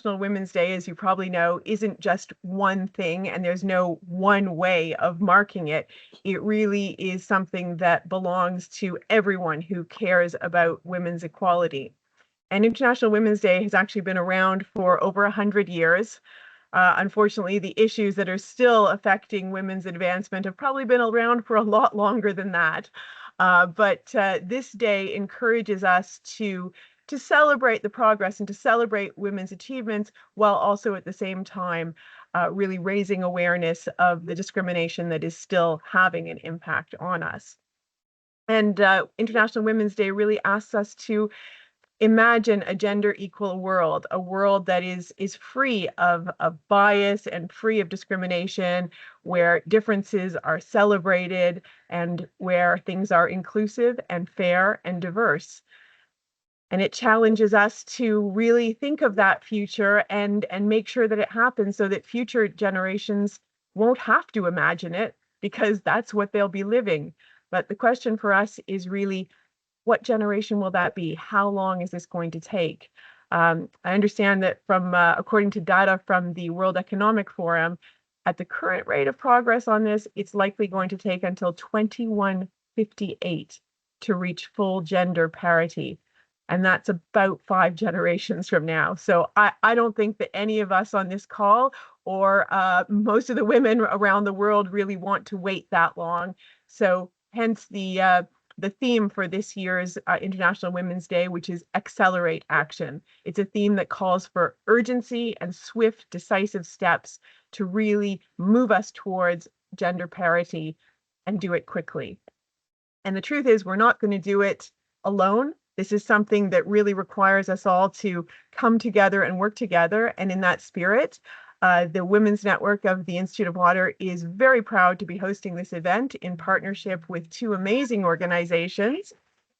Women's Day, as you probably know, isn't just one thing, and there's no one way of marking it. It really is something that belongs to everyone who cares about women's equality. And International Women's Day has actually been around for over 100 years. Unfortunately, the issues that are still affecting women's advancement have probably been around for a lot longer than that. But this day encourages us to celebrate the progress and to celebrate women's achievements, while also at the same time really raising awareness of the discrimination that is still having an impact on us. And International Women's Day really asks us to imagine a gender equal world, a world that is free of bias and free of discrimination, where differences are celebrated and where things are inclusive and fair and diverse. And it challenges us to really think of that future and make sure that it happens so that future generations won't have to imagine it, because that's what they'll be living. But the question for us is really, what generation will that be? How long is this going to take? I understand that from, according to data from the World Economic Forum, at the current rate of progress on this, it's likely going to take until 2158 to reach full gender parity. And that's about 5 generations from now. So I don't think that any of us on this call or most of the women around the world really want to wait that long. So hence the theme for this year's International Women's Day, which is Accelerate Action. It's a theme that calls for urgency and swift, decisive steps to really move us towards gender parity and do it quickly. And the truth is, we're not going to do it alone. This is something that really requires us all to come together and work together. And in that spirit, the Women's Network of the Institute of Water is very proud to be hosting this event in partnership with 2 amazing organizations.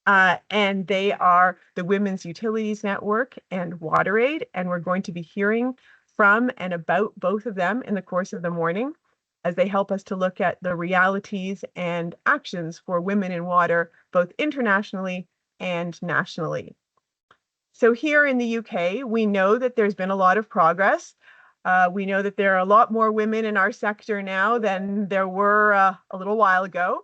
And they are the Women's Utilities Network and WaterAid. And we're going to be hearing from and about both of them in the course of the morning, as they help us to look at the realities and actions for women in water, both internationally and nationally. So here in the UK, we know that there's been a lot of progress. We know that there are a lot more women in our sector now than there were a little while ago.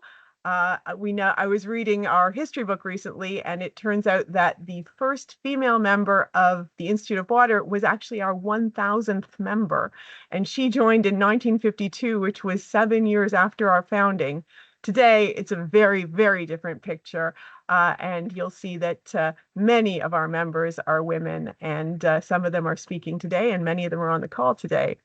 We know, I was reading our history book recently, and it turns out that the first female member of the Institute of Water was actually our 1000th member. And she joined in 1952, which was 7 years after our founding. Today, it's a very, very different picture. And you'll see that many of our members are women, and some of them are speaking today, and many of them are on the call today.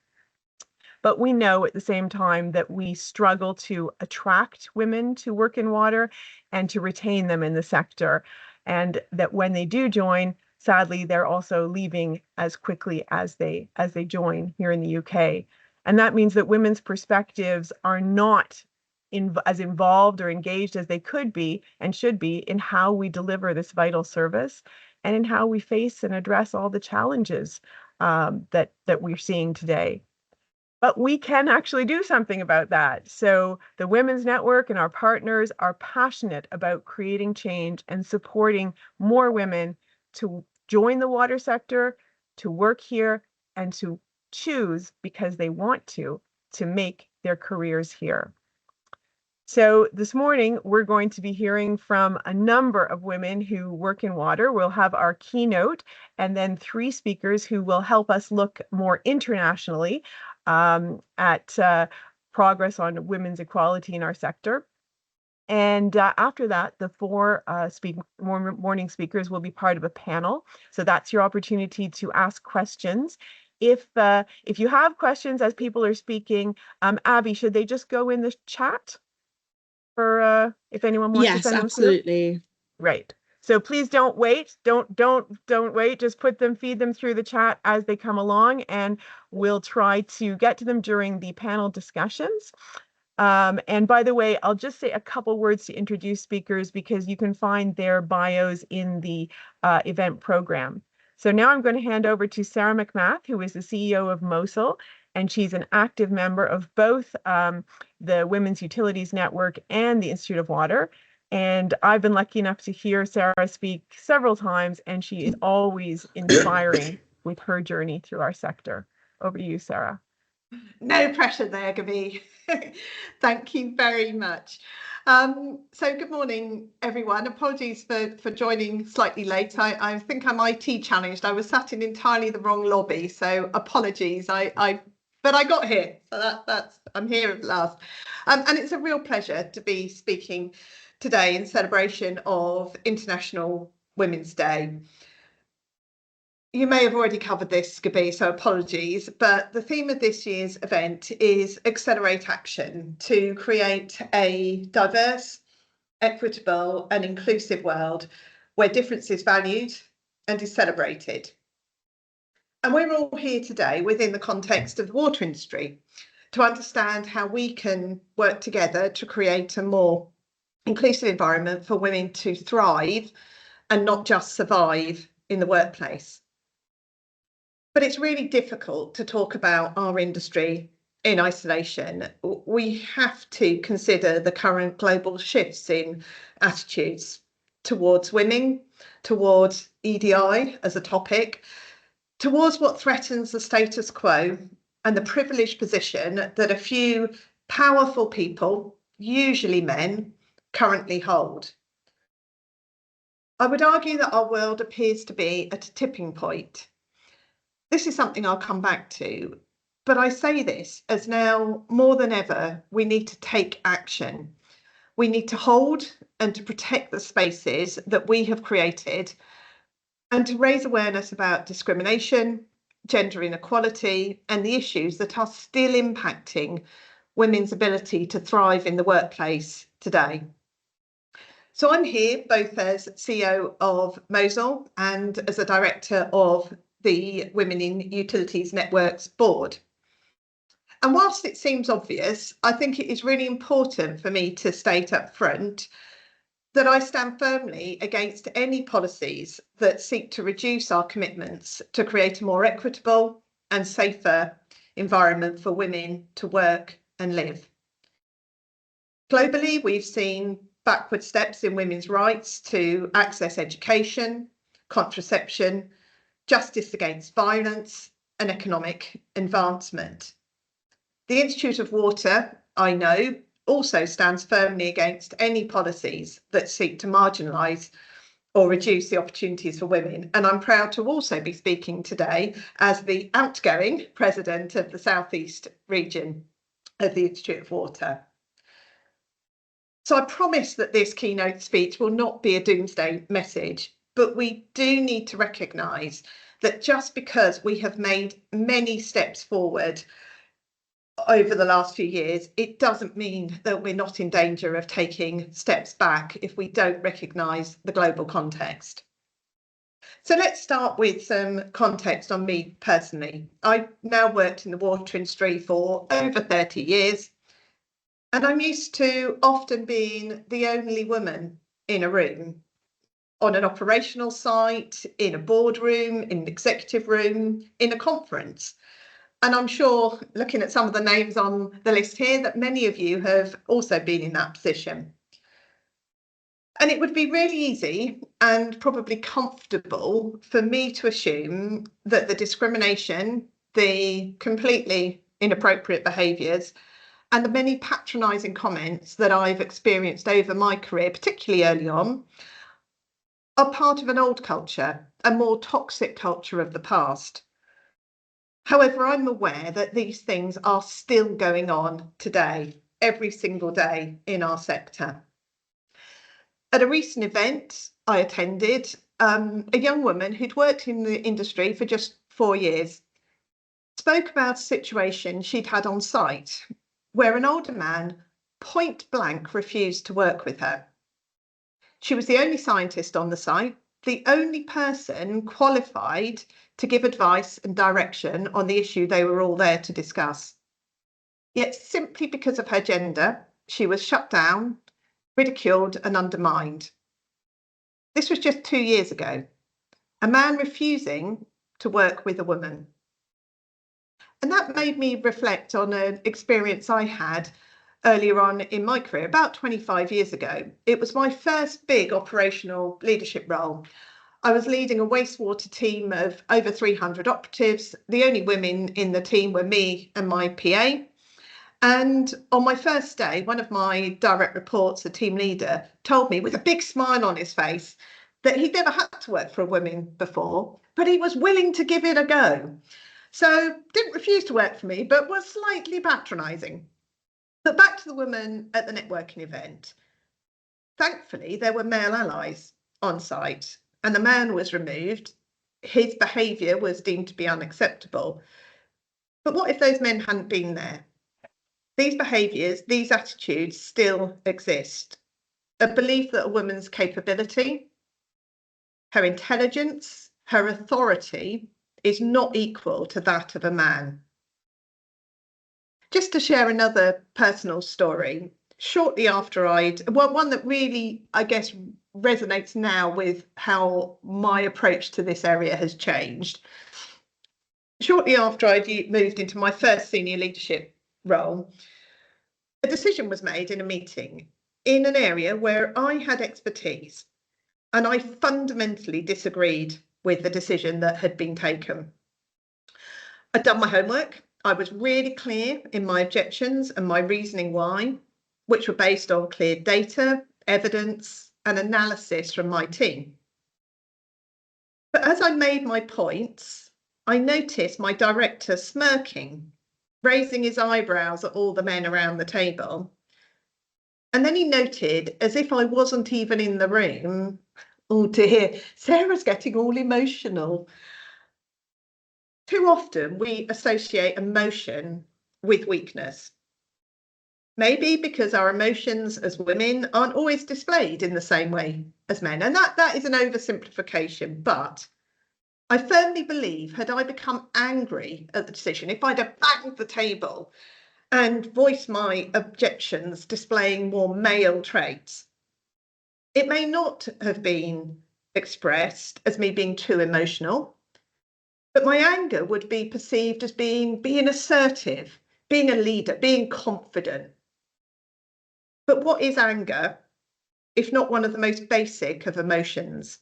But we know at the same time that we struggle to attract women to work in water and to retain them in the sector. And that when they do join, sadly, they're also leaving as quickly as they join here in the UK. And that means that women's perspectives are not as involved or engaged as they could be and should be in how we deliver this vital service and in how we face and address all the challenges that we're seeing today. But we can actually do something about that. So the Women's Network and our partners are passionate about creating change and supporting more women to join the water sector, to work here, and to choose, because they want to make their careers here. So this morning, we're going to be hearing from a number of women who work in water. We'll have our keynote and then 3 speakers who will help us look more internationally at progress on women's equality in our sector. And after that, the 4 morning speakers will be part of a panel. So that's your opportunity to ask questions. If you have questions as people are speaking, Abby, should they just go in the chat? For if anyone wants to send them through? Yes, absolutely. Right. So please don't wait. Don't wait. Just feed them through the chat as they come along, and we'll try to get to them during the panel discussions. And by the way, I'll just say a couple words to introduce speakers, because you can find their bios in the event program. So now I'm going to hand over to Sarah McMath, who is the CEO of Mosul, and she's an active member of both the Women's Utilities Network and the Institute of Water. And I've been lucky enough to hear Sarah speak several times, and she is always inspiring with her journey through our sector. Over to you, Sarah. No pressure there, Gabi. Thank you very much. So good morning, everyone. Apologies for joining slightly late. I think I'm IT challenged. I was sat in entirely the wrong lobby, so apologies. But I got here, so that's I'm here at last. And it's a real pleasure to be speaking today in celebration of International Women's Day. You may have already covered this, Gabi, so apologies, but the theme of this year's event is Accelerate Action to create a diverse, equitable and inclusive world where difference is valued and is celebrated. And we're all here today within the context of the water industry to understand how we can work together to create a more inclusive environment for women to thrive and not just survive in the workplace. But it's really difficult to talk about our industry in isolation. We have to consider the current global shifts in attitudes towards women, towards EDI as a topic, towards what threatens the status quo and the privileged position that a few powerful people, usually men, currently hold. I would argue that our world appears to be at a tipping point. This is something I'll come back to, but I say this as now more than ever, we need to take action. We need to hold and to protect the spaces that we have created and to raise awareness about discrimination, gender inequality, and the issues that are still impacting women's ability to thrive in the workplace today. So I'm here both as CEO of Mosul and as a director of the Women in Utilities Networks board. And whilst it seems obvious, I think it is really important for me to state up front that I stand firmly against any policies that seek to reduce our commitments to create a more equitable and safer environment for women to work and live. Globally, we've seen backward steps in women's rights to access education, contraception, justice against violence and economic advancement. The Institute of Water, I know, also stands firmly against any policies that seek to marginalise or reduce the opportunities for women. And I'm proud to also be speaking today as the outgoing president of the South East region of the Institute of Water. So I promise that this keynote speech will not be a doomsday message, but we do need to recognise that just because we have made many steps forward over the last few years, it doesn't mean that we're not in danger of taking steps back if we don't recognise the global context. So let's start with some context on me personally. I've now worked in the water industry for over 30 years, and I'm used to often being the only woman in a room, on an operational site, in a boardroom, in an executive room, in a conference. And I'm sure, looking at some of the names on the list here, that many of you have also been in that position. And it would be really easy and probably comfortable for me to assume that the discrimination, the completely inappropriate behaviours, and the many patronising comments that I've experienced over my career, particularly early on, are part of an old culture, a more toxic culture of the past. However, I'm aware that these things are still going on today, every single day in our sector. At a recent event I attended, a young woman who'd worked in the industry for just 4 years spoke about a situation she'd had on site where an older man point blank refused to work with her. She was the only scientist on the site, the only person qualified to give advice and direction on the issue they were all there to discuss. Yet simply because of her gender, she was shut down, ridiculed and undermined. This was just 2 years ago, a man refusing to work with a woman. And that made me reflect on an experience I had earlier on in my career, about 25 years ago. It was my first big operational leadership role. I was leading a wastewater team of over 300 operatives. The only women in the team were me and my PA. And on my first day, one of my direct reports, the team leader, told me with a big smile on his face that he'd never had to work for a woman before, but he was willing to give it a go. So didn't refuse to work for me, but was slightly patronising. But back to the woman at the networking event. Thankfully, there were male allies on site and the man was removed. His behaviour was deemed to be unacceptable. But what if those men hadn't been there? These behaviours, these attitudes still exist. A belief that a woman's capability, her intelligence, her authority is not equal to that of a man. Just to share another personal story, shortly after one that really, I guess, resonates now with how my approach to this area has changed. Shortly after I'd moved into my first senior leadership role, a decision was made in a meeting in an area where I had expertise, and I fundamentally disagreed with the decision that had been taken. I'd done my homework. I was really clear in my objections and my reasoning why, which were based on clear data, evidence, and analysis from my team. But as I made my points, I noticed my director smirking, raising his eyebrows at all the men around the table. And then he noted, as if I wasn't even in the room, oh dear, Sarah's getting all emotional. Too often we associate emotion with weakness. Maybe because our emotions as women aren't always displayed in the same way as men. And that is an oversimplification, but I firmly believe had I become angry at the decision, if I'd have banged the table and voiced my objections displaying more male traits, it may not have been expressed as me being too emotional, but my anger would be perceived as being assertive, being a leader, being confident. But what is anger, if not one of the most basic of emotions,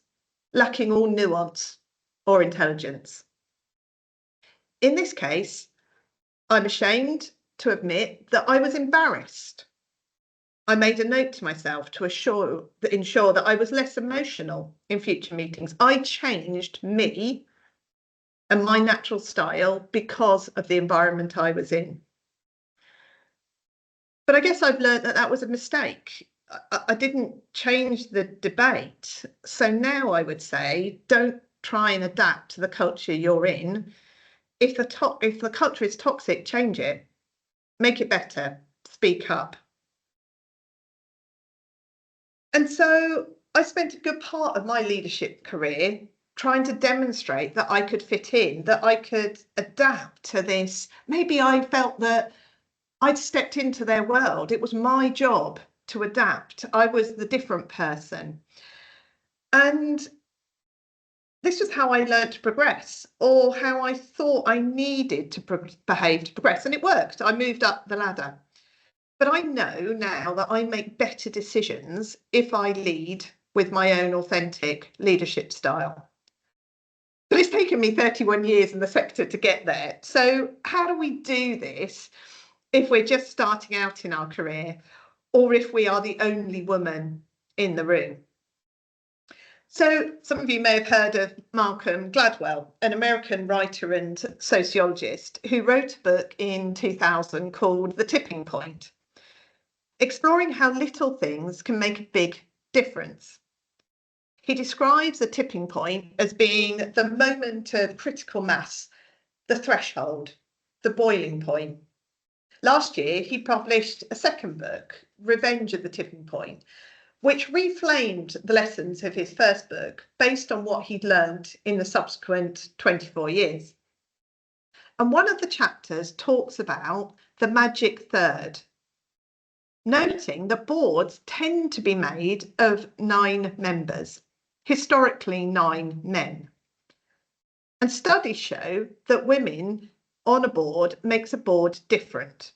lacking all nuance or intelligence? In this case, I'm ashamed to admit that I was embarrassed. I made a note to myself to ensure that I was less emotional in future meetings. I changed me and my natural style because of the environment I was in. But I guess I've learned that that was a mistake. I didn't change the debate. So now I would say, don't try and adapt to the culture you're in. If the culture is toxic, change it. Make it better. Speak up. And so I spent a good part of my leadership career trying to demonstrate that I could fit in, that I could adapt to this. Maybe I felt that I'd stepped into their world. It was my job to adapt. I was the different person. And this was how I learned to progress, or how I thought I needed to behave to progress. And it worked. I moved up the ladder. But I know now that I make better decisions if I lead with my own authentic leadership style. But it's taken me 31 years in the sector to get there. So how do we do this if we're just starting out in our career, or if we are the only woman in the room? So some of you may have heard of Malcolm Gladwell, an American writer and sociologist who wrote a book in 2000 called The Tipping Point, exploring how little things can make a big difference. He describes the tipping point as being the moment of critical mass, the threshold, the boiling point. Last year, he published a second book, Revenge of the Tipping Point, which reflamed the lessons of his first book based on what he'd learned in the subsequent 24 years. And one of the chapters talks about the magic third, noting that boards tend to be made of 9 members, historically 9 men. And studies show that women on a board makes a board different.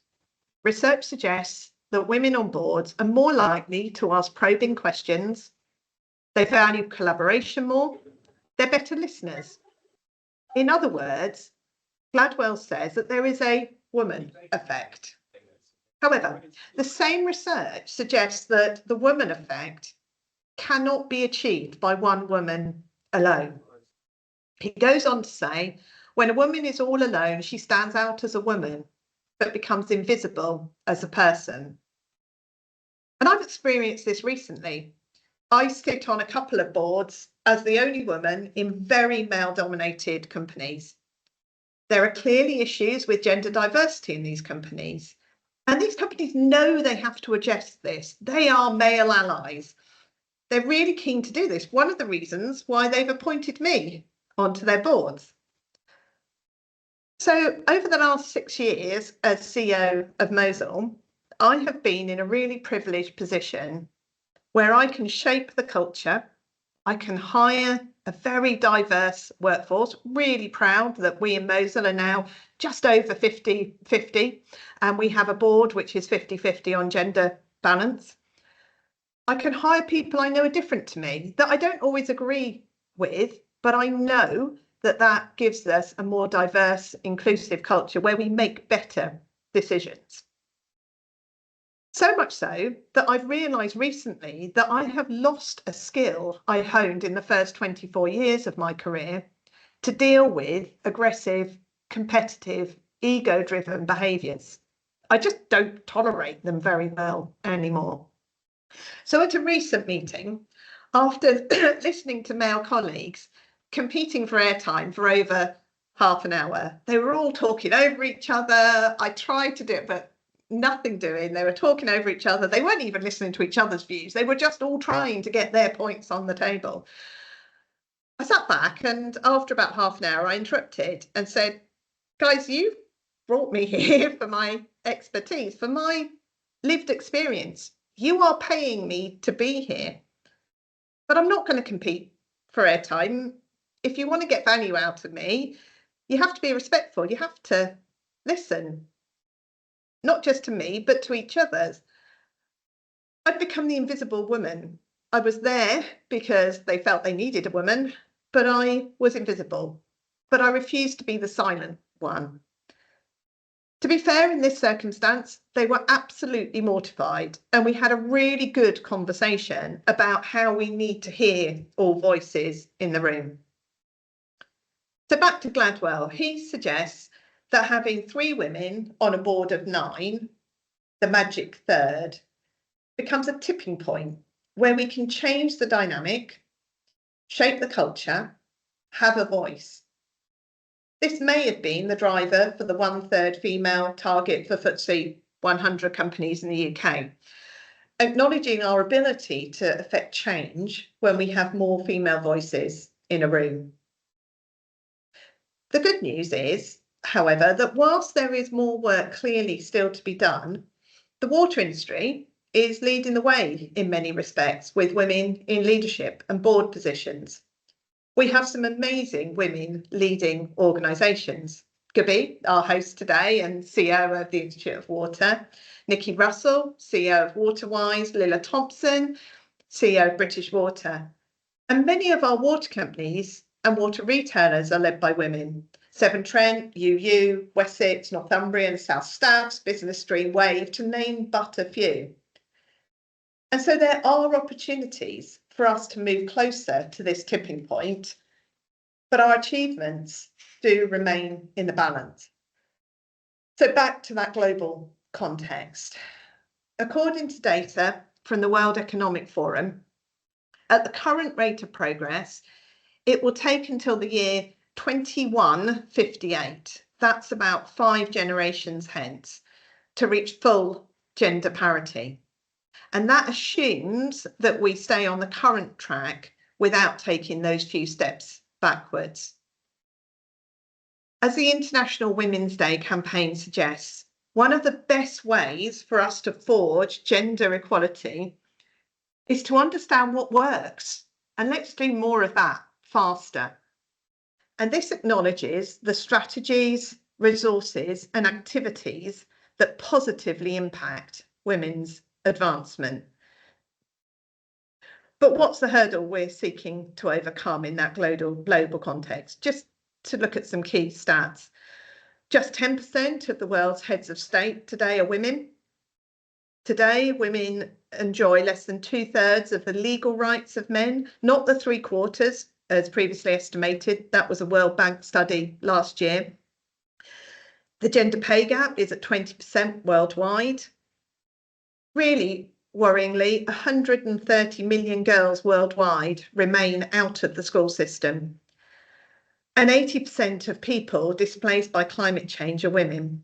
Research suggests that women on boards are more likely to ask probing questions, they value collaboration more, They're better listeners. In other words, Gladwell says that there is a woman effect. However, the same research suggests that the woman effect cannot be achieved by one woman alone. He goes on to say, when a woman is all alone, she stands out as a woman, but becomes invisible as a person. And I've experienced this recently. I sit on a couple of boards as the only woman in very male-dominated companies. There are clearly issues with gender diversity in these companies. And these companies know they have to address this. They are male allies. They're really keen to do this. One of the reasons why they've appointed me onto their boards. So over the last 6 years as CEO of Mosul, I have been in a really privileged position where I can shape the culture. I can hire a very diverse workforce, really proud that we in Mosul are now just over 50-50, and we have a board which is 50-50 on gender balance. I can hire people I know are different to me, that I don't always agree with, but I know that that gives us a more diverse, inclusive culture where we make better decisions. So much so that I've realised recently that I have lost a skill I honed in the first 24 years of my career to deal with aggressive, competitive, ego-driven behaviours. I just don't tolerate them very well anymore. So at a recent meeting, after listening to male colleagues competing for airtime for over half an hour, they were all talking over each other. I tried to do it, but nothing doing. They were talking over each other. They weren't even listening to each other's views. They were just all trying to get their points on the table. I sat back, and after about half an hour, I interrupted and said, guys, you brought me here for my expertise, for my lived experience. You are paying me to be here, but I'm not going to compete for airtime. If you want to get value out of me, you have to be respectful. You have to listen, not just to me, but to each other. I'd become the invisible woman. I was there because they felt they needed a woman, but I was invisible. But I refused to be the silent one. To be fair, in this circumstance, they were absolutely mortified, and we had a really good conversation about how we need to hear all voices in the room. So back to Gladwell, he suggests that having 3 women on a board of 9, the magic third, becomes a tipping point where we can change the dynamic, shape the culture, have a voice. This may have been the driver for the 1/3 female target for FTSE 100 companies in the UK, acknowledging our ability to affect change when we have more female voices in a room. The good news is, however, that whilst there is more work clearly still to be done, the water industry is leading the way in many respects with women in leadership and board positions. We have some amazing women leading organisations. Gabi, our host today and CEO of the Institute of Water, Nikki Russell, CEO of WaterWise, Lilla Thompson, CEO of British Water. And many of our water companies and water retailers are led by women. Severn Trent, UU, Wessex, Northumbrian, South Staffs, Business Stream, Wave, to name but a few. And so there are opportunities for us to move closer to this tipping point, but our achievements do remain in the balance. So back to that global context. According to data from the World Economic Forum, at the current rate of progress, it will take until the year 2158, that's about 5 generations hence, to reach full gender parity. And that assumes that we stay on the current track without taking those few steps backwards. As the International Women's Day campaign suggests, one of the best ways for us to forge gender equality is to understand what works. And let's do more of that faster. And this acknowledges the strategies, resources, and activities that positively impact women's advancement. But what's the hurdle we're seeking to overcome in that global context? Just to look at some key stats. Just 10% of the world's heads of state today are women. Today, women enjoy less than 2/3 of the legal rights of men, not the 3/4 as previously estimated. That was a World Bank study last year. The gender pay gap is at 20% worldwide. Really worryingly, 130 million girls worldwide remain out of the school system. And 80% of people displaced by climate change are women.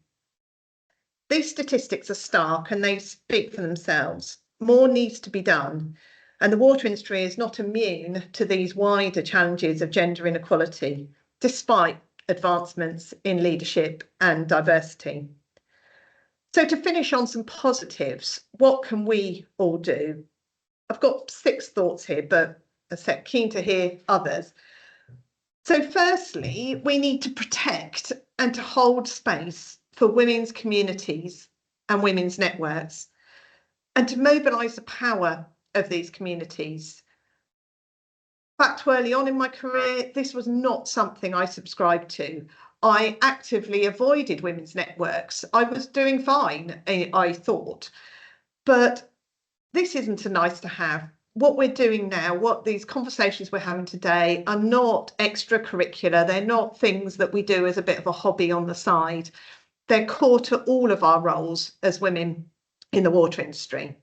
These statistics are stark and they speak for themselves. More needs to be done. And the water industry is not immune to these wider challenges of gender inequality, despite advancements in leadership and diversity. So to finish on some positives, what can we all do? I've got 6 thoughts here, but I'm keen to hear others. So firstly, we need to protect and to hold space for women's communities and women's networks, and to mobilise the power of these communities. Back to early on in my career, this was not something I subscribed to. I actively avoided women's networks. I was doing fine, I thought, but this isn't a nice to have. What we're doing now, what these conversations we're having today are not extracurricular. They're not things that we do as a bit of a hobby on the side. They're core to all of our roles as women in the water industry.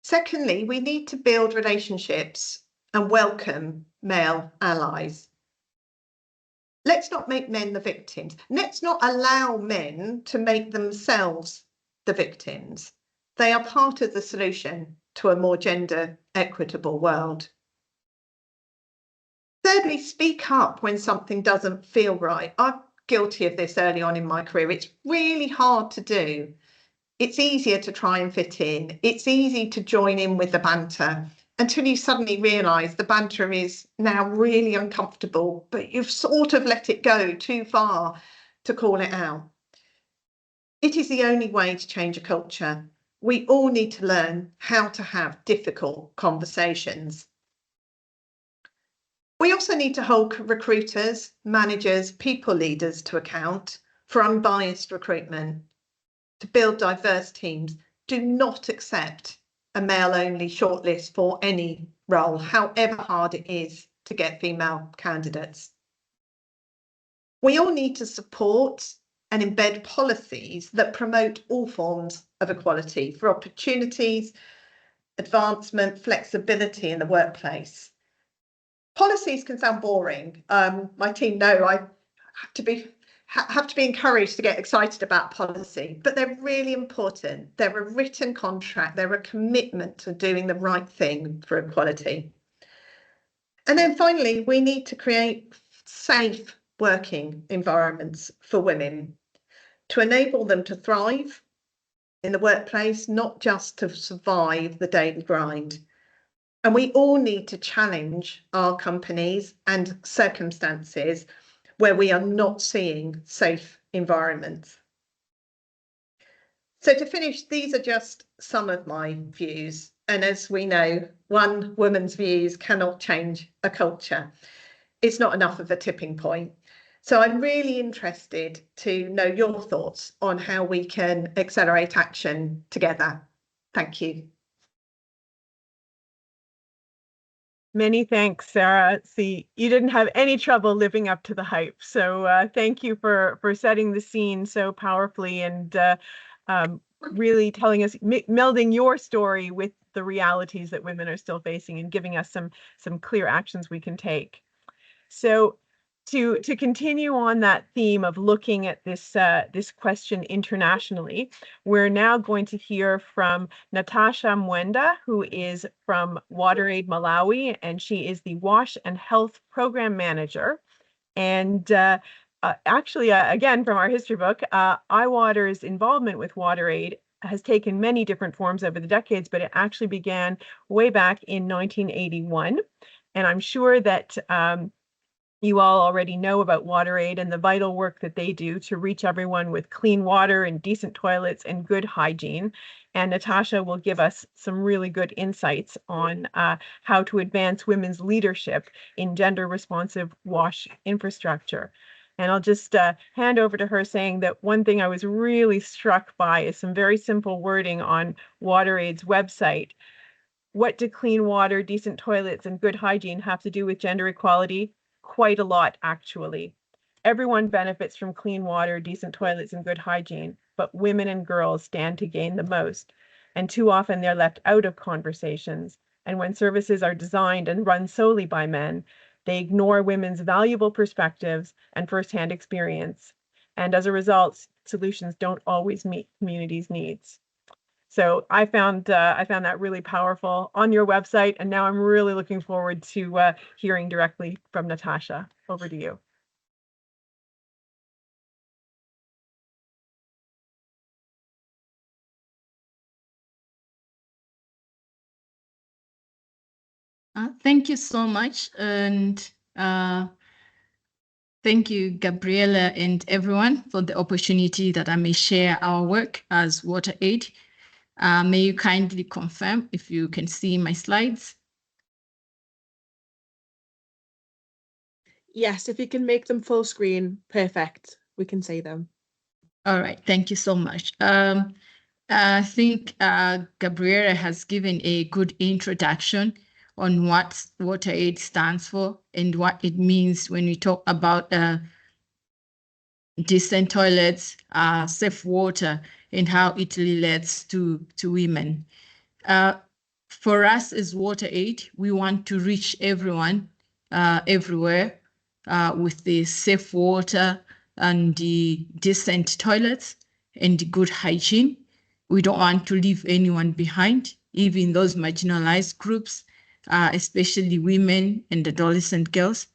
Secondly, we need to build relationships and welcome male allies. Let's not make men the victims. Let's not allow men to make themselves the victims. They are part of the solution to a more gender equitable world. Thirdly, speak up when something doesn't feel right. I'm guilty of this early on in my career. It's really hard to do. It's easier to try and fit in. It's easy to join in with the banter until you suddenly realise the banter is now really uncomfortable, but you've sort of let it go too far to call it out. It is the only way to change a culture. We all need to learn how to have difficult conversations. We also need to hold recruiters, managers, people leaders to account for unbiased recruitment. To build diverse teams, do not accept a male-only shortlist for any role, however hard it is to get female candidates. We all need to support and embed policies that promote all forms of equality for opportunities, advancement, flexibility in the workplace. Policies can sound boring. My team know I have to be encouraged to get excited about policy, but they're really important. They're a written contract. They're a commitment to doing the right thing for equality. And then finally, we need to create safe working environments for women to enable them to thrive in the workplace, not just to survive the daily grind. And we all need to challenge our companies and circumstances where we are not seeing safe environments. So to finish, these are just some of my views. And as we know, one woman's views cannot change a culture. It's not enough of a tipping point. So I'm really interested to know your thoughts on how we can accelerate action together. Thank you. Many thanks, Sarah. See, you didn't have any trouble living up to the hype. So thank you for setting the scene so powerfully and really telling us, melding your story with the realities that women are still facing and giving us some clear actions we can take. So to continue on that theme of looking at this question internationally, we're now going to hear from Natasha Mwenda, who is from WaterAid Malawi, and she is the Wash and Health Program Manager. And actually, again, from our history book, IWater's involvement with WaterAid has taken many different forms over the decades, but it actually began way back in 1981. And I'm sure that You all already know about WaterAid and the vital work that they do to reach everyone with clean water and decent toilets and good hygiene. And Natasha will give us some really good insights on how to advance women's leadership in gender responsive wash infrastructure. And I'll just hand over to her saying that one thing I was really struck by is some very simple wording on WaterAid's website. What do clean water, decent toilets, and good hygiene have to do with gender equality? Quite a lot, actually. Everyone benefits from clean water, decent toilets, and good hygiene, but women and girls stand to gain the most. And too often they're left out of conversations. And when services are designed and run solely by men, they ignore women's valuable perspectives and firsthand experience. And as a result, solutions don't always meet communities' needs. So I found that really powerful on your website, and now I'm really looking forward to hearing directly from Natasha. Over to you. Thank you so much, and thank you, Gabriella, and everyone for the opportunity that I may share our work as WaterAid. May you kindly confirm if you can see my slides? Yes, if you can make them full screen, perfect. We can see them. All right, thank you so much. I think Gabriella has given a good introduction on what WaterAid stands for and what it means when we talk about decent toilets, safe water, and how it relates to women. For us as WaterAid, we want to reach everyone everywhere with the safe water and the decent toilets and the good hygiene. We don't want to leave anyone behind, even those marginalized groups, especially women and adolescent girls.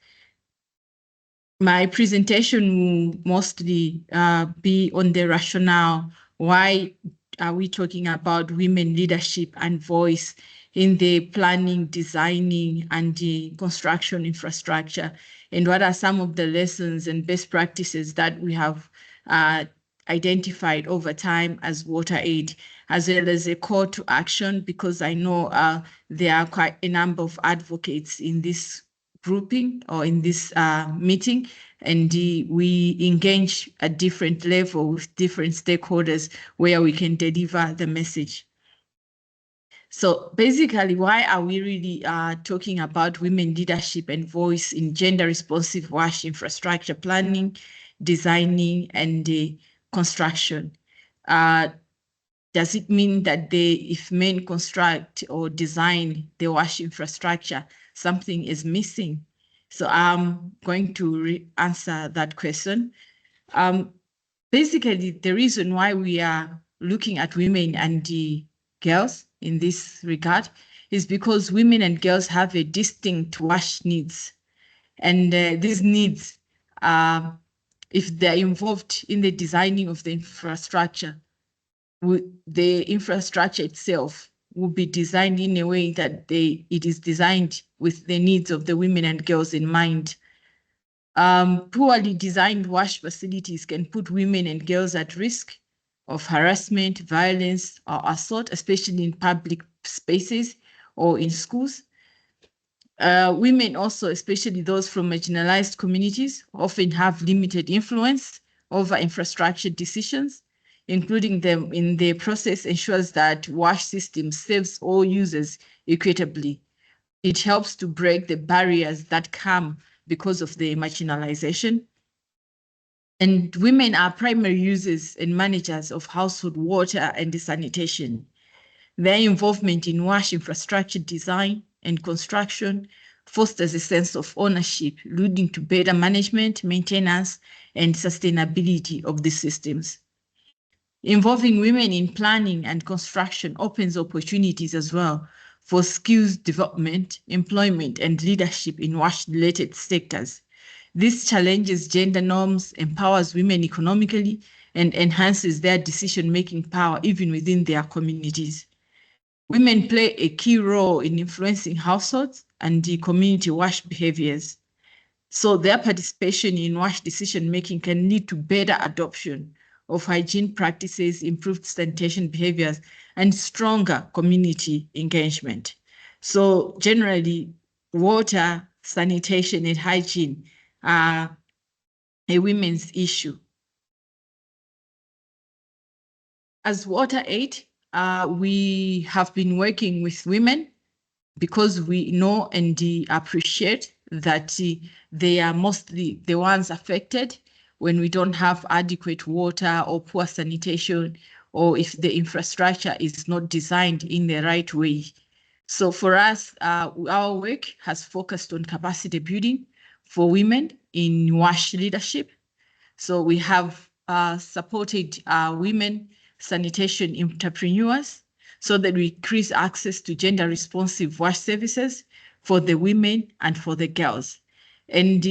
My presentation will mostly be on the rationale. Why are we talking about women leadership and voice in the planning, designing, and the construction infrastructure? And what are some of the lessons and best practices that we have identified over time as WaterAid, as well as a call to action, because I know there are quite a number of advocates in this grouping or in this meeting, and we engage at different level with different stakeholders where we can deliver the message. So basically, why are we really talking about women leadership and voice in gender responsive wash infrastructure planning, designing, and construction? Does it mean that if men construct or design the wash infrastructure, something is missing? So I'm going to answer that question. Basically, the reason why we are looking at women and the girls in this regard is because women and girls have a distinct wash needs. And these needs, if they're involved in the designing of the infrastructure, the infrastructure itself will be designed in a way that it is designed with the needs of the women and girls in mind. Poorly designed wash facilities can put women and girls at risk of harassment, violence, or assault, especially in public spaces or in schools. Women also, especially those from marginalized communities, often have limited influence over infrastructure decisions. Including them in the process ensures that wash system serves all users equitably. It helps to break the barriers that come because of the marginalization. And women are primary users and managers of household water and sanitation. Their involvement in wash infrastructure design and construction fosters a sense of ownership, leading to better management, maintenance, and sustainability of the systems. Involving women in planning and construction opens opportunities as well for skills development, employment, and leadership in WASH-related sectors. This challenges gender norms, empowers women economically, and enhances their decision-making power even within their communities. Women play a key role in influencing households and the community WASH behaviors. So their participation in WASH decision-making can lead to better adoption of hygiene practices, improved sanitation behaviors, and stronger community engagement. So generally, water, sanitation, and hygiene are a women's issue. As WaterAid, we have been working with women because we know and appreciate that they are mostly the ones affected when we don't have adequate water or poor sanitation, or if the infrastructure is not designed in the right way. So for us, our work has focused on capacity building for women in WASH leadership. So we have supported women sanitation entrepreneurs so that we increase access to gender-responsive WASH services for the women and for the girls. And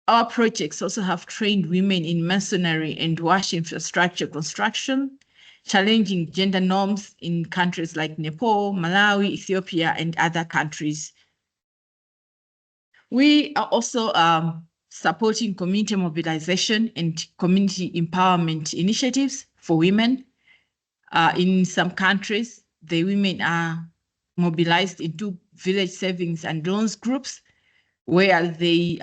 our projects also have trained women in masonry and WASH infrastructure construction, challenging gender norms in countries like Nepal, Malawi, Ethiopia, and other countries. We are also supporting community mobilization and community empowerment initiatives for women. In some countries, the women are mobilized into village savings and loans groups where they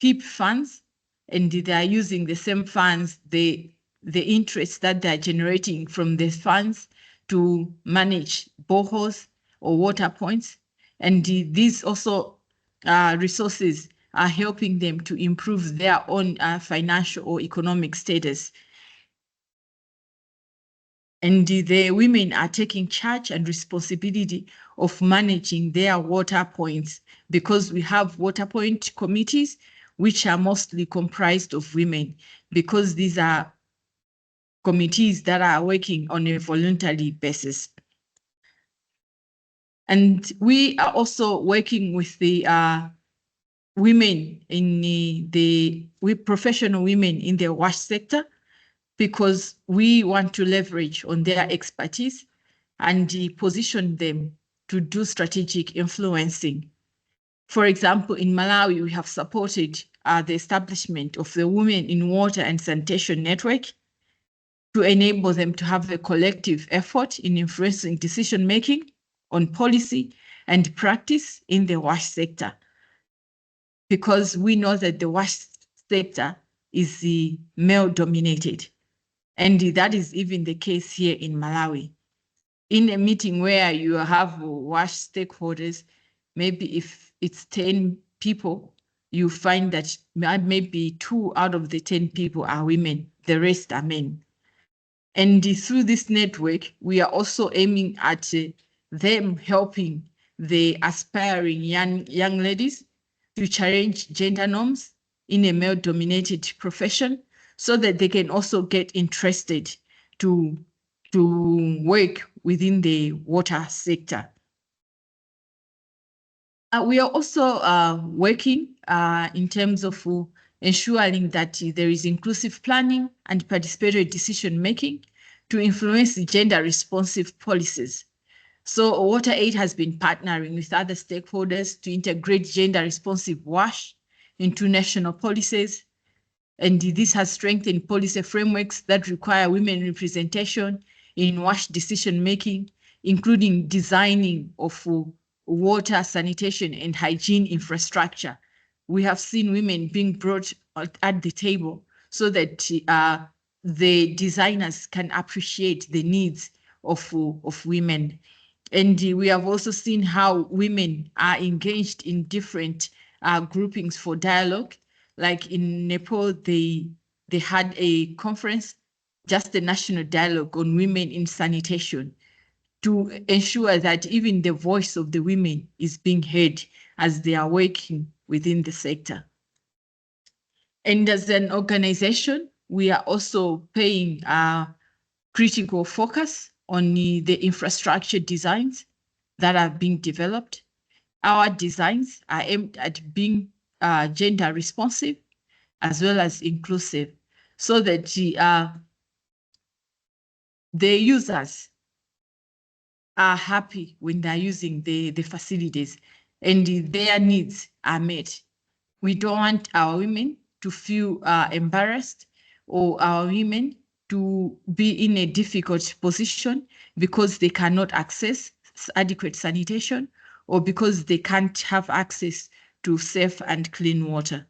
keep funds and they are using the same funds, the interest that they're generating from the funds to manage boreholes or water points. And these also resources are helping them to improve their own financial or economic status. And the women are taking charge and responsibility of managing their water points because we have water point committees, which are mostly comprised of women, because these are committees that are working on a voluntary basis. And we are also working with the women in the professional women in the WASH sector, because we want to leverage on their expertise and position them to do strategic influencing. For example, in Malawi, we have supported the establishment of the Women in Water and Sanitation Network to enable them to have a collective effort in influencing decision-making on policy and practice in the WASH sector, because we know that the WASH sector is male-dominated. And that is even the case here in Malawi. In a meeting where you have WASH stakeholders, maybe if it's 10 people, you find that maybe 2 out of the 10 people are women, the rest are men. And through this network, we are also aiming at them helping the aspiring young ladies to challenge gender norms in a male-dominated profession so that they can also get interested to work within the water sector. We are also working in terms of ensuring that there is inclusive planning and participatory decision-making to influence the gender-responsive policies. So WaterAid has been partnering with other stakeholders to integrate gender-responsive WASH into national policies. And this has strengthened policy frameworks that require women representation in WASH decision-making, including designing of water, sanitation, and hygiene infrastructure. We have seen women being brought at the table so that the designers can appreciate the needs of women. And we have also seen how women are engaged in different groupings for dialogue. Like in Nepal, they had a conference, just a national dialogue on women in sanitation, to ensure that even the voice of the women is being heard as they are working within the sector. And as an organization, we are also paying critical focus on the infrastructure designs that are being developed. Our designs are aimed at being gender responsive as well as inclusive, so that the users are happy when they're using the facilities. and their needs are met. We don't want our women to feel embarrassed or our women to be in a difficult position because they cannot access adequate sanitation or because they can't have access to safe and clean water.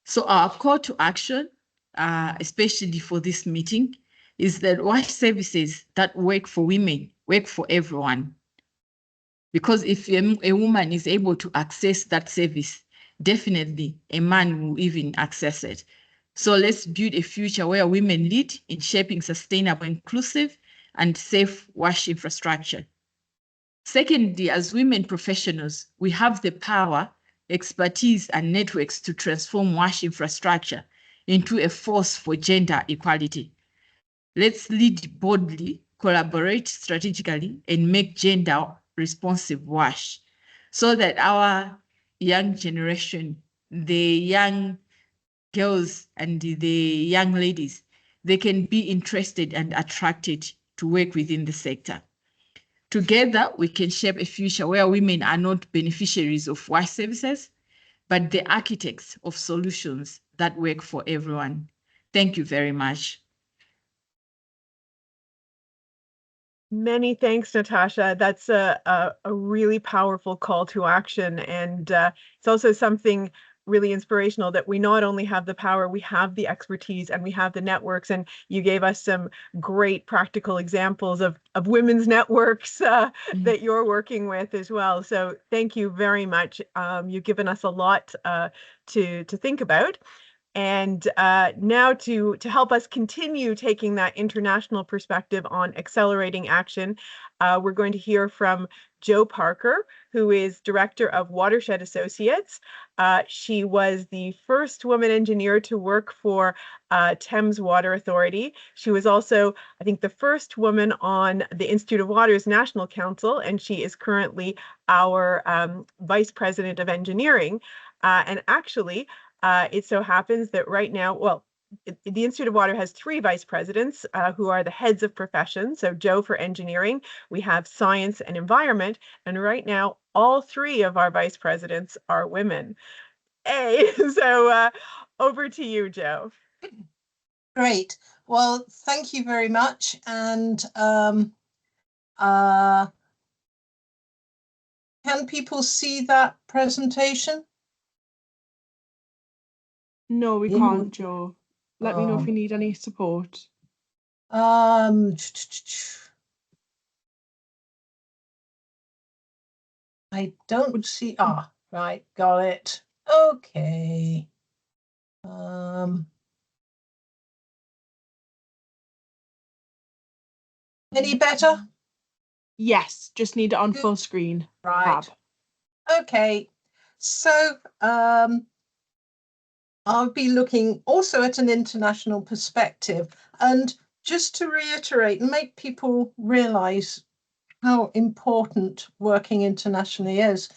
So our call to action, especially for this meeting, is that WASH services that work for women work for everyone. Because if a woman is able to access that service, definitely a man will even access it. So let's build a future where women lead in shaping sustainable, inclusive, and safe WASH infrastructure. Secondly, as women professionals, we have the power, expertise, and networks to transform WASH infrastructure into a force for gender equality. Let's lead boldly, collaborate strategically, and make gender-responsive WASH so that our young generation, the young girls and the young ladies, they can be interested and attracted to work within the sector. Together, we can shape a future where women are not beneficiaries of WASH services, but the architects of solutions that work for everyone. Thank you very much. Many thanks, Natasha. That's a really powerful call to action. And it's also something really inspirational that we not only have the power, we have the expertise and we have the networks. And you gave us some great practical examples of women's networks that you're working with as well. So thank you very much. You've given us a lot to think about. And now to help us continue taking that international perspective on accelerating action, we're going to hear from Jo Parker, who is Director of Watershed Associates. She was the first woman engineer to work for Thames Water Authority. She was also, I think, the first woman on the Institute of Water's National Council, and she is currently our Vice President of Engineering. And actually, it so happens that right now, well, the Institute of Water has 3 vice presidents who are the heads of profession. So Jo for engineering, we have science and environment, and right now all 3 of our vice presidents are women. Hey, so over to you, Jo. Great. Well, thank you very much. And can people see that presentation? No, we can't, Jo. Let me know if you need any support. I don't see. Right, got it. Okay. Any better? Yes, just need it on full screen. Right. Okay. So I'll be looking also at an international perspective, and just to reiterate and make people realize how important working internationally is.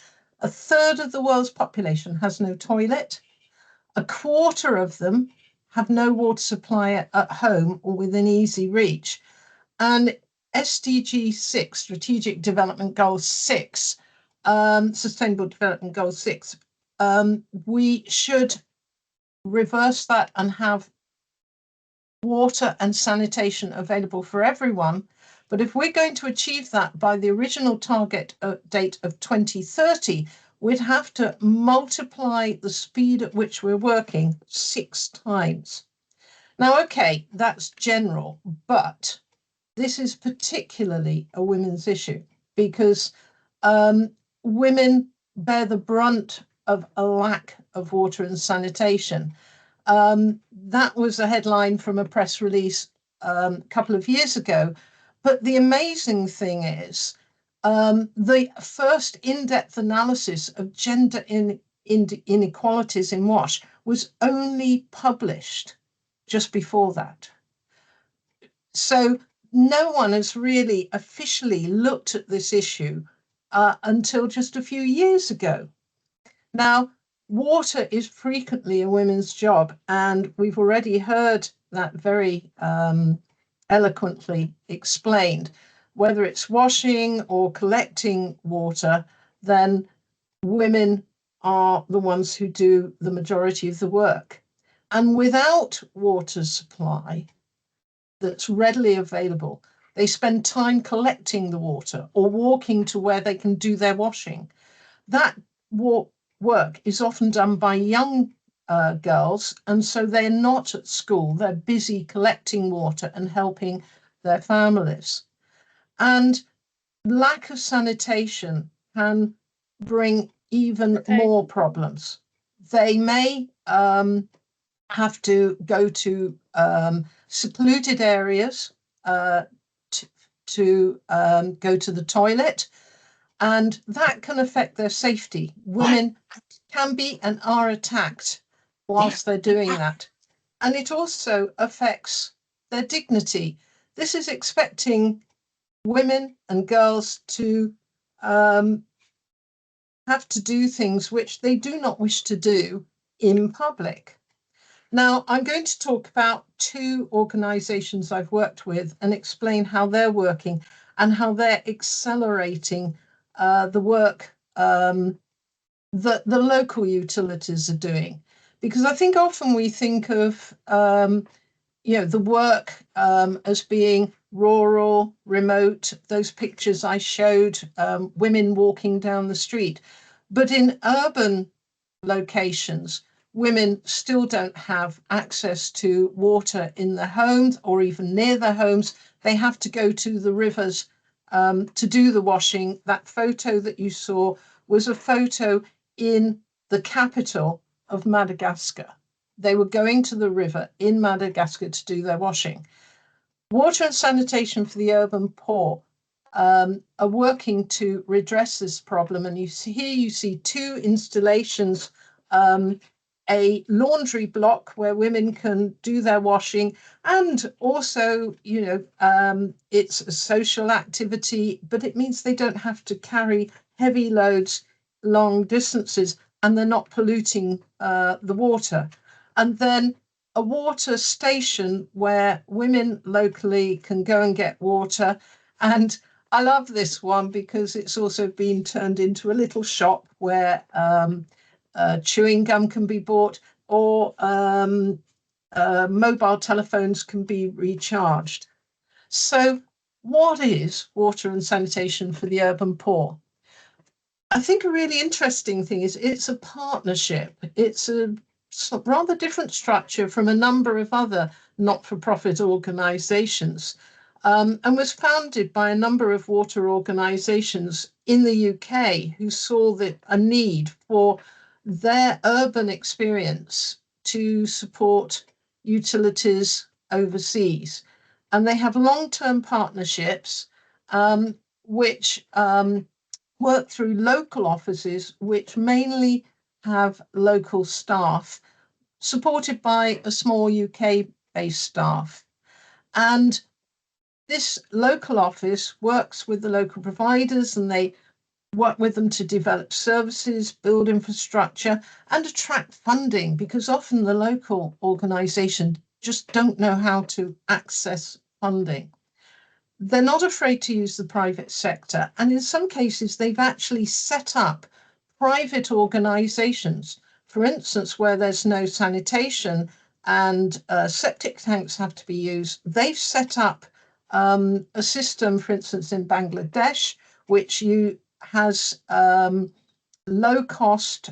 1/3 of the world's population has no toilet. 1/4 of them have no water supply at home or within easy reach. And SDG 6, Strategic Development Goal 6, Sustainable Development Goal 6, we should reverse that and have water and sanitation available for everyone. But if we're going to achieve that by the original target date of 2030, we'd have to multiply the speed at which we're working 6 times. Now, okay, that's general, but this is particularly a women's issue because women bear the brunt of a lack of water and sanitation. That was a headline from a press release a couple of years ago. But the amazing thing is the first in-depth analysis of gender inequalities in WASH was only published just before that. So no one has really officially looked at this issue until just a few years ago. Now, water is frequently a women's job, and we've already heard that very eloquently explained. Whether it's washing or collecting water, then women are the ones who do the majority of the work. And without water supply that's readily available, they spend time collecting the water or walking to where they can do their washing. That work is often done by young girls, and so they're not at school. They're busy collecting water and helping their families. And lack of sanitation can bring even more problems. They may have to go to secluded areas to go to the toilet, and that can affect their safety. Women can be and are attacked whilst they're doing that. And it also affects their dignity. This is expecting women and girls to have to do things which they do not wish to do in public. Now, I'm going to talk about two organisations I've worked with and explain how they're working and how they're accelerating the work that the local utilities are doing. Because I think often we think of the work as being rural, remote, those pictures I showed, women walking down the street. But in urban locations, women still don't have access to water in their homes or even near their homes. They have to go to the rivers to do the washing. That photo that you saw was a photo in the capital of Madagascar. They were going to the river in Madagascar to do their washing. Water and sanitation for the urban poor are working to redress this problem. And here you see two installations, a laundry block where women can do their washing, and also, it's a social activity, but it means they don't have to carry heavy loads long distances, and they're not polluting the water. And then a water station where women locally can go and get water. And I love this one because it's also been turned into a little shop where chewing gum can be bought, or mobile telephones can be recharged. So what is water and sanitation for the urban poor? I think a really interesting thing is it's a partnership. It's a rather different structure from a number of other not-for-profit organisations, and was founded by a number of water organisations in the UK who saw a need for their urban experience to support utilities overseas. And they have long-term partnerships which work through local offices, which mainly have local staff, supported by a small UK-based staff. And this local office works with the local providers, and they work with them to develop services, build infrastructure, and attract funding, because often the local organisation just don't know how to access funding. They're not afraid to use the private sector, and in some cases they've actually set up private organisations, for instance, where there's no sanitation and septic tanks have to be used. They've set up a system, for instance, in Bangladesh, which has low cost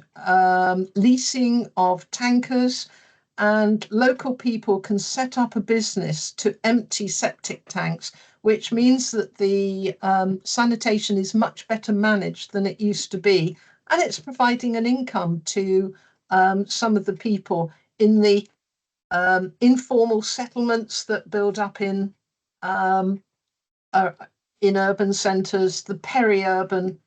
leasing of tankers, and local people can set up a business to empty septic tanks, which means that the sanitation is much better managed than it used to be. And it's providing an income to some of the people in the informal settlements that build up in urban centres, the peri-urban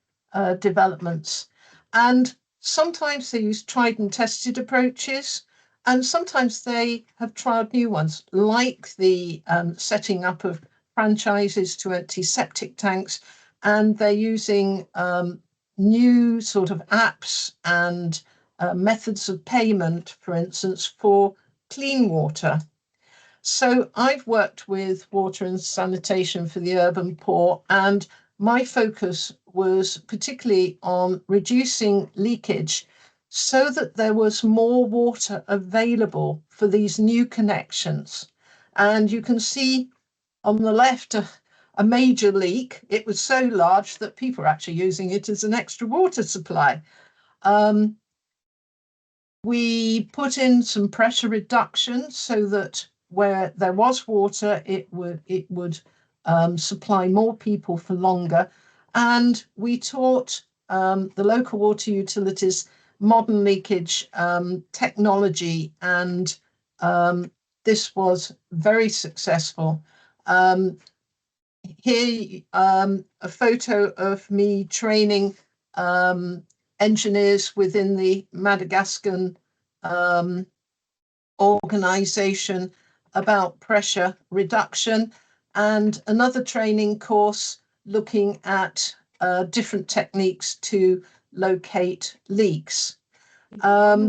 developments. And sometimes they use tried and tested approaches, and sometimes they have tried new ones, like the setting up of franchises to empty septic tanks, and they're using new sort of apps and methods of payment, for instance, for clean water. So I've worked with water and sanitation for the urban poor, and my focus was particularly on reducing leakage so that there was more water available for these new connections. And you can see on the left a major leak. It was so large that people were actually using it as an extra water supply. We put in some pressure reduction so that where there was water, it would supply more people for longer. And we taught the local water utilities modern leakage technology, and this was very successful. Here, a photo of me training engineers within the Madagascar organization about pressure reduction, and another training course looking at different techniques to locate leaks. Yeah,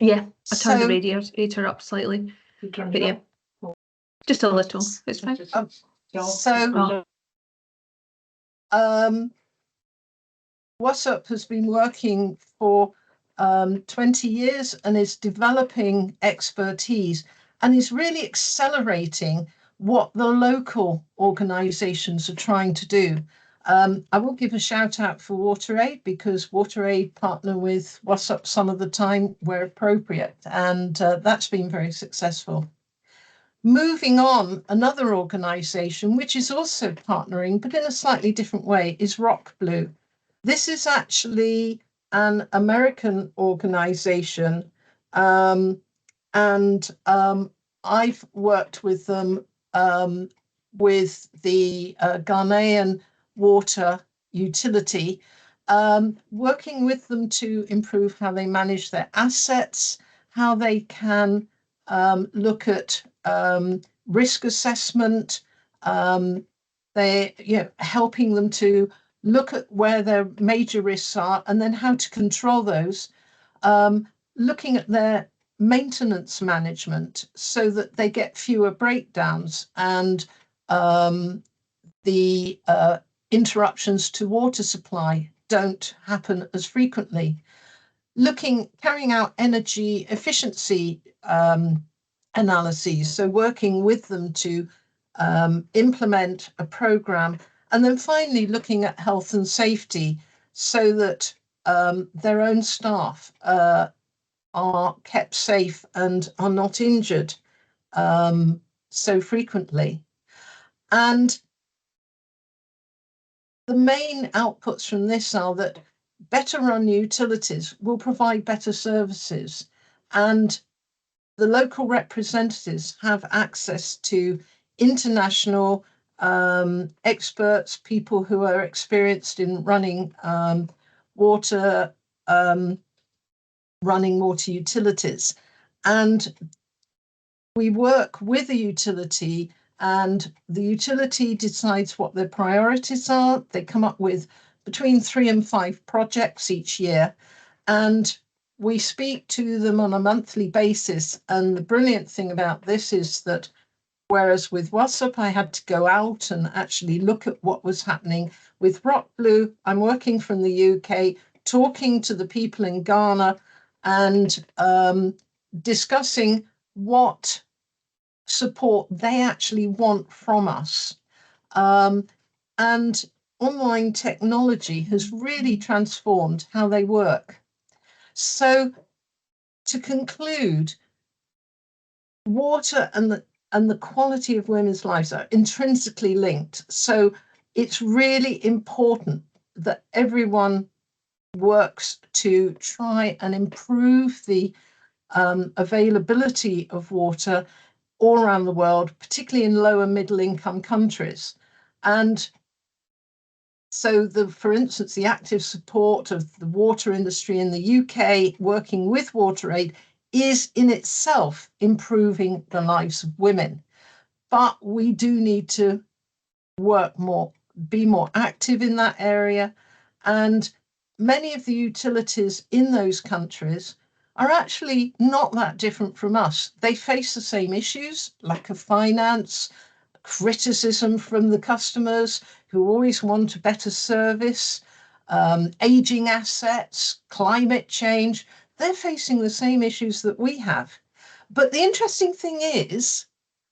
I turned the radiator up slightly, but yeah, just a little. It's fine. WaterAid has been working for 20 years and is developing expertise and is really accelerating what the local organisations are trying to do. I will give a shout out for WaterAid, because WaterAid partner with WaSUP some of the time where appropriate, and that's been very successful. Moving on, another organisation which is also partnering, but in a slightly different way, is RockBlue. This is actually an American organisation, and I've worked with them with the Ghanaian water utility, working with them to improve how they manage their assets, how they can look at risk assessment. Helping them to look at where their major risks are and then how to control those. Looking at their maintenance management so that they get fewer breakdowns and the interruptions to water supply don't happen as frequently. Carrying out energy efficiency analyses, so working with them to implement a program, and then finally looking at health and safety so that their own staff are kept safe and are not injured so frequently. And the main outputs from this are that better run utilities will provide better services, and the local representatives have access to international experts, people who are experienced in running water utilities. And we work with a utility, and the utility decides what their priorities are. They come up with between 3 and 5 projects each year, and we speak to them on a monthly basis. And the brilliant thing about this is that whereas with WaSUP, I had to go out and actually look at what was happening, with RockBlue, I'm working from the UK, talking to the people in Ghana and discussing what support they actually want from us. And online technology has really transformed how they work. So to conclude, water and the quality of women's lives are intrinsically linked. So it's really important that everyone works to try and improve the availability of water all around the world, particularly in low and middle income countries. And so for instance, the active support of the water industry in the UK working with WaterAid is in itself improving the lives of women. But we do need to work more, be more active in that area. And many of the utilities in those countries are actually not that different from us. They face the same issues, lack of finance, criticism from the customers who always want a better service, aging assets, climate change. They're facing the same issues that we have. But the interesting thing is,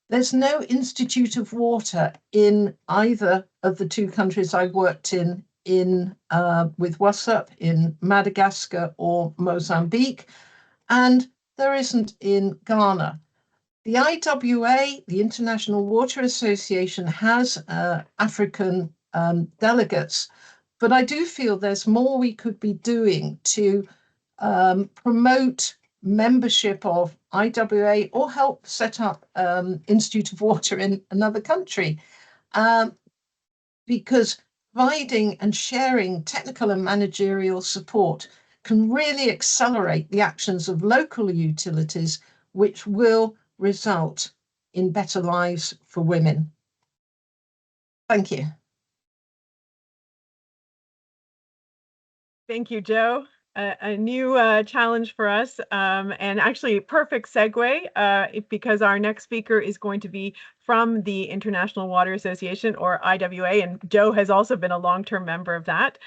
there's no Institute of Water in either of the two countries I've worked in with WASUP in Madagascar or Mozambique, and there isn't in Ghana. The IWA, the International Water Association, has African delegates, but I do feel there's more we could be doing to promote membership of IWA or help set up Institute of Water in another country, because providing and sharing technical and managerial support can really accelerate the actions of local utilities, which will result in better lives for women. Thank you. Thank you, Jo. A new challenge for us, and actually perfect segue because our next speaker is going to be from the International Water Association, or IWA, and Jo has also been a long-term member of that.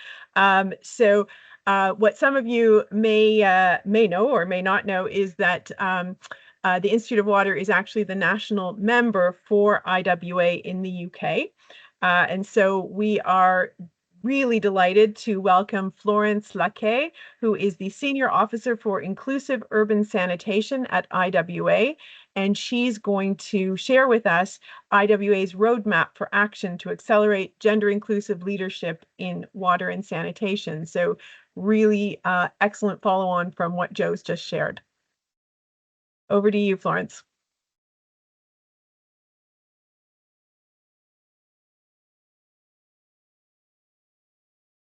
So what some of you may know or may not know is that the Institute of Water is actually the national member for IWA in the UK. And so we are really delighted to welcome Florence Laquet, who is the Senior Officer for Inclusive Urban Sanitation at IWA, and she's going to share with us IWA's roadmap for action to accelerate gender-inclusive leadership in water and sanitation. So really excellent follow-on from what Jo's just shared. Over to you, Florence.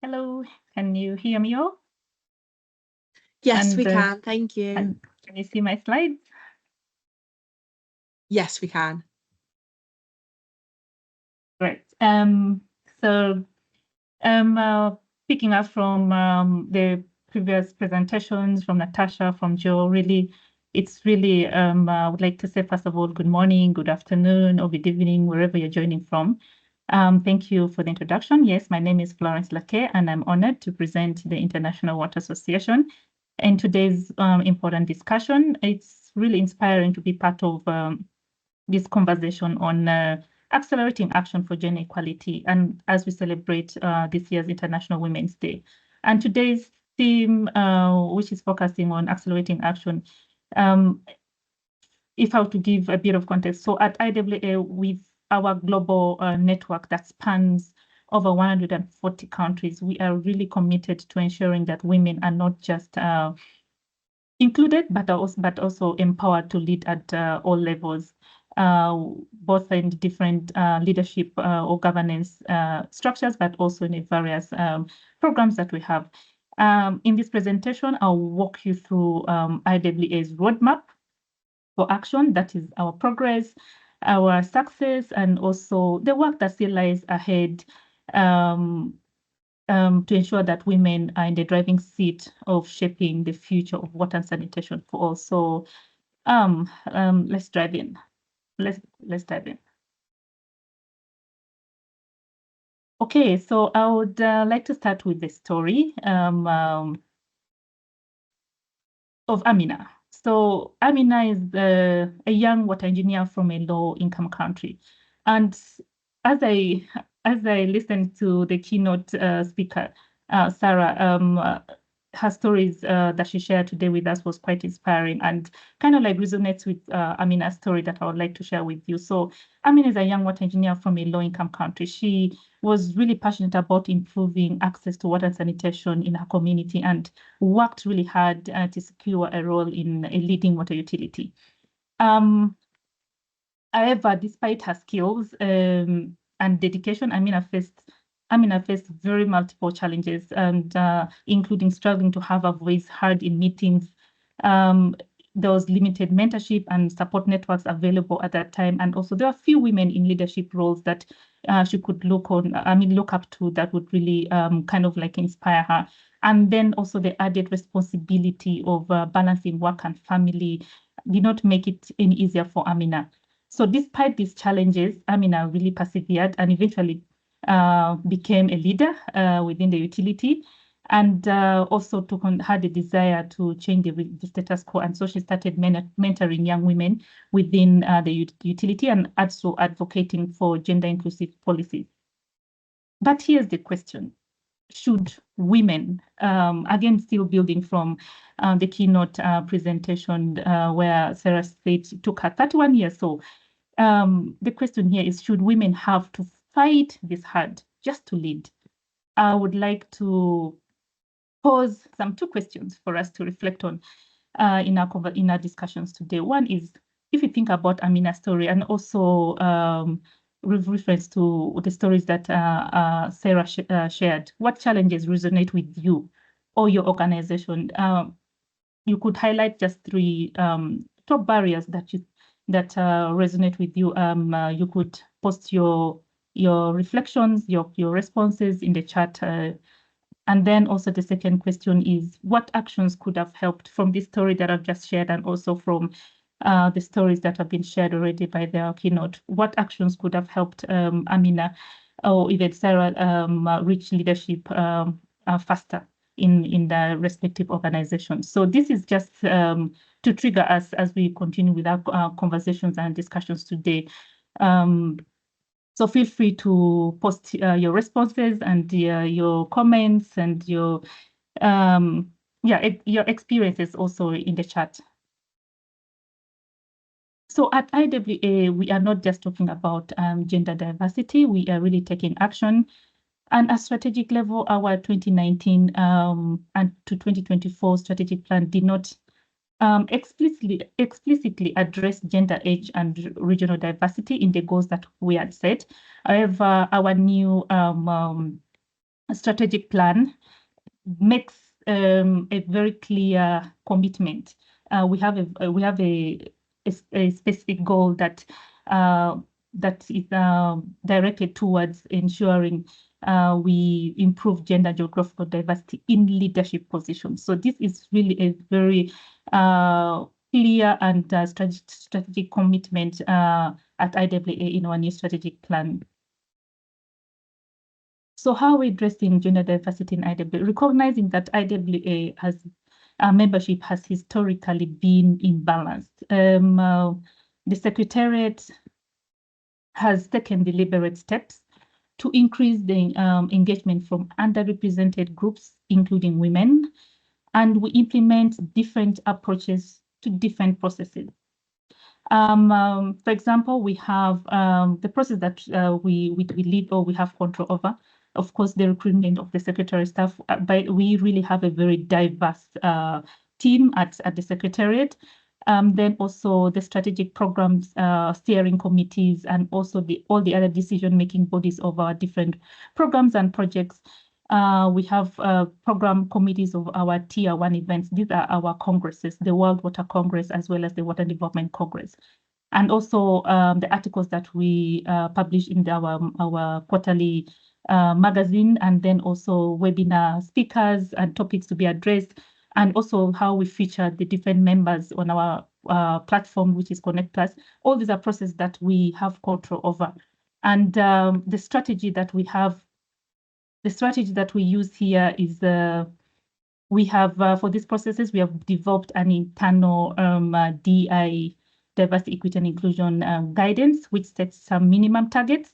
Hello, can you hear me all? Yes, we can. Thank you. And can you see my slides? Yes, we can. Great. Picking up from the previous presentations from Natasha, from Jo, really, it's really, I would like to say, first of all, good morning, good afternoon, or good evening, wherever you're joining from. Thank you for the introduction. Yes, my name is Florence Laquet, and I'm honored to present the International Water Association. In today's important discussion, it's really inspiring to be part of this conversation on accelerating action for gender equality, and as we celebrate this year's International Women's Day. And today's theme, which is focusing on accelerating action, if I were to give a bit of context, so at IWA, with our global network that spans over 140 countries, we are really committed to ensuring that women are not just included, but also empowered to lead at all levels, both in different leadership or governance structures, but also in the various programs that we have. In this presentation, I'll walk you through IWA's roadmap for action, that is our progress, our success, and also the work that still lies ahead to ensure that women are in the driving seat of shaping the future of water and sanitation for all. So let's dive in. Let's dive in. Okay, so I would like to start with the story of Amina. So Amina is a young water engineer from a low-income country, and as I listened to the keynote speaker, Sarah, her stories that she shared today with us was quite inspiring and kind of like resonates with Amina's story that I would like to share with you. So Amina is a young water engineer from a low-income country. She was really passionate about improving access to water and sanitation in her community and worked really hard to secure a role in a leading water utility. However, despite her skills and dedication, Amina faced very multiple challenges, and including struggling to have her voice heard in meetings. There was limited mentorship and support networks available at that time, and also there are few women in leadership roles that she could look up to, that would really kind of like inspire her. And then also the added responsibility of balancing work and family did not make it any easier for Amina. So despite these challenges, Amina really persevered and eventually became a leader within the utility, and also had a desire to change the status quo. And so she started mentoring young women within the utility and also advocating for gender inclusive policies. But here's the question. Should women, again, still building from the keynote presentation where Sarah said it took her 31 years. So the question here is, should women have to fight this hard just to lead? I would like to pose two questions for us to reflect on in our discussions today. One is, if you think about Amina's story and also with reference to the stories that Sarah shared, what challenges resonate with you or your organization? You could highlight just 3 top barriers that resonate with you. You could post your reflections, your responses in the chat. And then also the second question is, what actions could have helped from this story that I've just shared and also from the stories that have been shared already by the keynote? What actions could have helped Amina or even Sarah reach leadership faster in the respective organizations? So this is just to trigger us as we continue with our conversations and discussions today. So feel free to post your responses and your comments and your experiences also in the chat. So at IWA, we are not just talking about gender diversity, we are really taking action. And at strategic level, our 2019 and to 2024 strategic plan did not explicitly address gender, age, and regional diversity in the goals that we had set. However, our new strategic plan makes a very clear commitment. We have a specific goal that is directed towards ensuring we improve gender geographical diversity in leadership positions. So this is really a very clear and strategic commitment at IWA in our new strategic plan. So how are we addressing gender diversity in IWA? Recognizing that IWA membership has historically been imbalanced. The Secretariat has taken deliberate steps to increase the engagement from underrepresented groups, including women, and we implement different approaches to different processes. For example, we have the process that we lead or we have control over. Of course, the recruitment of the secretary staff, but we really have a very diverse team at the Secretariat. Then also the strategic programs, steering committees, and also all the other decision-making bodies of our different programs and projects. We have program committees of our Tier 1 events. These are our congresses, the World Water Congress, as well as the Water Development Congress. And also the articles that we publish in our quarterly magazine, and then also webinar speakers and topics to be addressed, and also how we feature the different members on our platform, which is Connect Plus. All these are processes that we have control over. And the strategy that we use here is we have, for these processes, we have developed an internal DI, diversity, equity, and inclusion guidance, which sets some minimum targets.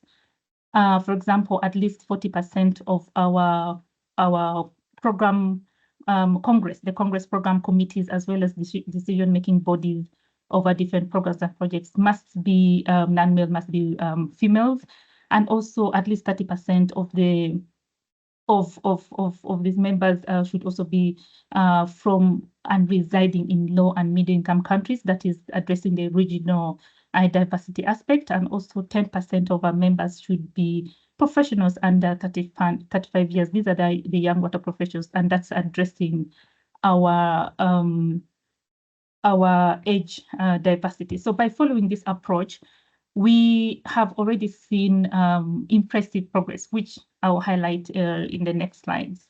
For example, at least 40% of our program the Congress program committees, as well as decision-making bodies over different programs and projects must be non-male, must be females, and also at least 30% of these members should also be from and residing in low and middle-income countries. That is addressing the regional diversity aspect, and also 10% of our members should be professionals under 35 years. These are the young water professionals, and that's addressing our age diversity. So by following this approach, we have already seen impressive progress, which I'll highlight in the next slides.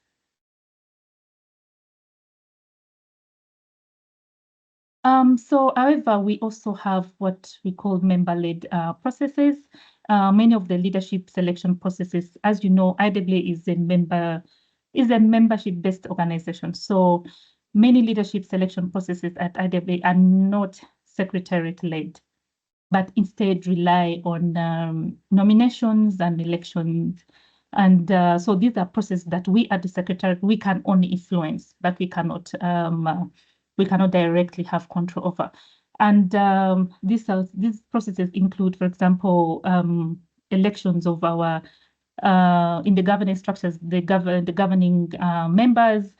So, however, we also have what we call member-led processes. Many of the leadership selection processes, as you know, IWA is a membership-based organization. So many leadership selection processes at IWA are not secretariat-led, but instead rely on nominations and elections. And so these are processes that we at the Secretariat, we can only influence, but we cannot directly have control over. And these processes include, for example, elections of our in the governance structures, the governing members,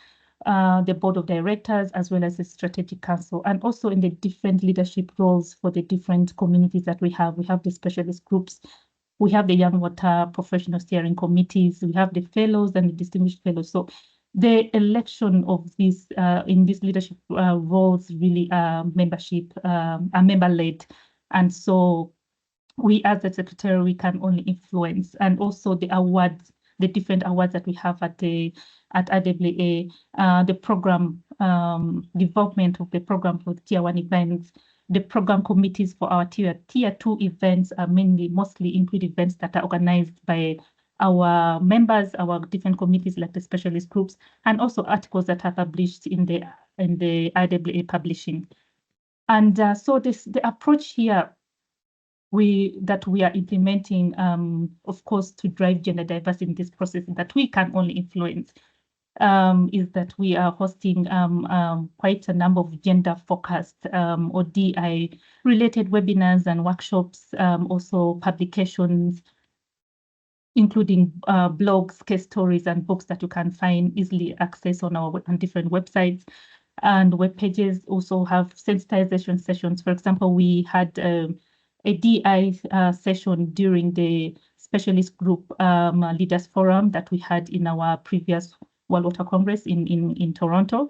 the board of directors, as well as the strategic council, and also in the different leadership roles for the different communities that we have. We have the specialist groups, we have the Young Water Professional Steering Committees, we have the fellows and the distinguished fellows. So the election of these in these leadership roles really are member-led, and so we as the secretary, we can only influence. And also the awards, the different awards that we have at IWA, the program development of the program for the tier 1 events, the program committees for our tier 2 events are mostly include events that are organized by our members, our different committees like the specialist groups, and also articles that are published in the IWA publishing. And so the approach here that we are implementing, of course, to drive gender diversity in this process that we can only influence, is that we are hosting quite a number of gender-focused or DI-related webinars and workshops, also publications, including blogs, case stories, and books that you can find easily access on different websites and web pages. Also have sensitization sessions. For example, we had a DI session during the specialist group leaders forum that we had in our previous World Water Congress in Toronto.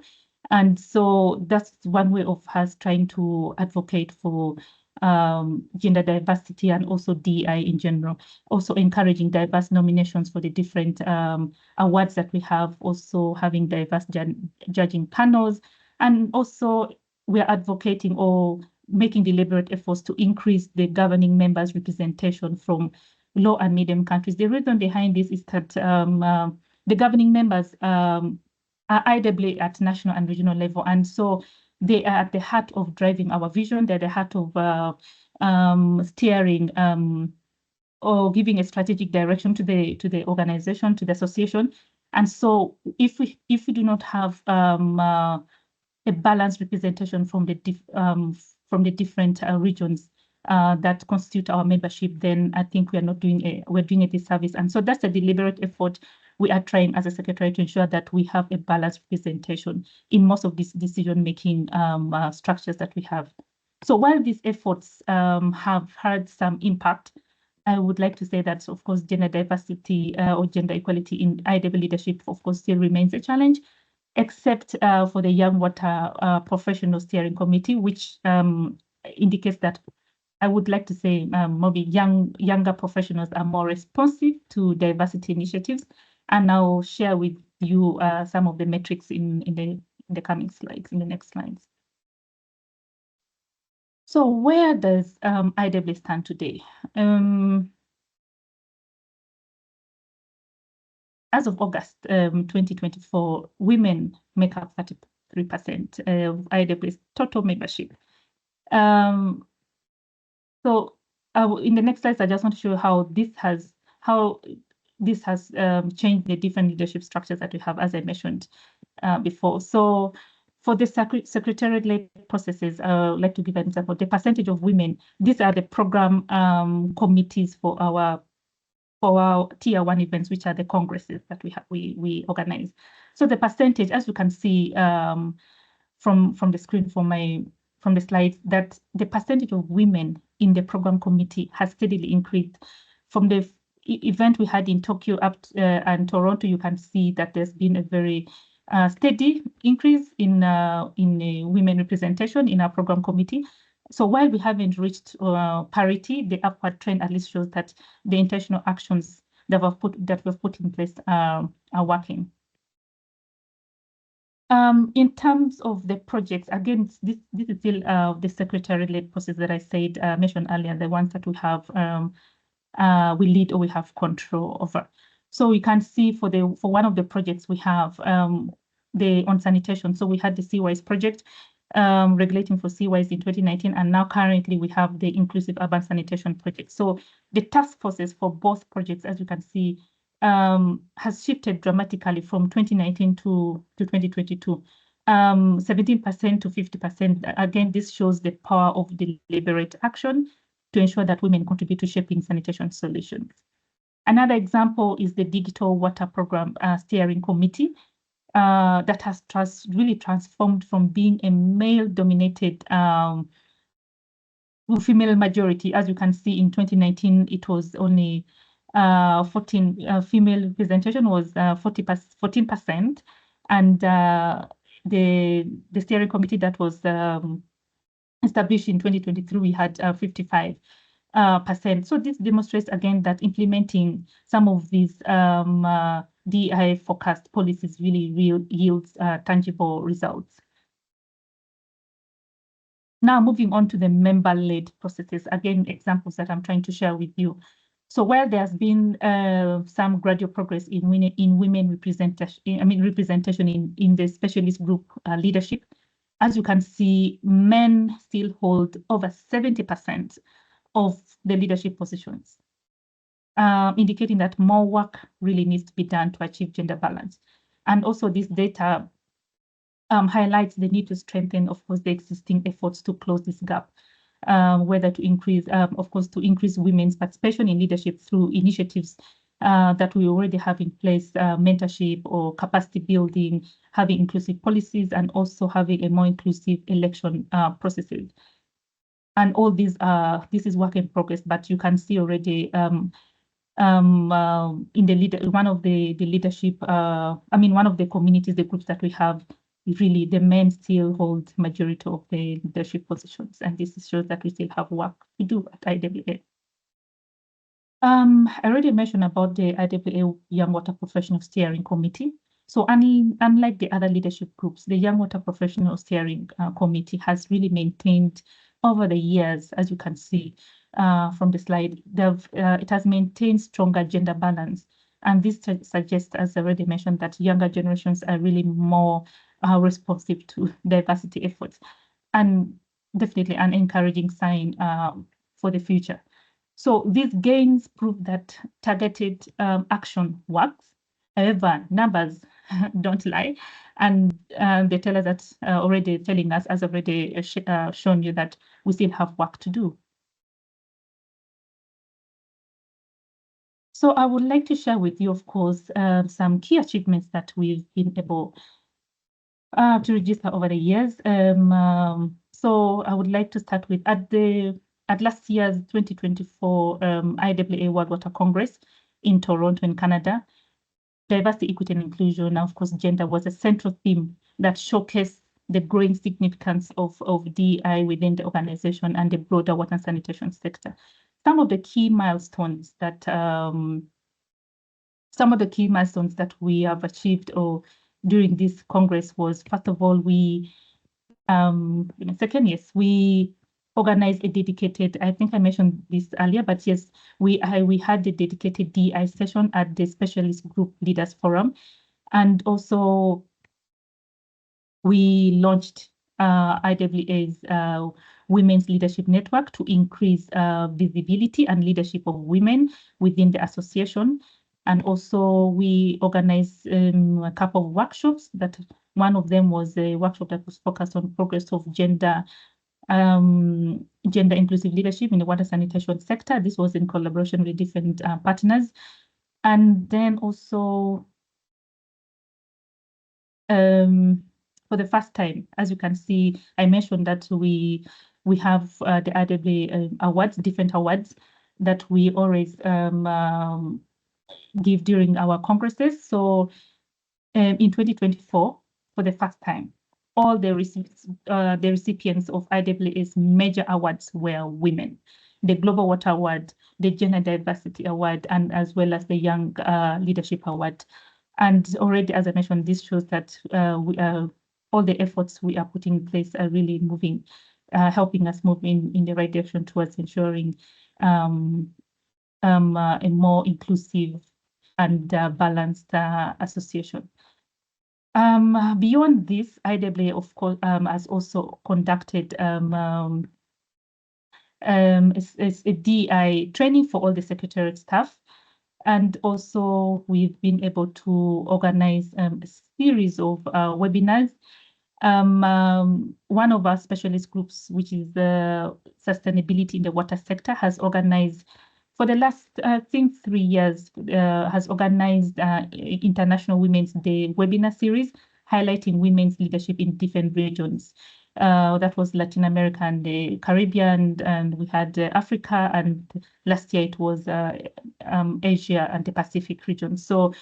And so that's one way of us trying to advocate for gender diversity and also DI in general. Also encouraging diverse nominations for the different awards that we have, also having diverse judging panels. And also we are advocating or making deliberate efforts to increase the governing members' representation from low and medium countries. The reason behind this is that the governing members are IWA at national and regional level, and so they are at the heart of driving our vision. They're the heart of steering or giving a strategic direction to the organization, to the association. And so if we do not have a balanced representation from the different regions that constitute our membership, then I think we're doing a disservice. And so that's a deliberate effort we are trying as a secretary to ensure that we have a balanced representation in most of these decision-making structures that we have. So while these efforts have had some impact, I would like to say that, of course, gender diversity or gender equality in IWA leadership, of course, still remains a challenge, except for the Young Water Professional Steering Committee, which indicates that I would like to say maybe younger professionals are more responsive to diversity initiatives. And I'll share with you some of the metrics in the coming slides, in the next slides. So where does IWA stand today? As of August 2024, women make up 33% of IWA's total membership. So in the next slides, I just want to show how this has changed the different leadership structures that we have, as I mentioned before. So for the secretariat-led processes, I'd like to give an example. The percentage of women, these are the program committees for our tier 1 events, which are the congresses that we organize. So the percentage, as you can see from the screen from the slides, that the percentage of women in the program committee has steadily increased. From the event we had in Tokyo and Toronto, you can see that there's been a very steady increase in women representation in our program committee. So while we haven't reached parity, the upward trend at least shows that the intentional actions that we've put in place are working. In terms of the projects, again, this is still the secretary-led process that I said mentioned earlier, the ones that we have we lead or we have control over. So we can see for one of the projects we have the on sanitation. So we had the Seawise project regulating for Seawise in 2019, and now currently we have the inclusive urban sanitation project. So the task forces for both projects, as you can see, has shifted dramatically from 2019 to 2022. 17% to 50%. Again, this shows the power of deliberate action to ensure that women contribute to shaping sanitation solutions. Another example is the Digital Water Program Steering Committee that has really transformed from being a male-dominated female majority. As you can see, in 2019, it was only 14 female representation was 14%, and the steering committee that was established in 2023, we had 55%. So this demonstrates again that implementing some of these DEI focused policies really yields tangible results. Now moving on to the member-led processes, again, examples that I'm trying to share with you. So where there's been some gradual progress in women representation in the specialist group leadership, as you can see, men still hold over 70% of the leadership positions, indicating that more work really needs to be done to achieve gender balance. And also this data highlights the need to strengthen, of course, the existing efforts to close this gap, whether to increase, of course, to increase women's participation in leadership through initiatives that we already have in place, mentorship or capacity building, having inclusive policies, and also having a more inclusive election processes. And all these this is work in progress, but you can see already in the one of the leadership, one of the communities, the groups that we have, really the men still hold majority of the leadership positions, and this shows that we still have work to do at IWA. I already mentioned about the IWA Young Water Professional Steering Committee. So unlike the other leadership groups, the Young Water Professional Steering Committee has really maintained over the years, as you can see from the slide, it has maintained stronger gender balance. And this suggests, as I already mentioned, that younger generations are really more responsive to diversity efforts, and definitely an encouraging sign for the future. So these gains prove that targeted action works. However, numbers don't lie, and they tell us that already telling us, as already shown you, that we still have work to do. So I would like to share with you, of course, some key achievements that we've been able to register over the years. So I would like to start with at last year's 2024 IWA World Water Congress in Toronto in Canada. Diversity, equity, and inclusion, and of course, gender was a central theme that showcased the growing significance of DEI within the organization and the broader water and sanitation sector. Some of the key milestones that we have achieved during this Congress was, first of all, we organized a dedicated, I think I mentioned this earlier, but yes, we had a dedicated DEI session at the Specialist Group Leaders Forum. And also we launched IWA's Women's Leadership Network to increase visibility and leadership of women within the association. And also we organized a couple of workshops. That one of them was a workshop that was focused on progress of gender inclusive leadership in the water sanitation sector. This was in collaboration with different partners. And then also for the first time, as you can see, I mentioned that we have the IWA awards, different awards that we always give during our congresses. So in 2024, for the first time, all the recipients of IWA's major awards were women. The Global Water Award, the Gender Diversity Award, and as well as the Young Leadership Award. And already, as I mentioned, this shows that all the efforts we are putting in place are really moving, helping us move in the right direction towards ensuring a more inclusive and balanced association. Beyond this, IWA, of course, has also conducted it's a DI training for all the secretariat staff. And also we've been able to organize a series of webinars. One of our specialist groups, which is the sustainability in the water sector, has organized for the last, I think, 3 years, has organized International Women's Day webinar series, highlighting women's leadership in different regions. That was Latin America and the Caribbean, and we had Africa, and last year it was Asia and the Pacific region. So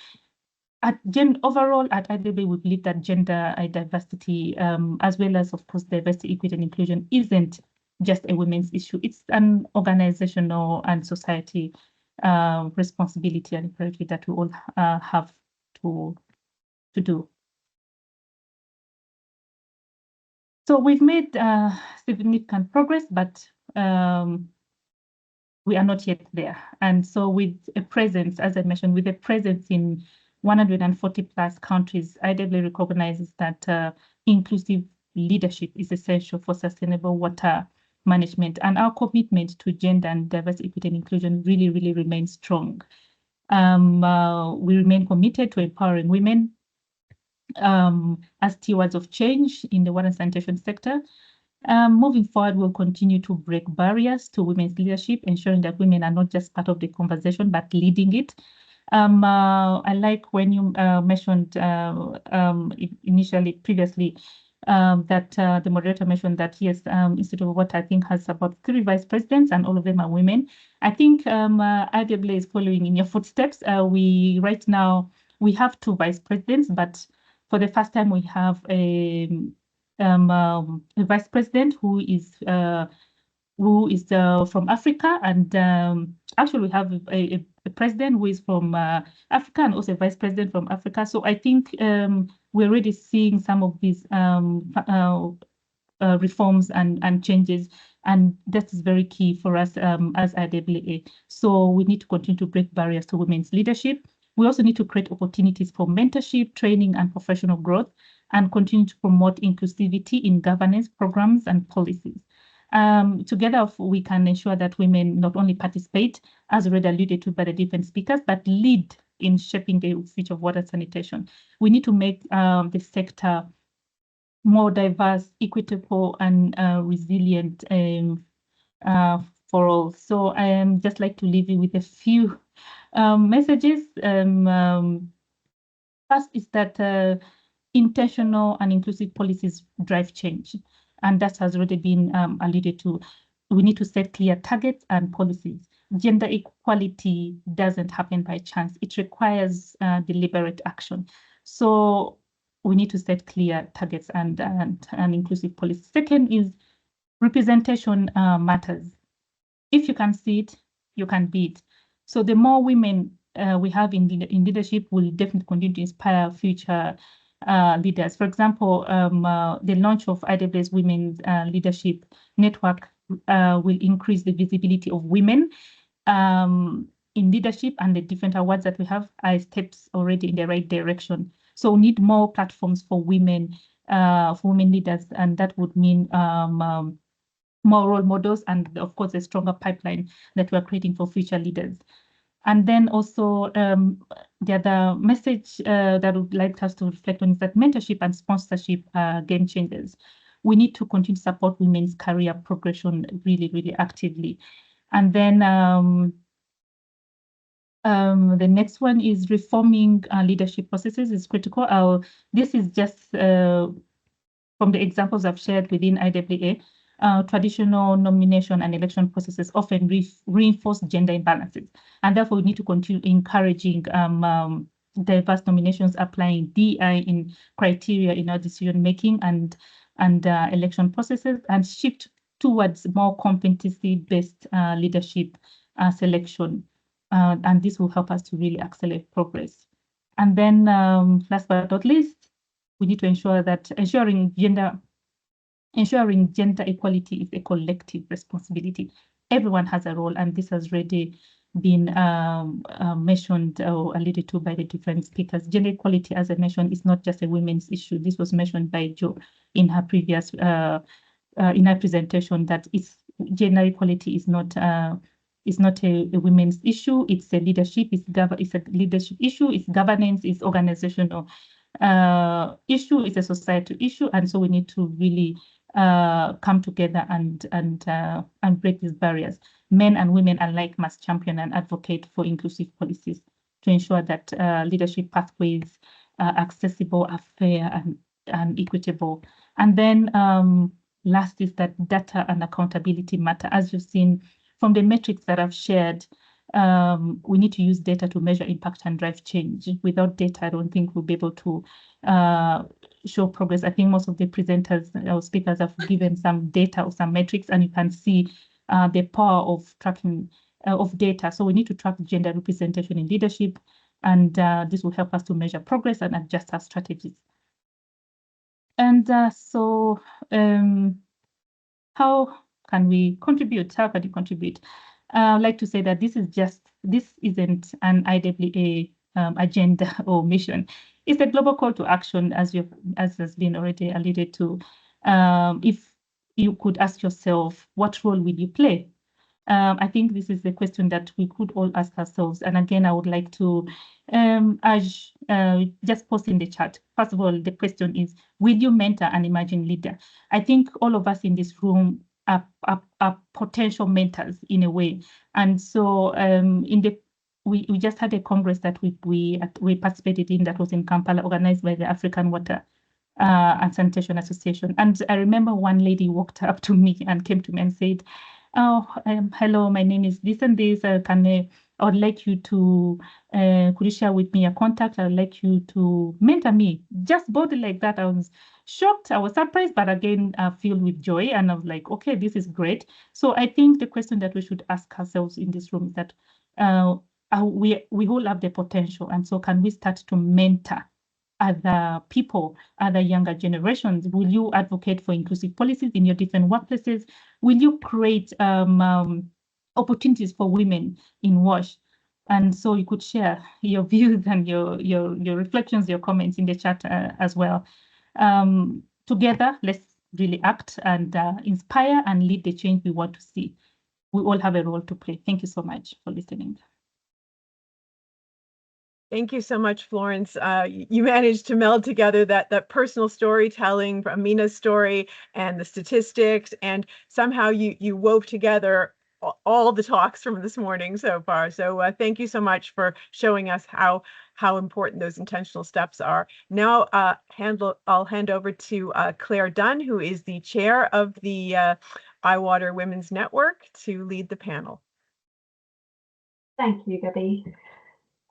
overall at IWA, we believe that gender diversity, as well as, of course, diversity, equity, and inclusion isn't just a women's issue. It's an organizational and society responsibility and priority that we all have to do. So we've made significant progress, but we are not yet there. And so with a presence, as I mentioned, with a presence in 140 plus countries, IWA recognizes that inclusive leadership is essential for sustainable water management. And our commitment to gender and diversity, equity, and inclusion really, really remains strong. We remain committed to empowering women as stewards of change in the water and sanitation sector. Moving forward, we'll continue to break barriers to women's leadership, ensuring that women are not just part of the conversation, but leading it. I like when you mentioned previously, that the moderator mentioned that, yes, Institute of Water, I think, has about 3 vice presidents, and all of them are women. I think IWA is following in your footsteps. Right now, we have 2 vice presidents, but for the first time, we have a vice president who is from Africa, and actually we have a president who is from Africa, and also a vice president from Africa. So I think we're already seeing some of these reforms and changes, and that is very key for us as IWA. So we need to continue to break barriers to women's leadership. We also need to create opportunities for mentorship, training, and professional growth, and continue to promote inclusivity in governance programs and policies. Together, we can ensure that women not only participate, as already alluded to by the different speakers, but lead in shaping the future of water sanitation. We need to make the sector more diverse, equitable, and resilient for all. So I am just like to leave you with a few messages. First is that intentional and inclusive policies drive change, and that has already been alluded to. We need to set clear targets and policies. Gender equality doesn't happen by chance. It requires deliberate action. So we need to set clear targets and inclusive policies. Second is representation matters. If you can see it, you can be it. So the more women we have in leadership will definitely continue to inspire future leaders. For example, the launch of IWA's Women's Leadership Network will increase the visibility of women in leadership, and the different awards that we have are steps already in the right direction. So we need more platforms for women leaders, and that would mean more role models, and of course a stronger pipeline that we're creating for future leaders. And then also the other message that I would like us to reflect on is that mentorship and sponsorship are game changers. We need to continue to support women's career progression really, really actively. And then the next one is reforming leadership processes is critical. This is just from the examples I've shared within IWA. Traditional nomination and election processes often reinforce gender imbalances, and therefore we need to continue encouraging diverse nominations, applying DI in criteria in our decision making and election processes, and shift towards more competency-based leadership selection, and this will help us to really accelerate progress. And then last but not least, we need to ensure that ensuring gender equality is a collective responsibility. Everyone has a role, and this has already been mentioned or alluded to by the different speakers. Gender equality, as I mentioned, is not just a women's issue. This was mentioned by Jo in her previous in her presentation, that gender equality is not a women's issue. It's a leadership. It's a leadership issue. It's governance. It's organizational issue. It's a societal issue, and so we need to really come together and break these barriers. Men and women alike must champion and advocate for inclusive policies to ensure that leadership pathways are accessible, are fair, and equitable. And then last is that data and accountability matter. As you've seen from the metrics that I've shared, we need to use data to measure impact and drive change. Without data, I don't think we'll be able to show progress. I think most of the presenters or speakers have given some data or some metrics, and you can see the power of tracking of data. So we need to track gender representation in leadership, and this will help us to measure progress and adjust our strategies. And how can we contribute? How can you contribute? I'd like to say that this isn't an IWA agenda or mission. It's a global call to action, as has been already alluded to. If you could ask yourself, what role will you play? I think this is the question that we could all ask ourselves. And again, I would like to urge, just post in the chat. First of all, the question is, will you mentor an emerging leader? I think all of us in this room are potential mentors in a way. And so we just had a congress that we participated in that was in Kampala, organized by the African Water and Sanitation Association. And I remember one lady walked up to me and came to me and said, "Oh, hello, my name is this and this. I would like you to, could you share with me your contact? I would like you to mentor me." Just boldly like that. I was shocked. I was surprised, but again, filled with joy. And I was like, okay, this is great. So I think the question that we should ask ourselves in this room is that we all have the potential. And so can we start to mentor other people, other younger generations? Will you advocate for inclusive policies in your different workplaces? Will you create opportunities for women in WASH? And so you could share your views and your reflections, your comments in the chat as well. Together, let's really act and inspire and lead the change we want to see. We all have a role to play. Thank you so much for listening. Thank you so much, Florence. You managed to meld together that personal storytelling from Mina's story and the statistics, and somehow you wove together all the talks from this morning so far. So thank you so much for showing us how important those intentional steps are. Now I'll hand over to Claire Dunn, who is the chair of the IWater Women's Network, to lead the panel. Thank you, Gabby.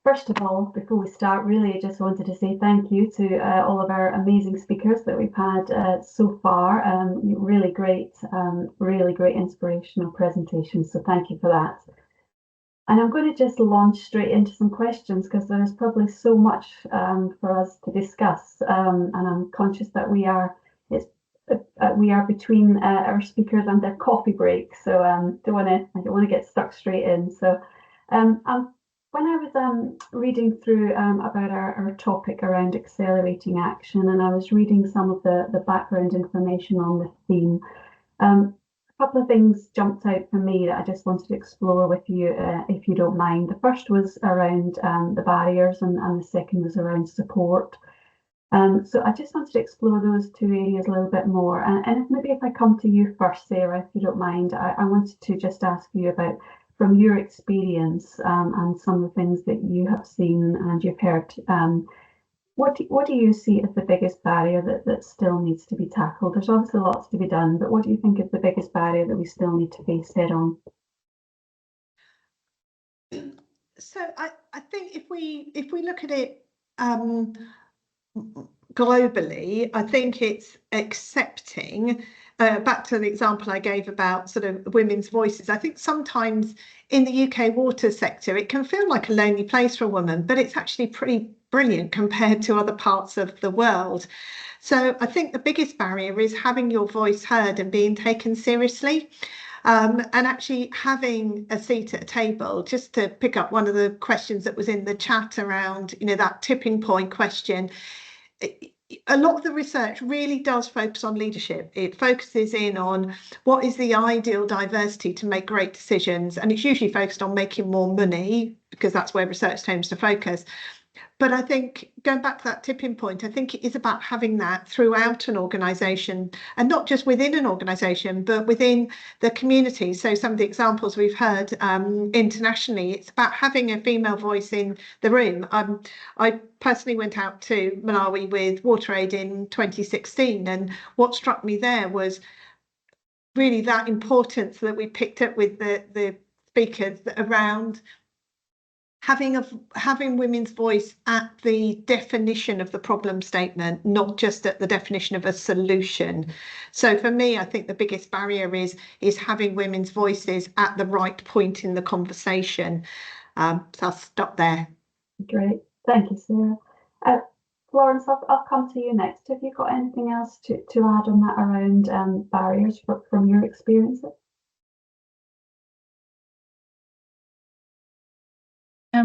First of all, before we start, really, I just wanted to say thank you to all of our amazing speakers that we've had so far. Really great inspirational presentations. So thank you for that. And I'm going to just launch straight into some questions because there's probably so much for us to discuss. And I'm conscious that we are between our speakers and their coffee break. So I don't want to get stuck straight in. So when I was reading through about our topic around accelerating action, and I was reading some of the background information on the theme, a couple of things jumped out for me that I just wanted to explore with you, if you don't mind. The first was around the barriers, and the second was around support. So I just wanted to explore those two areas a little bit more. And if I come to you first, Sarah, if you don't mind, I wanted to just ask you about, from your experience and some of the things that you have seen and you've heard, what do you see as the biggest barrier that still needs to be tackled? There's obviously lots to be done, but what do you think is the biggest barrier that we still need to face head on? So I think if we look at it globally, I think it's accepting back to the example I gave about sort of women's voices, I think sometimes in the UK water sector, it can feel like a lonely place for a woman, but it's actually pretty brilliant compared to other parts of the world. So I think the biggest barrier is having your voice heard and being taken seriously. And actually having a seat at a table, just to pick up one of the questions that was in the chat around, that tipping point question. A lot of the research really does focus on leadership. It focuses in on what is the ideal diversity to make great decisions. And it's usually focused on making more money, because that's where research tends to focus. But I think going back to that tipping point, I think it is about having that throughout an organisation, and not just within an organisation, but within the community. So some of the examples we've heard internationally, it's about having a female voice in the room. I personally went out to Malawi with WaterAid in 2016, and what struck me there was really that importance that we picked up with the speakers around having women's voice at the definition of the problem statement, not just at the definition of a solution. So for me, I think the biggest barrier is having women's voices at the right point in the conversation. So I'll stop there. Great, thank you, Sarah. Florence, I'll come to you next. Have you got anything else to add on that around barriers from your experiences?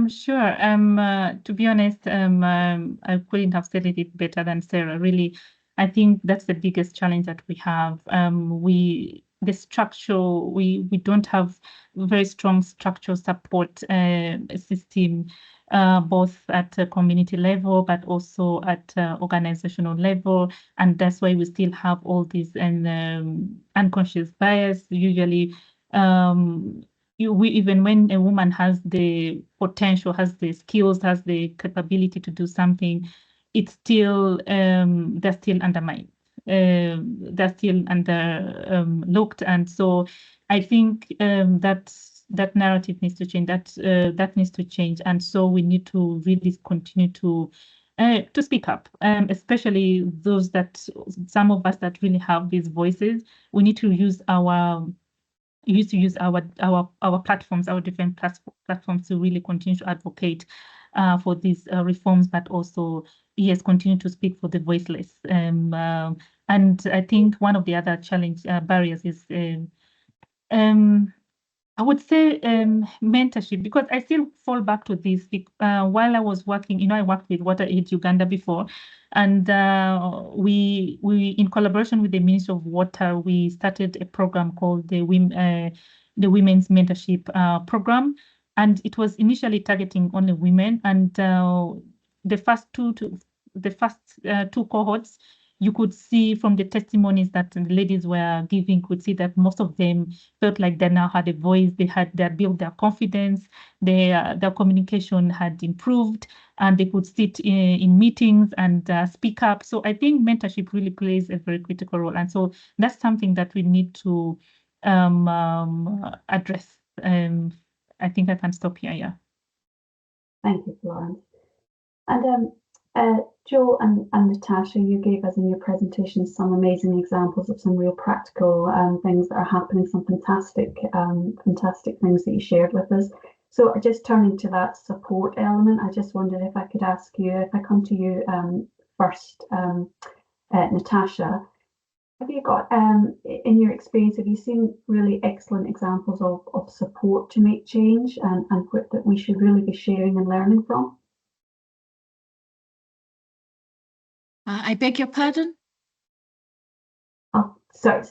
Sure. To be honest, I couldn't have said it better than Sarah. Really, I think that's the biggest challenge that we have. The structure, we don't have very strong structural support system, both at a community level, but also at organizational level. And that's why we still have all these unconscious bias. Usually, even when a woman has the potential, has the skills, has the capability to do something, it's still they're still undermined. They're still underlooked, and so I think that narrative needs to change. That needs to change, and so we need to really continue to speak up, especially some of us that really have these voices. We need to use our platforms, our different platforms, to really continue to advocate for these reforms, but also, yes, continue to speak for the voiceless. And I think one of the other barriers is, I would say, mentorship, because I still fall back to this. While I was working, I worked with WaterAid Uganda before, and we in collaboration with the Ministry of Water, we started a program called the Women's Mentorship Program, and it was initially targeting only women. And the first two cohorts, you could see from the testimonies that the ladies were giving, could see that most of them felt like they now had a voice. They built their confidence, their communication had improved, and they could sit in meetings and speak up. So I think mentorship really plays a very critical role, and so that's something that we need to address. I think I can stop here. Yeah. Thank you, Florence. And Jo and Natasha, you gave us in your presentation some amazing examples of some real practical things that are happening, some fantastic things that you shared with us. So just turning to that support element, I just wondered if I could ask you, if I come to you first, Natasha, have you got, in your experience, have you seen really excellent examples of support to make change and that we should really be sharing and learning from? I beg your pardon? Oh, sorry,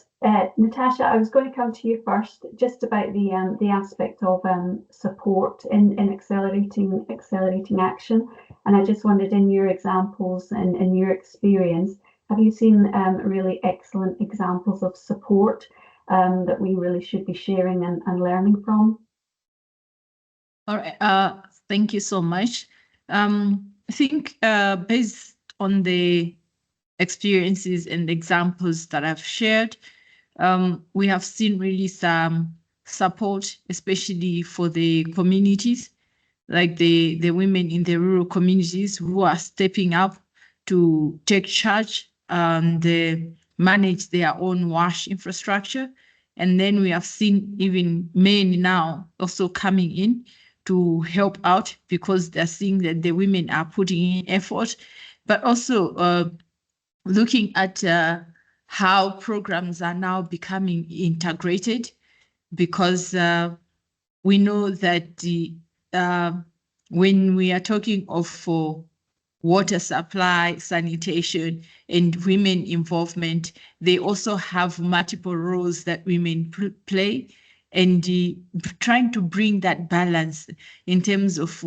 Natasha, I was going to come to you first, just about the aspect of support in accelerating action. And I just wondered, in your examples and in your experience, have you seen really excellent examples of support that we really should be sharing and learning from? All right. Thank you so much. I think based on the experiences and examples that I've shared, we have seen really some support, especially for the communities, like the women in the rural communities who are stepping up to take charge and manage their own wash infrastructure. And then we have seen even men now also coming in to help out because they're seeing that the women are putting in effort, but also looking at how programs are now becoming integrated, because we know that when we are talking of water supply, sanitation, and women involvement, they also have multiple roles that women play, and trying to bring that balance in terms of,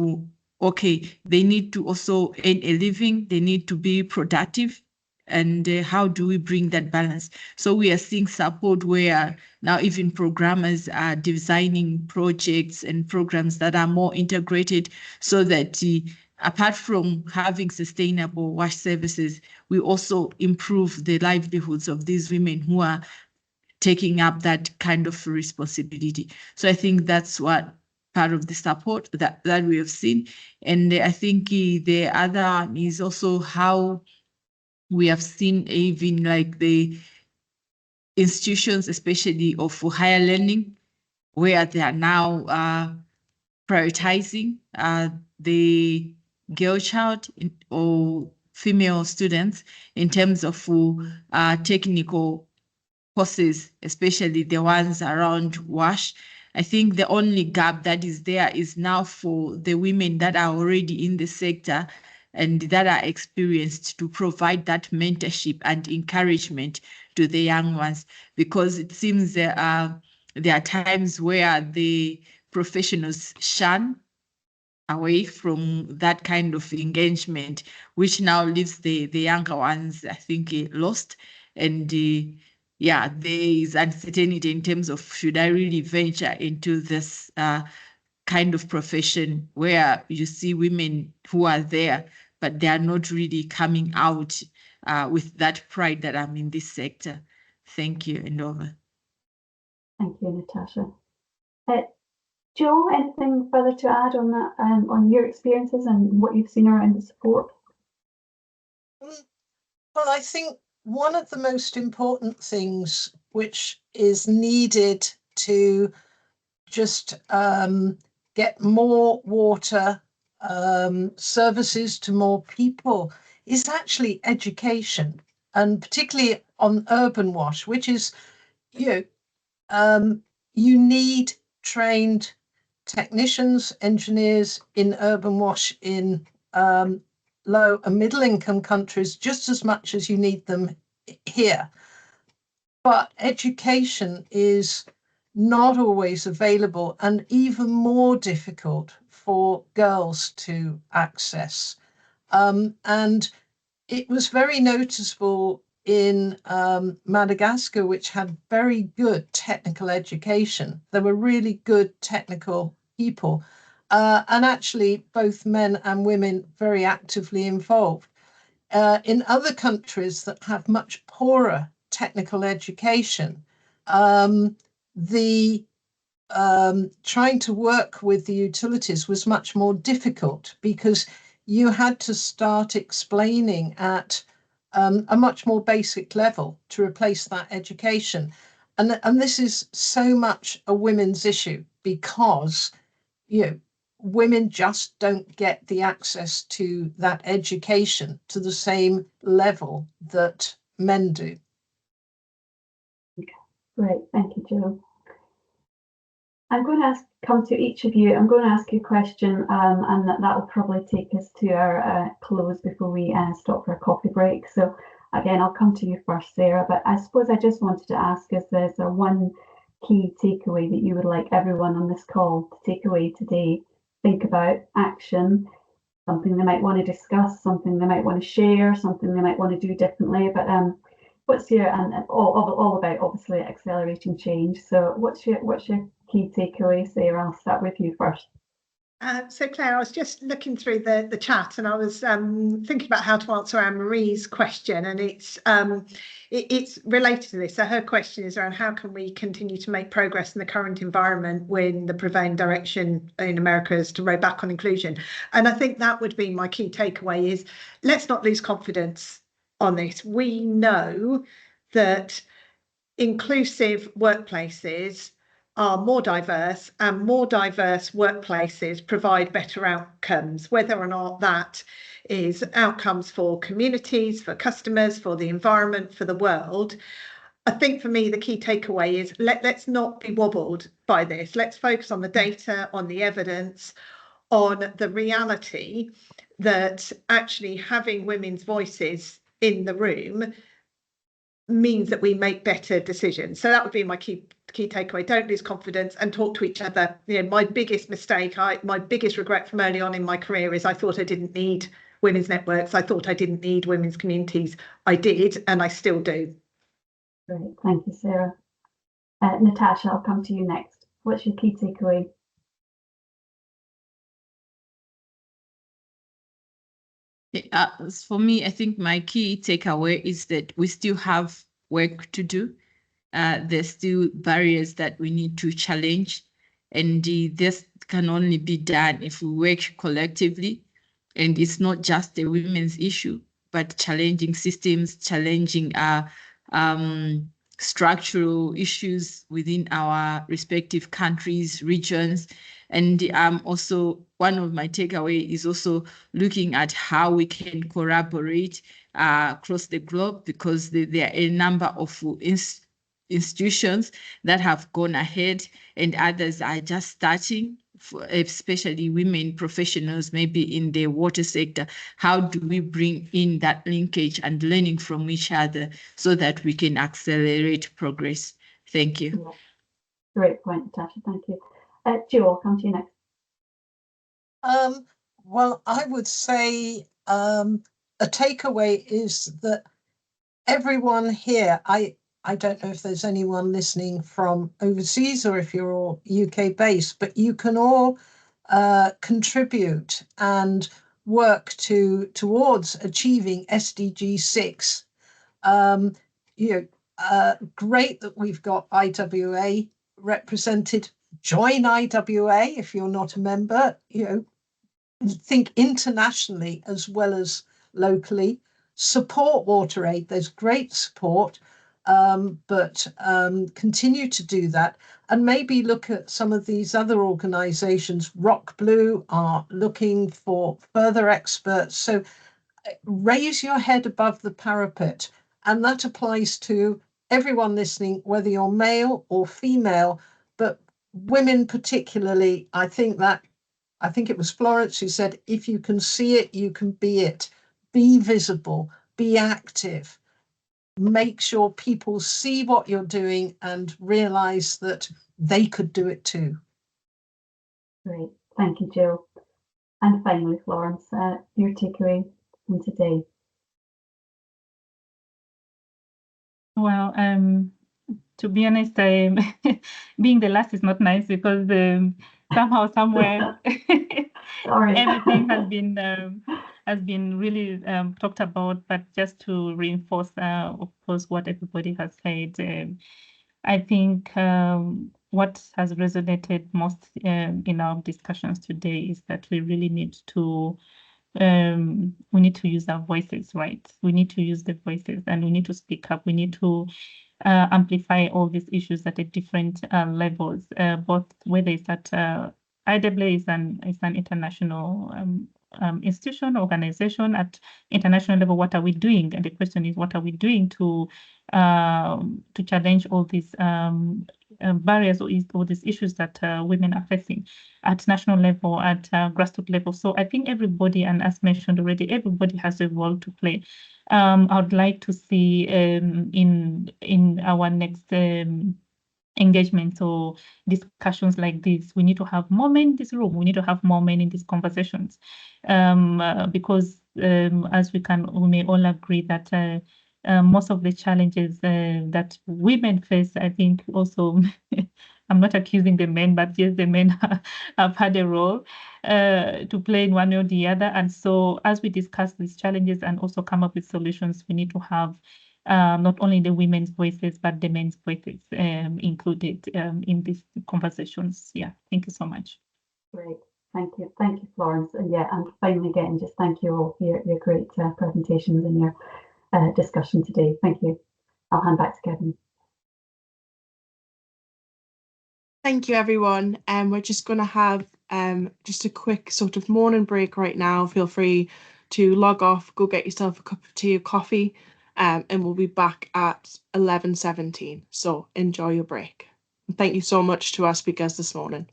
okay, they need to also earn a living, they need to be productive, and how do we bring that balance? So we are seeing support where now even programmers are designing projects and programs that are more integrated, so that apart from having sustainable wash services, we also improve the livelihoods of these women who are taking up that kind of responsibility. So I think that's what part of the support that we have seen. And I think the other one is also how we have seen even like the institutions, especially of higher learning, where they are now prioritizing the girl child or female students in terms of technical courses, especially the ones around WASH. I think the only gap that is there is now for the women that are already in the sector and that are experienced to provide that mentorship and encouragement to the young ones, because it seems there are times where the professionals shun away from that kind of engagement, which now leaves the younger ones, I think, lost. And yeah, there is uncertainty in terms of, should I really venture into this kind of profession where you see women who are there, but they are not really coming out with that pride that I'm in this sector. Thank you, and over. Thank you, Natasha. Jo, anything further to add on that, on your experiences and what you've seen around the support? Well, I think one of the most important things which is needed to just get more water services to more people is actually education, and particularly on urban wash, which is, you need trained technicians, engineers in urban wash in low and middle income countries just as much as you need them here. But education is not always available, and even more difficult for girls to access. And it was very noticeable in Madagascar, which had very good technical education. There were really good technical people, and actually both men and women very actively involved. In other countries that have much poorer technical education, the trying to work with the utilities was much more difficult, because you had to start explaining at a much more basic level to replace that education. And this is so much a women's issue, because women just don't get the access to that education to the same level that men do. Great, thank you, Jo. I'm going to come to each of you. I'm going to ask you a question, and that will probably take us to our close before we stop for a coffee break. So again, I'll come to you first, Sarah, but I suppose I just wanted to ask, is there one key takeaway that you would like everyone on this call to take away today? Think about action, something they might want to discuss, something they might want to share, something they might want to do differently. But what's your, and all about obviously accelerating change. So what's your key takeaway, Sarah? I'll start with you first. So Claire, I was just looking through the chat, and I was thinking about how to answer Anne-Marie's question, and it's related to this. So her question is around how can we continue to make progress in the current environment when the prevailing direction in America is to row back on inclusion. And I think that would be my key takeaway is, let's not lose confidence on this. We know that inclusive workplaces are more diverse, and more diverse workplaces provide better outcomes, whether or not that is outcomes for communities, for customers, for the environment, for the world. I think for me, the key takeaway is let's not be wobbled by this. Let's focus on the data, on the evidence, on the reality that actually having women's voices in the room means that we make better decisions. So that would be my key takeaway. Don't lose confidence and talk to each other. You know, my biggest mistake, my biggest regret from early on in my career is I thought I didn't need women's networks. I thought I didn't need women's communities. I did, and I still do. Great, thank you, Sarah. Natasha, I'll come to you next. What's your key takeaway? For me, I think my key takeaway is that we still have work to do. There's still barriers that we need to challenge, and this can only be done if we work collectively. And it's not just a women's issue, but challenging systems, challenging structural issues within our respective countries, regions. And also one of my takeaway is also looking at how we can collaborate across the globe, because there are a number of institutions that have gone ahead and others are just starting, especially women professionals, maybe in the water sector. How do we bring in that linkage and learning from each other so that we can accelerate progress? Thank you. Yeah. Great point, Natasha. Thank you. Jo, I'll come to you next. Well, I would say a takeaway is that everyone here, I don't know if there's anyone listening from overseas or if you're all UK based, but you can all contribute and work towards achieving SDG 6. Great that we've got IWA represented. Join IWA if you're not a member. Think internationally as well as locally. Support WaterAid. There's great support, but continue to do that, and maybe look at some of these other organizations. Rock Blue are looking for further experts. So raise your head above the parapet, and that applies to everyone listening, whether you're male or female, but women particularly. I think it was Florence who said, if you can see it, you can be it. Be visible, be active. Make sure people see what you're doing and realize that they could do it too. Great, thank you, Jo. And finally, Florence, your takeaway from today. Well, to be honest, being the last is not nice, because somehow, somewhere, everything has been really talked about. But just to reinforce, of course, what everybody has said, I think what has resonated most in our discussions today is that we really need to use our voices, right? We need to use the voices, and we need to speak up. We need to amplify all these issues at a different levels, both whether it's at IWA is an international institution, organization. At international level, what are we doing? And the question is, what are we doing to challenge all these barriers or these issues that women are facing at national level, at grassroots level? So I think everybody, and as mentioned already, everybody has a role to play. I would like to see in our next engagement or discussions like this, we need to have more men in this room. We need to have more men in these conversations, because as we may all agree that most of the challenges that women face, I think also, I'm not accusing the men, but yes, the men have had a role to play in one way or the other. And so as we discuss these challenges and also come up with solutions, we need to have not only the women's voices, but the men's voices included in these conversations. Yeah, thank you so much. Great, thank you, Florence. And yeah, and finally, again, just thank you all for your great presentations and your discussion today. Thank you. I'll hand back to Kevin. Thank you, everyone. We're just going to have just a quick sort of morning break right now. Feel free to log off, go get yourself a cup of tea or coffee, and we'll be back at 11:17. So enjoy your break. And thank you so much to our speakers this morning.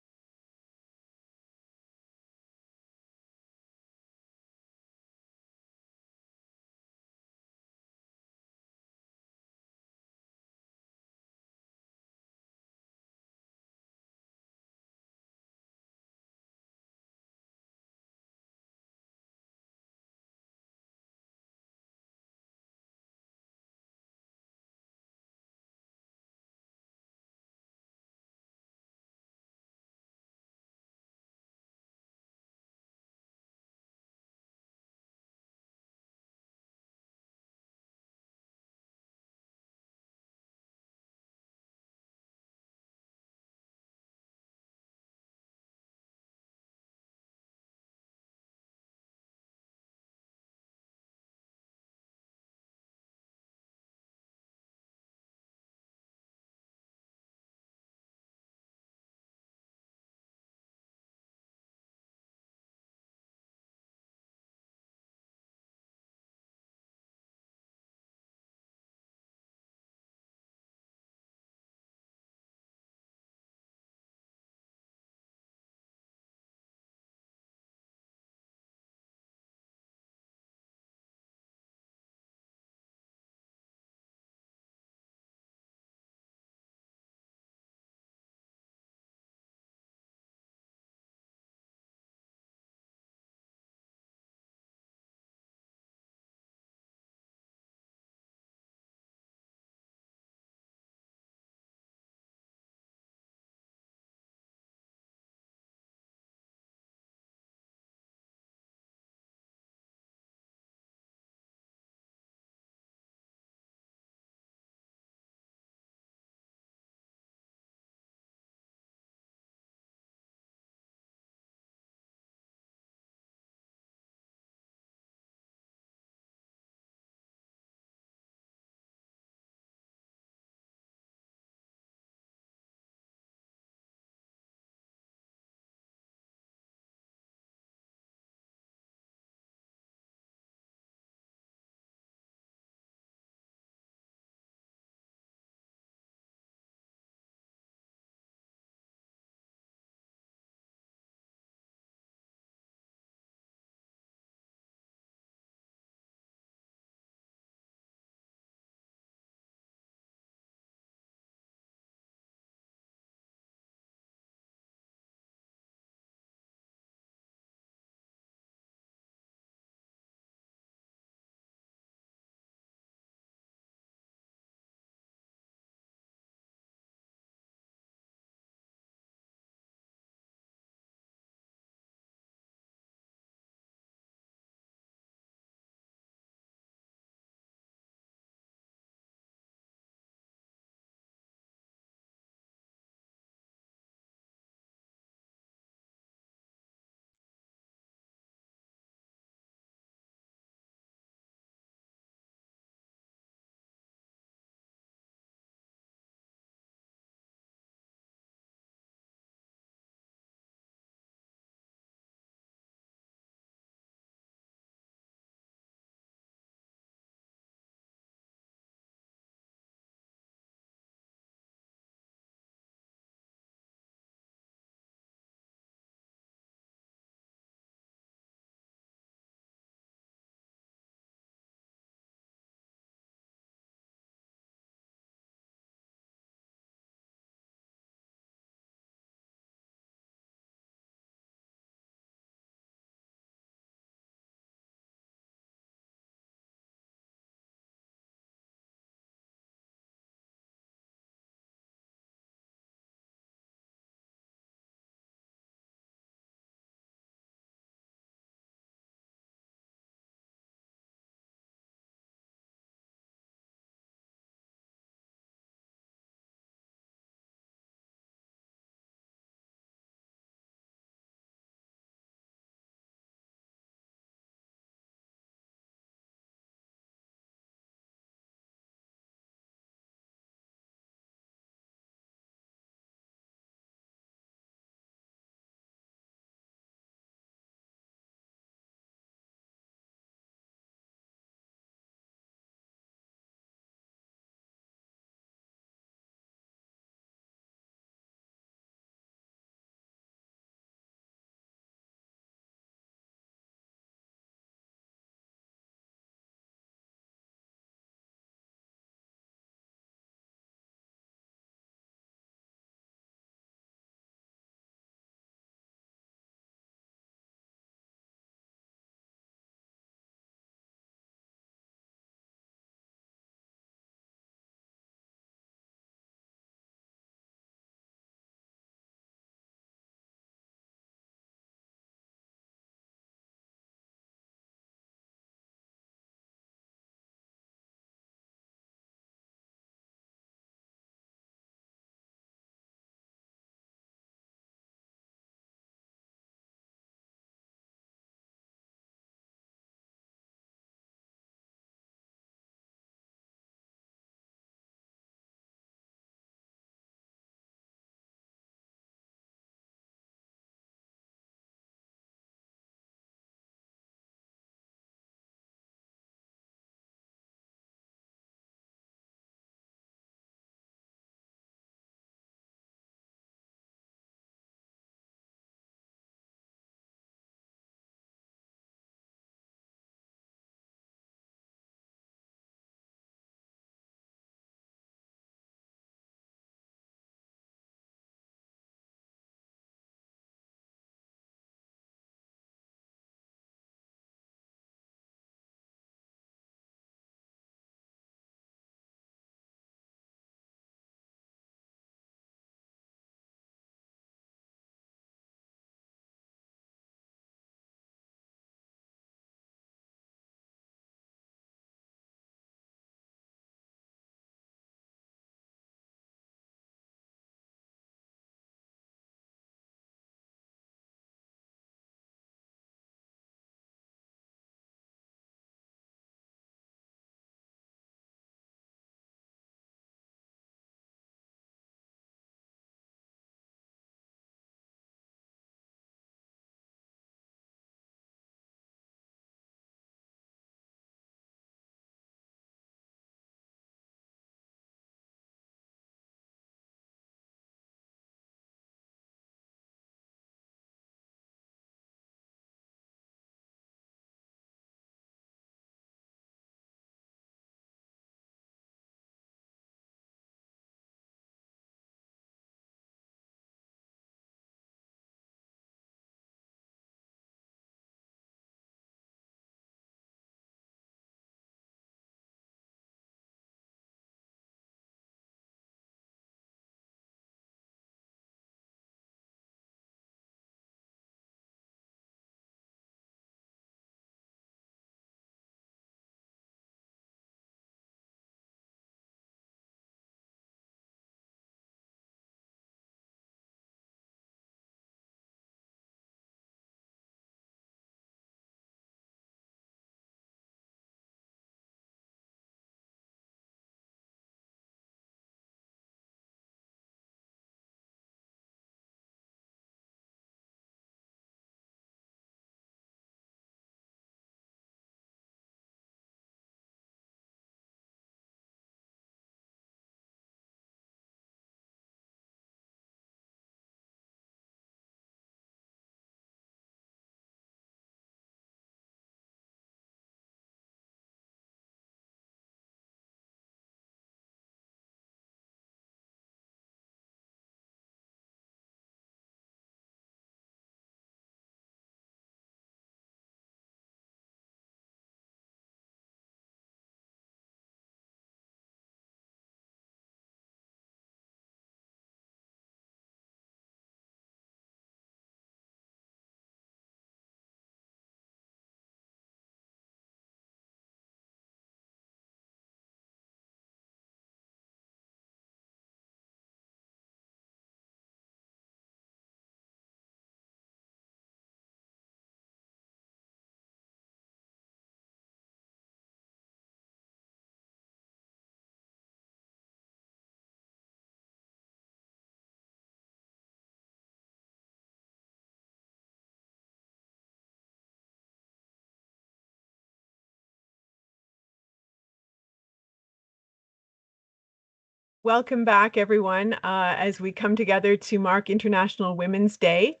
Welcome back, everyone, as we come together to mark International Women's Day.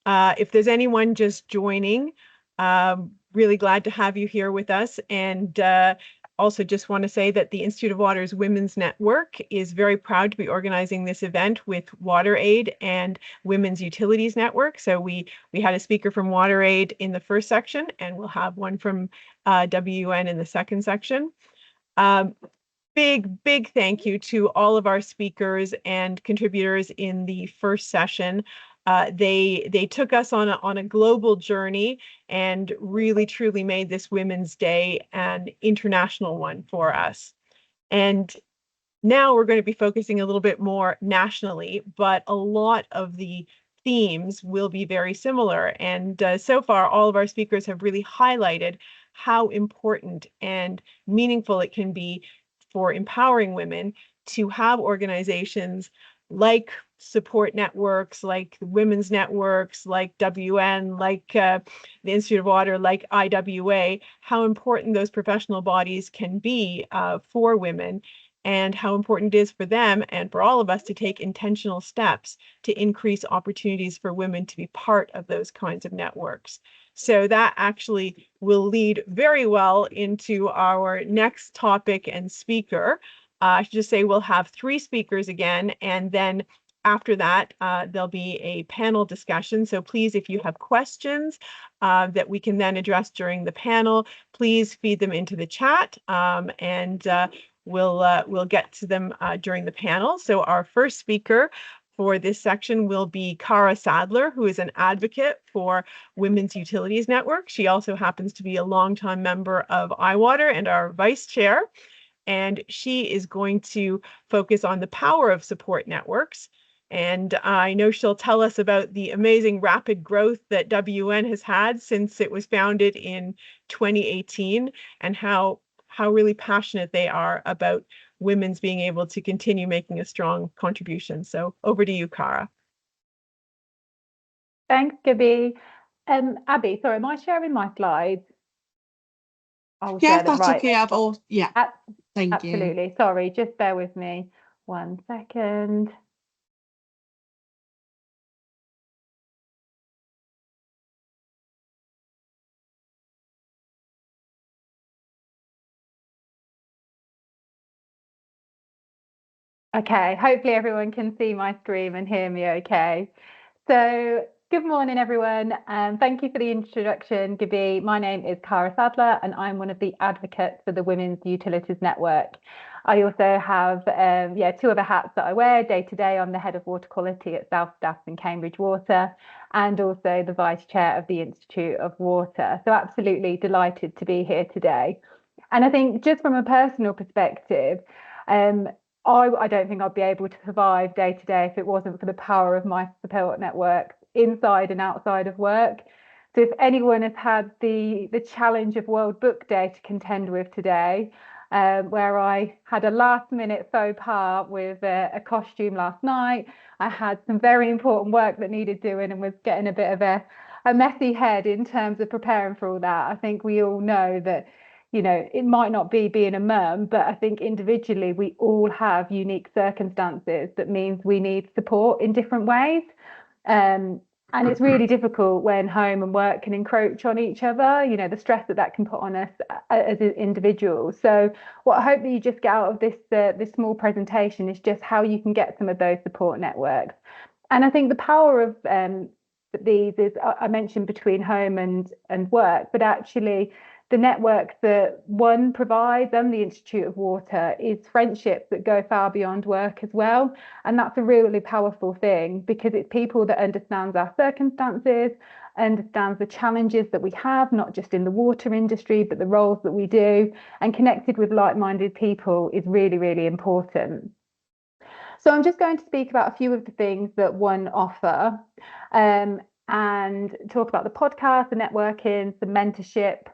If there's anyone just joining, really glad to have you here with us. And also just want to say that the Institute of Water's Women's Network is very proud to be organizing this event with WaterAid and Women's Utilities Network. So we had a speaker from WaterAid in the first section, and we'll have one from WUN in the second section. Big thank you to all of our speakers and contributors in the first session. They took us on a global journey and really truly made this Women's Day an international one for us. And now we're going to be focusing a little bit more nationally, but a lot of the themes will be very similar. And so far, all of our speakers have really highlighted how important and meaningful it can be for empowering women to have organizations like support networks, like women's networks, like WN, like the Institute of Water, like IWA, how important those professional bodies can be for women, and how important it is for them and for all of us to take intentional steps to increase opportunities for women to be part of those kinds of networks. So that actually will lead very well into our next topic and speaker. I should just say we'll have 3 speakers again, and then after that, there'll be a panel discussion. So please, if you have questions that we can then address during the panel, please feed them into the chat, and we'll get to them during the panel. So our first speaker for this section will be Cara Sadler, who is an advocate for Women's Utilities Network. She also happens to be a longtime member of IWater and our vice chair. And she is going to focus on the power of support networks. And I know she'll tell us about the amazing rapid growth that WN has had since it was founded in 2018, and how really passionate they are about women's being able to continue making a strong contribution. So over to you, Cara. Thanks, Gabby. Abby, sorry, am I sharing my slides? Yeah, that's right. Okay. Thank you. Absolutely. Sorry, just bear with me 1 second. Okay, hopefully everyone can see my screen and hear me okay. So good morning, everyone, and thank you for the introduction, Gabby. My name is Cara Sadler, and I'm one of the advocates for the Women's Utilities Network. I also have 2 other hats that I wear day to day. I'm the head of water quality at South Staffs and Cambridge Water, and also the vice chair of the Institute of Water. So absolutely delighted to be here today. And I think just from a personal perspective, I don't think I'd be able to survive day to day if it wasn't for the power of my support network inside and outside of work. So if anyone has had the challenge of World Book Day to contend with today, where I had a last minute faux pas with a costume last night, I had some very important work that needed doing and was getting a bit of a messy head in terms of preparing for all that. I think we all know that, you know, it might not be being a mum, but I think individually we all have unique circumstances that means we need support in different ways. And it's really difficult when home and work can encroach on each other, you know, the stress that can put on us as individuals. So what I hope that you just get out of this small presentation is just how you can get some of those support networks. And I think the power of these is, I mentioned between home and work, but actually the network that one provides and the Institute of Water is friendships that go far beyond work as well. And that's a really powerful thing, because it's people that understands our circumstances, understands the challenges that we have, not just in the water industry, but the roles that we do, and connected with like-minded people is really, really important. So I'm just going to speak about a few of the things that one offer, and talk about the podcast, the networking, the mentorship,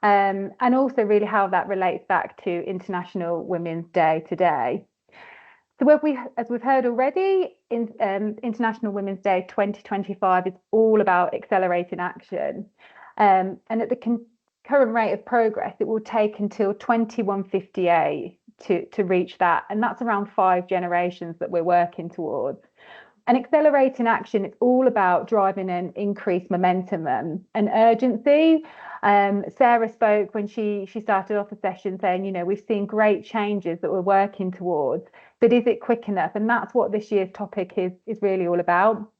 and also really how that relates back to International Women's Day today. So as we've heard already, International Women's Day 2025 is all about accelerating action. And at the current rate of progress, it will take until 2158 to reach that. And that's around 5 generations that we're working towards. And accelerating action, it's all about driving an increased momentum and urgency. Sarah spoke when she started off the session saying, you know, we've seen great changes that we're working towards, but is it quick enough? And that's what this year's topic is really all about.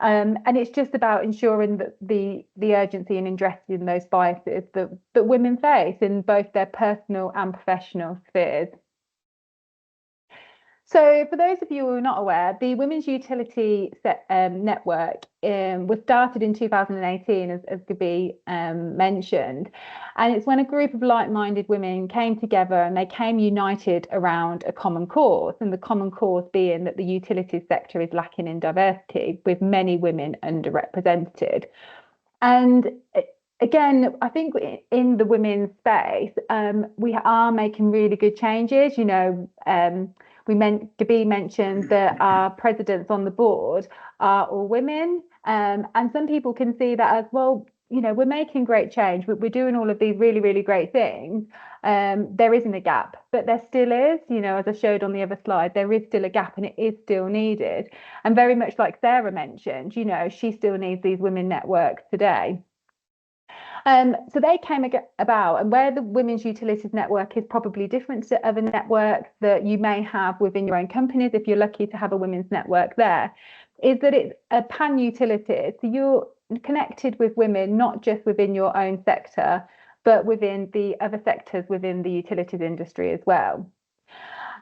And it's just about ensuring that the urgency and addressing those biases that women face in both their personal and professional spheres. So for those of you who are not aware, the Women's Utility Network was started in 2018, as Gabi mentioned. And it's when a group of like-minded women came together and they came united around a common cause. And the common cause being that the utilities sector is lacking in diversity, with many women underrepresented. And again, I think in the women's space, we are making really good changes. You know, Gabi mentioned that our presidents on the board are all women, and some people can see that as, well, you know, we're making great change, we're doing all of these really, really great things. There isn't a gap, but there still is, you know, as I showed on the other slide, there is still a gap and it is still needed. And very much like Sarah mentioned, you know, she still needs these women networks today. So they came about, and where the Women's Utilities Network is probably different to other networks that you may have within your own companies, if you're lucky to have a women's network there, is that it's a pan-utility. So you're connected with women, not just within your own sector, but within the other sectors within the utilities industry as well.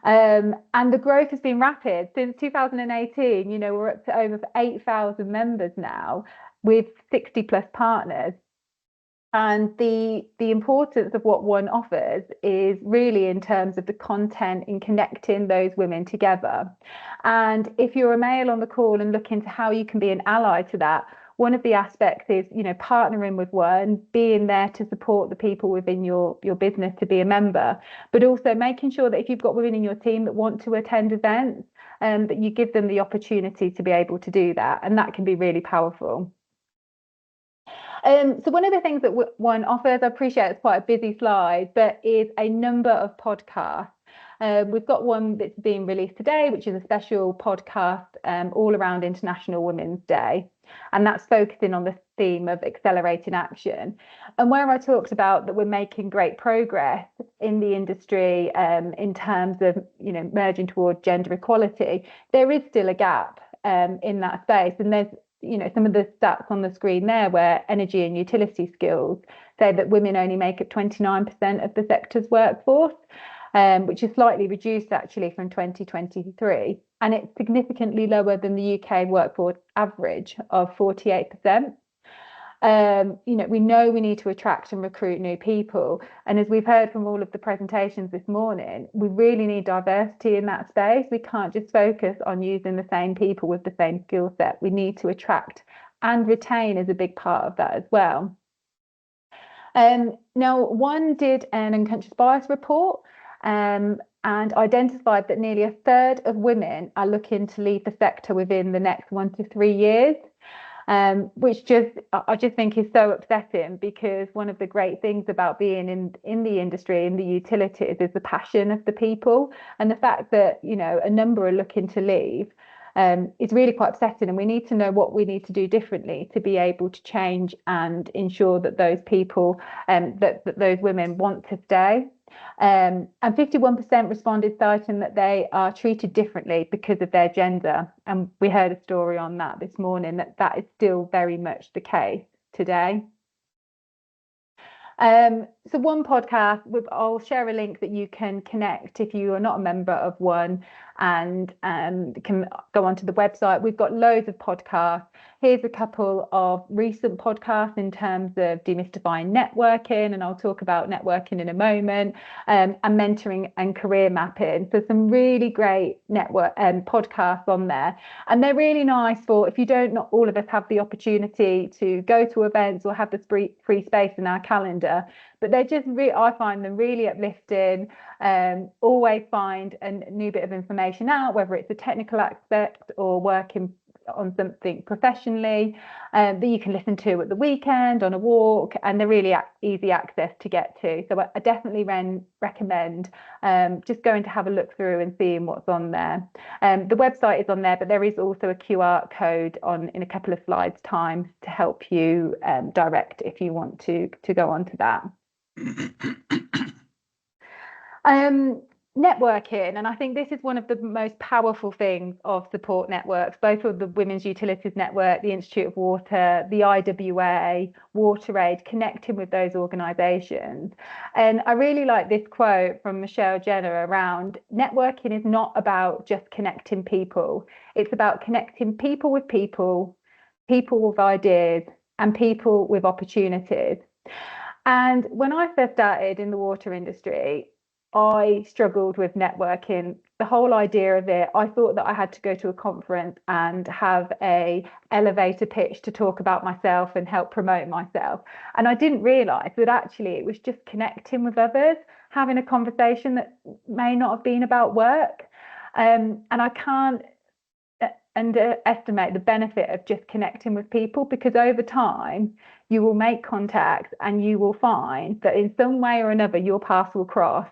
And the growth has been rapid. Since 2018, you know, we're up to over 8,000 members now with 60 plus partners. And the importance of what one offers is really in terms of the content in connecting those women together. And if you're a male on the call and look into how you can be an ally to that, one of the aspects is, you know, partnering with one, being there to support the people within your business to be a member, but also making sure that if you've got women in your team that want to attend events, that you give them the opportunity to be able to do that. And that can be really powerful. So one of the things that one offers, I appreciate it's quite a busy slide, but is a number of podcasts. We've got one that's being released today, which is a special podcast all around International Women's Day. And that's focusing on the theme of accelerating action. And where I talked about that we're making great progress in the industry in terms of, you know, merging toward gender equality, there is still a gap in that space. And there's, you know, some of the stats on the screen there where energy and utility skills say that women only make up 29% of the sector's workforce, which is slightly reduced actually from 2023. And it's significantly lower than the UK workforce average of 48%. You know, we we need to attract and recruit new people. And as we've heard from all of the presentations this morning, we really need diversity in that space. We can't just focus on using the same people with the same skill set. We need to attract and retain as a big part of that as well. Now, one did an unconscious bias report and identified that nearly a third of women are looking to leave the sector within the next 1 to 3 years. Which I just think is so upsetting, because one of the great things about being in the industry, in the utilities, is the passion of the people, and the fact that, you know, a number are looking to leave is really quite upsetting, and we need to know what we need to do differently to be able to change and ensure that those people that those women want to stay. And 51% responded citing that they are treated differently because of their gender. And we heard a story on that this morning, that is still very much the case today. So one podcast, I'll share a link that you can connect if you are not a member of one, and can go onto the website. We've got loads of podcasts. Here's a couple of recent podcasts in terms of demystifying networking, and I'll talk about networking in a moment, and mentoring and career mapping. So some really great network podcasts on there, and they're really nice for if you don't, not all of us have the opportunity to go to events or have the free space in our calendar, but they're just I find them really uplifting. Always find a new bit of information out, whether it's a technical aspect or working on something professionally that you can listen to at the weekend on a walk, and they're really easy access to get to. So I definitely recommend just going to have a look through and seeing what's on there. The website is on there, but there is also a QR code in a couple of slides time to help you direct if you want to go on to that. Networking, and I think this is one of the most powerful things of support networks, both of the Women's Utilities Network, the Institute of Water, the IWA, WaterAid, connecting with those organisations. And I really like this quote from Michelle Jenner around networking is not about just connecting people. It's about connecting people with people, people with ideas, and people with opportunities. And when I first started in the water industry, I struggled with networking. The whole idea of it, I thought that I had to go to a conference and have a elevator pitch to talk about myself and help promote myself. And I didn't realise that actually it was just connecting with others, having a conversation that may not have been about work. And I can't underestimate the benefit of just connecting with people, because over time you will make contacts and you will find that in some way or another your paths will cross,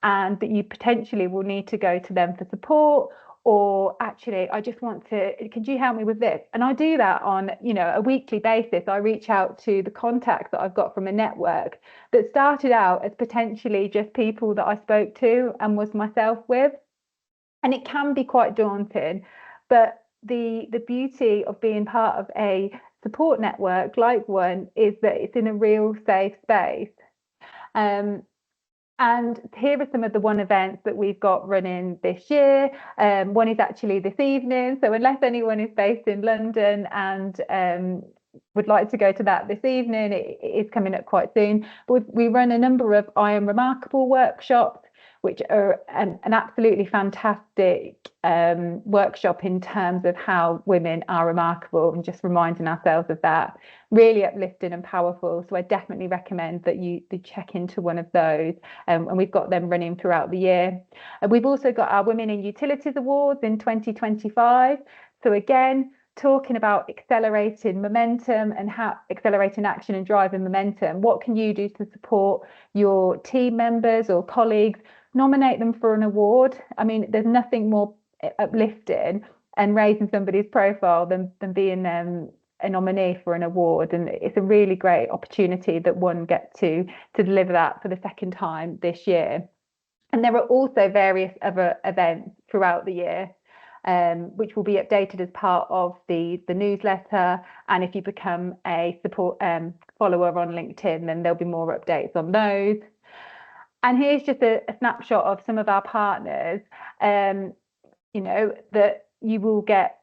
and that you potentially will need to go to them for support, or actually I just want to, could you help me with this? And I do that on a weekly basis. I reach out to the contacts that I've got from a network that started out as potentially just people that I spoke to and was myself with, and it can be quite daunting. But the beauty of being part of a support network like one is that it's in a real safe space. And here are some of the one events that we've got running this year. One is actually this evening. So unless anyone is based in London and would like to go to that this evening, it is coming up quite soon. But we run a number of I Am Remarkable workshops, which are an absolutely fantastic workshop in terms of how women are remarkable, and just reminding ourselves of that. Really uplifting and powerful. So I definitely recommend that you check into one of those, and we've got them running throughout the year. And we've also got our Women in Utilities Awards in 2025. So again, talking about accelerating momentum and how accelerating action and driving momentum. What can you do to support your team members or colleagues? Nominate them for an award. I mean, there's nothing more uplifting and raising somebody's profile than being a nominee for an award. And it's a really great opportunity that one gets to deliver that for the second time this year. And there are also various other events throughout the year, which will be updated as part of the newsletter. And if you become a support follower on LinkedIn, then there'll be more updates on those. And here's just a snapshot of some of our partners, that you will get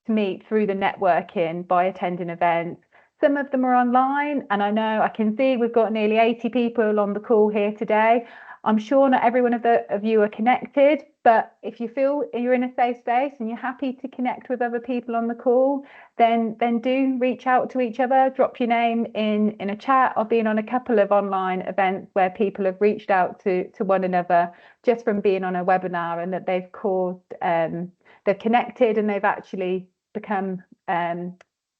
to meet through the networking by attending events. Some of them are online, and I know I can see we've got nearly 80 people on the call here today. I'm sure not every one of you are connected, but if you feel you're in a safe space and you're happy to connect with other people on the call, then do reach out to each other, drop your name in a chat. I've been on a couple of online events where people have reached out to one another just from being on a webinar, and that they've connected and they've actually become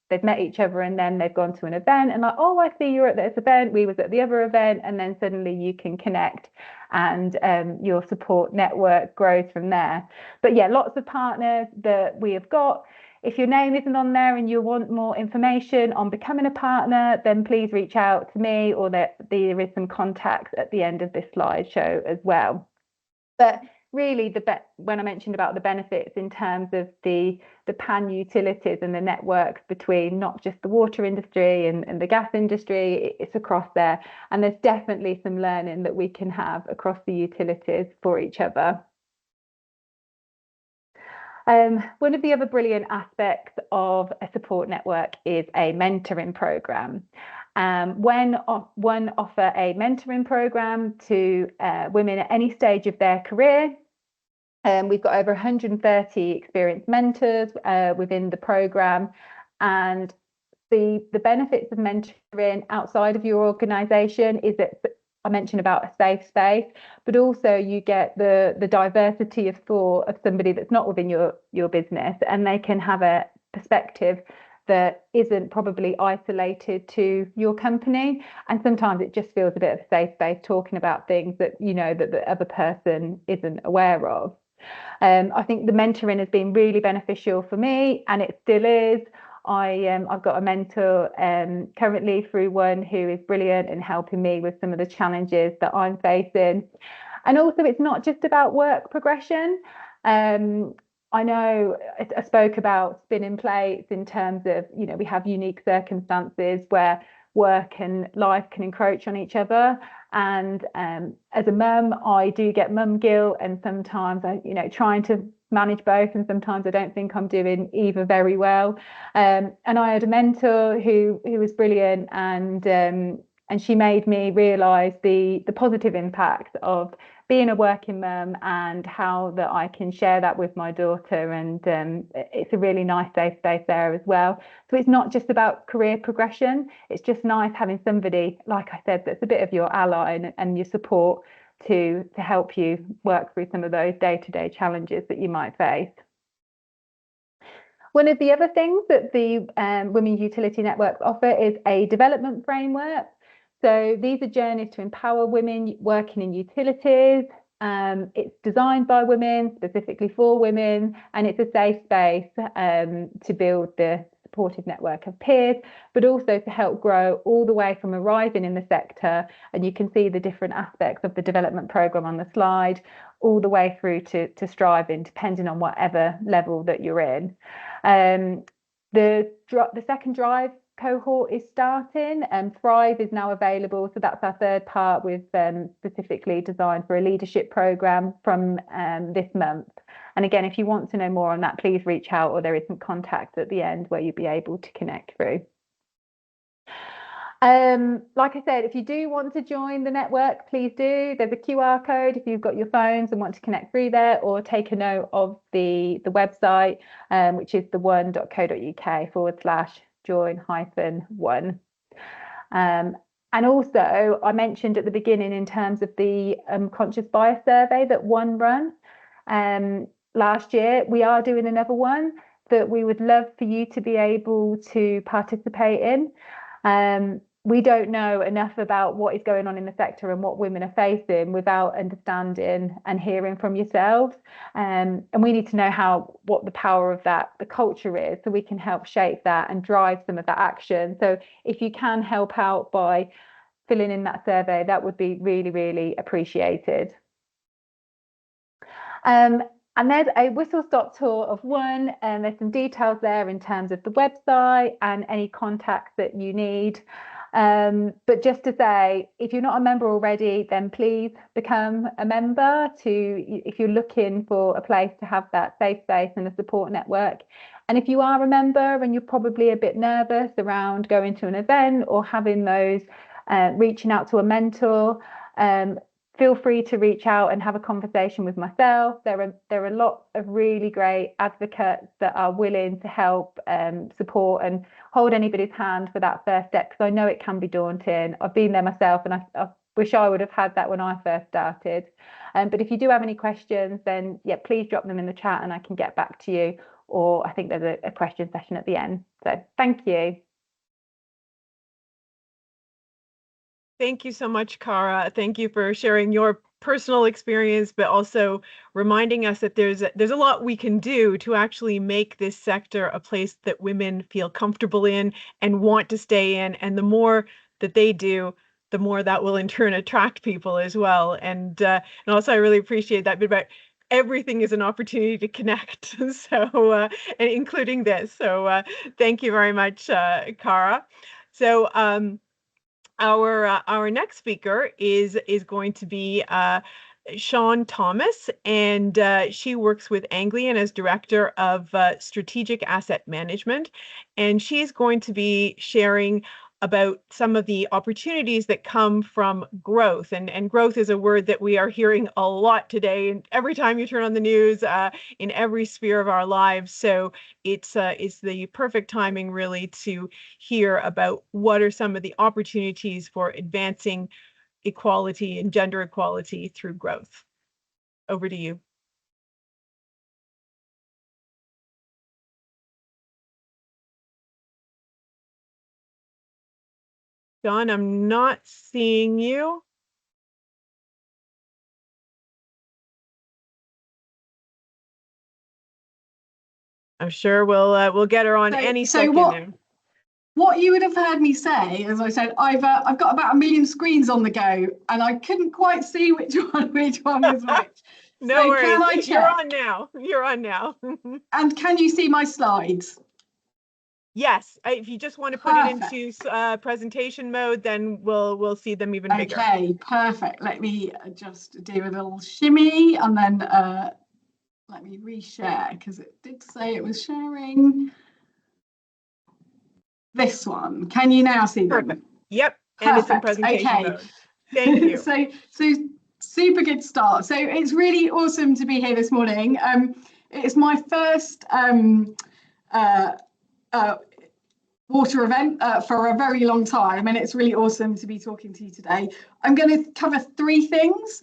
they've met each other, and then they've gone to an event and like, oh, I see you're at this event, we was at the other event, and then suddenly you can connect, and your support network grows from there. But yeah, lots of partners that we have got. If your name isn't on there and you want more information on becoming a partner, then please reach out to me, or there is some contacts at the end of this slideshow as well. But really, when I mentioned about the benefits in terms of the pan utilities and the networks between not just the water industry and the gas industry, it's across there. And there's definitely some learning that we can have across the utilities for each other. One of the other brilliant aspects of a support network is a mentoring program. When one offer a mentoring program to women at any stage of their career, we've got over 130 experienced mentors within the program, and the benefits of mentoring outside of your organisation is that I mentioned about a safe space, but also you get the diversity of thought of somebody that's not within your business, and they can have perspective that isn't probably isolated to your company. And sometimes it just feels a bit of a safe space talking about things that you know that the other person isn't aware of. I think the mentoring has been really beneficial for me, and it still is. I've got a mentor currently through one who is brilliant in helping me with some of the challenges that I'm facing. And also, it's not just about work progression. I know I spoke about spinning plates in terms of, you know, we have unique circumstances where work and life can encroach on each other. And as a mum, I do get mum guilt, and sometimes I, you know, trying to manage both, and sometimes I don't think I'm doing either very well. And I had a mentor who was brilliant, and she made me realise the positive impacts of being a working mum and how that I can share that with my daughter. And it's a really nice safe space there as well. So it's not just about career progression. It's just nice having somebody, like I said, that's a bit of your ally and your support to help you work through some of those day-to-day challenges that you might face. One of the other things that the Women's Utility Networks offer is a development framework. So these are journeys to empower women working in utilities. It's designed by women, specifically for women, and it's a safe space to build the supportive network of peers, but also to help grow all the way from arriving in the sector. And you can see the different aspects of the development programme on the slide, all the way through to striving, depending on whatever level that you're in. The second drive cohort is starting, and Thrive is now available. So that's our third part, with specifically designed for a leadership programme from this month. And again, if you want to know more on that, please reach out, or there is some contact at the end where you'll be able to connect through. Like I said, if you do want to join the network, please do. There's a QR code if you've got your phones and want to connect through there, or take a note of the website, which is theone.co.uk/join-1. And also, I mentioned at the beginning in terms of the conscious bias survey that one run last year. We are doing another one that we would love for you to be able to participate in. We don't know enough about what is going on in the sector and what women are facing without understanding and hearing from yourselves. And we need to know what the power of the culture is, so we can help shape that and drive some of that action. So if you can help out by filling in that survey, that would be really, really appreciated. And there's a whistle-stop tour of one, and there's some details there in terms of the website and any contacts that you need. But just to say, if you're not a member already, then please become a member if you're looking for a place to have that safe space and a support network. And if you are a member and you're probably a bit nervous around going to an event or having those, reaching out to a mentor, feel free to reach out and have a conversation with myself. There are lots of really great advocates that are willing to help support and hold anybody's hand for that first step, because I know it can be daunting. I've been there myself, and I wish I would have had that when I first started. But if you do have any questions, then yeah, please drop them in the chat and I can get back to you. Or I think there's a question session at the end. So thank you. Thank you so much, Cara. Thank you for sharing your personal experience, but also reminding us that there's a lot we can do to actually make this sector a place that women feel comfortable in and want to stay in. And the more that they do, the more that will in turn attract people as well. And also I really appreciate that bit about everything is an opportunity to connect. So and including this. So thank you very much, Cara. So our next speaker is going to be Sean Thomas, and she works with Anglian as Director of Strategic Asset Management, and she's going to be sharing about some of the opportunities that come from growth. And growth is a word that we are hearing a lot today, and every time you turn on the news, in every sphere of our lives. So it's the perfect timing really to hear about what are some of the opportunities for advancing equality and gender equality through growth. Over to you. Dawn, I'm not seeing you. I'm sure we'll get her on any second now. What you would have heard me say, as I said, I've got about 1 million screens on the go, and I couldn't quite see which one was which. No worries. Can I check? You're on now. You're on now. And can you see my slides? Yes. If you just want to put it into presentation mode, then we'll see them even bigger. Okay, perfect. Let me just do a little shimmy, and then let me reshare, because it did say it was sharing. This one. Can you now see them? Perfect. Yep. And it's in presentation mode. Thank you. So super good start. So it's really awesome to be here this morning. It's my first water event for a very long time, and it's really awesome to be talking to you today. I'm going to cover 3 things.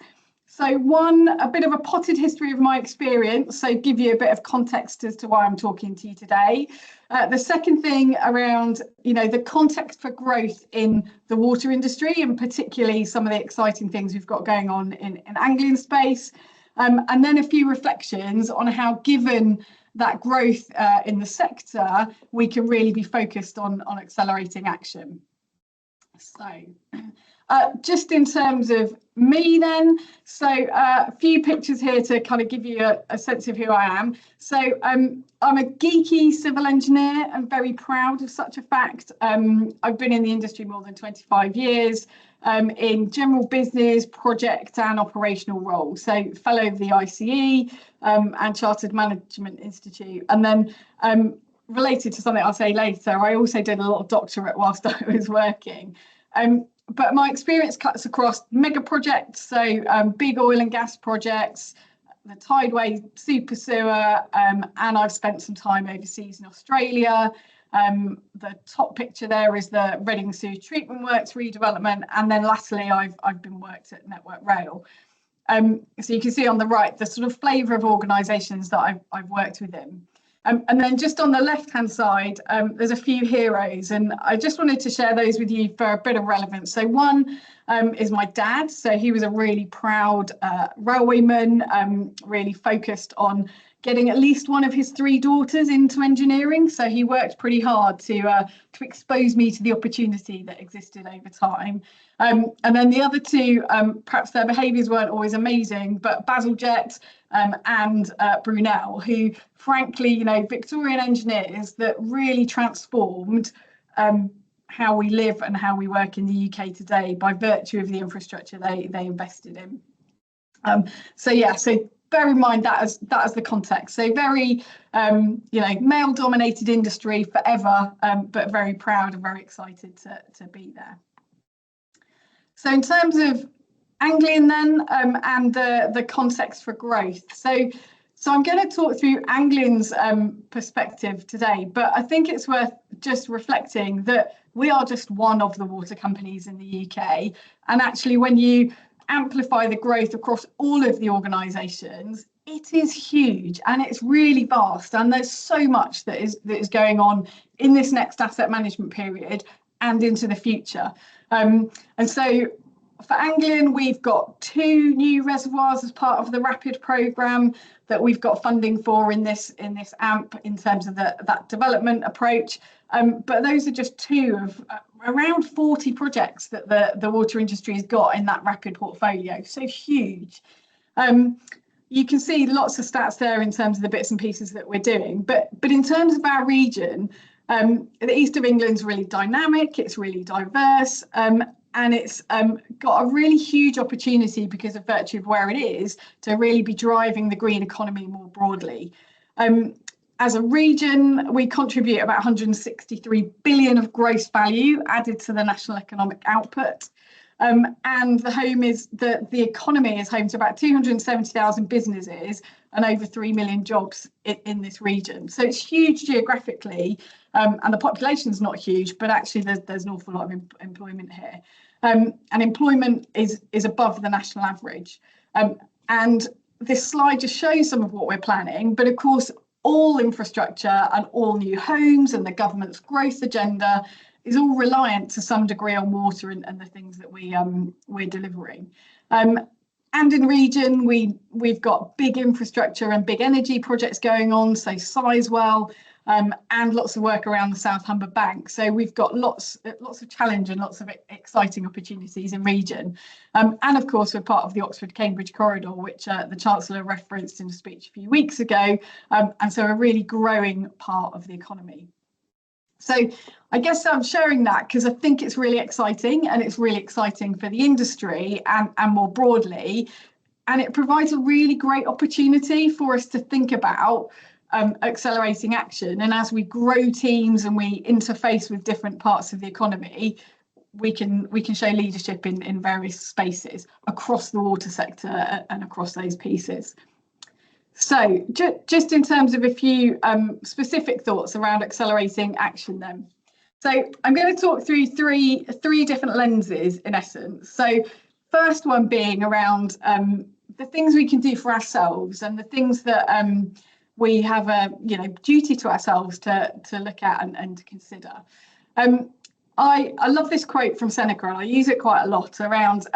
So one, a bit of a potted history of my experience, so give you a bit of context as to why I'm talking to you today. The second thing around, the context for growth in the water industry, and particularly some of the exciting things we've got going on in Anglian space. And then a few reflections on how, given that growth in the sector, we can really be focused on accelerating action. So just in terms of me then, so a few pictures here to kind of give you a sense of who I am. So I'm a geeky civil engineer. I'm very proud of such a fact. I've been in the industry more than 25 years in general business, project and operational roles. So fellow of the ICE and Chartered Management Institute. And then related to something I'll say later, I also did a lot of doctorate whilst I was working. But my experience cuts across mega projects, so big oil and gas projects, the Tideway super sewer, and I've spent some time overseas in Australia. The top picture there is the Reading Sewage Treatment Works redevelopment, and then latterly I've been worked at Network Rail. So you can see on the right the sort of flavour of organisations that I've worked within. And then just on the left-hand side, there's a few heroes, and I just wanted to share those with you for a bit of relevance. So one is my dad. So he was a really proud railwayman, really focused on getting at least one of his 3 daughters into engineering. So he worked pretty hard to expose me to the opportunity that existed over time. And then the other 2, perhaps their behaviours weren't always amazing, but Bazalgette and Brunel, who frankly, Victorian engineers that really transformed how we live and how we work in the UK today by virtue of the infrastructure they invested in. So bear in mind that as the context. So very, male-dominated industry forever, but very proud and very excited to be there. So in terms of Anglian then, and the context for growth. So I'm going to talk through Anglian's perspective today, but I think it's worth just reflecting that we are just one of the water companies in the UK. And actually, when you amplify the growth across all of the organisations, it is huge and it's really vast. And there's so much that is going on in this next asset management period and into the future. And so for Anglian, we've got 2 new reservoirs as part of the RAPID programme that we've got funding for in this AMP in terms of that development approach. But those are just 2 of around 40 projects that the water industry has got in that RAPID portfolio. So huge. You can see lots of stats there in terms of the bits and pieces that we're doing. But in terms of our region, the east of England's really dynamic, it's really diverse, and it's got a really huge opportunity because of virtue of where it is to really be driving the green economy more broadly. As a region, we contribute about 163 billion of gross value added to the national economic output. And the economy is home to about 270,000 businesses and over 3 million jobs in this region. So it's huge geographically, and the population's not huge, but actually there's an awful lot of employment here. And employment is above the national average. And this slide just shows some of what we're planning, but of course, all infrastructure and all new homes and the government's growth agenda all reliant to some degree on water and the things that we're delivering. And in region, we've got big infrastructure and big energy projects going on, so Sizewell, and lots of work around the South Humber Bank. So we've got lots of challenge and lots of exciting opportunities in region. And of course, we're part of the Oxford-Cambridge corridor, which the Chancellor referenced in a speech a few weeks ago, and so a really growing part of the economy. So I guess I'm sharing that because I think it's really exciting, and it's really exciting for the industry and more broadly. And it provides a really great opportunity for us to think about accelerating action. And as we grow teams and we interface with different parts of the economy, we can show leadership in various spaces across the water sector and across those pieces. So just in terms of a few specific thoughts around accelerating action then. So I'm going to talk through three different lenses in essence. So first one being around the things we can do for ourselves and the things that we have a duty to ourselves to look at and to consider. I love this quote from Seneca, and I use it quite a lot around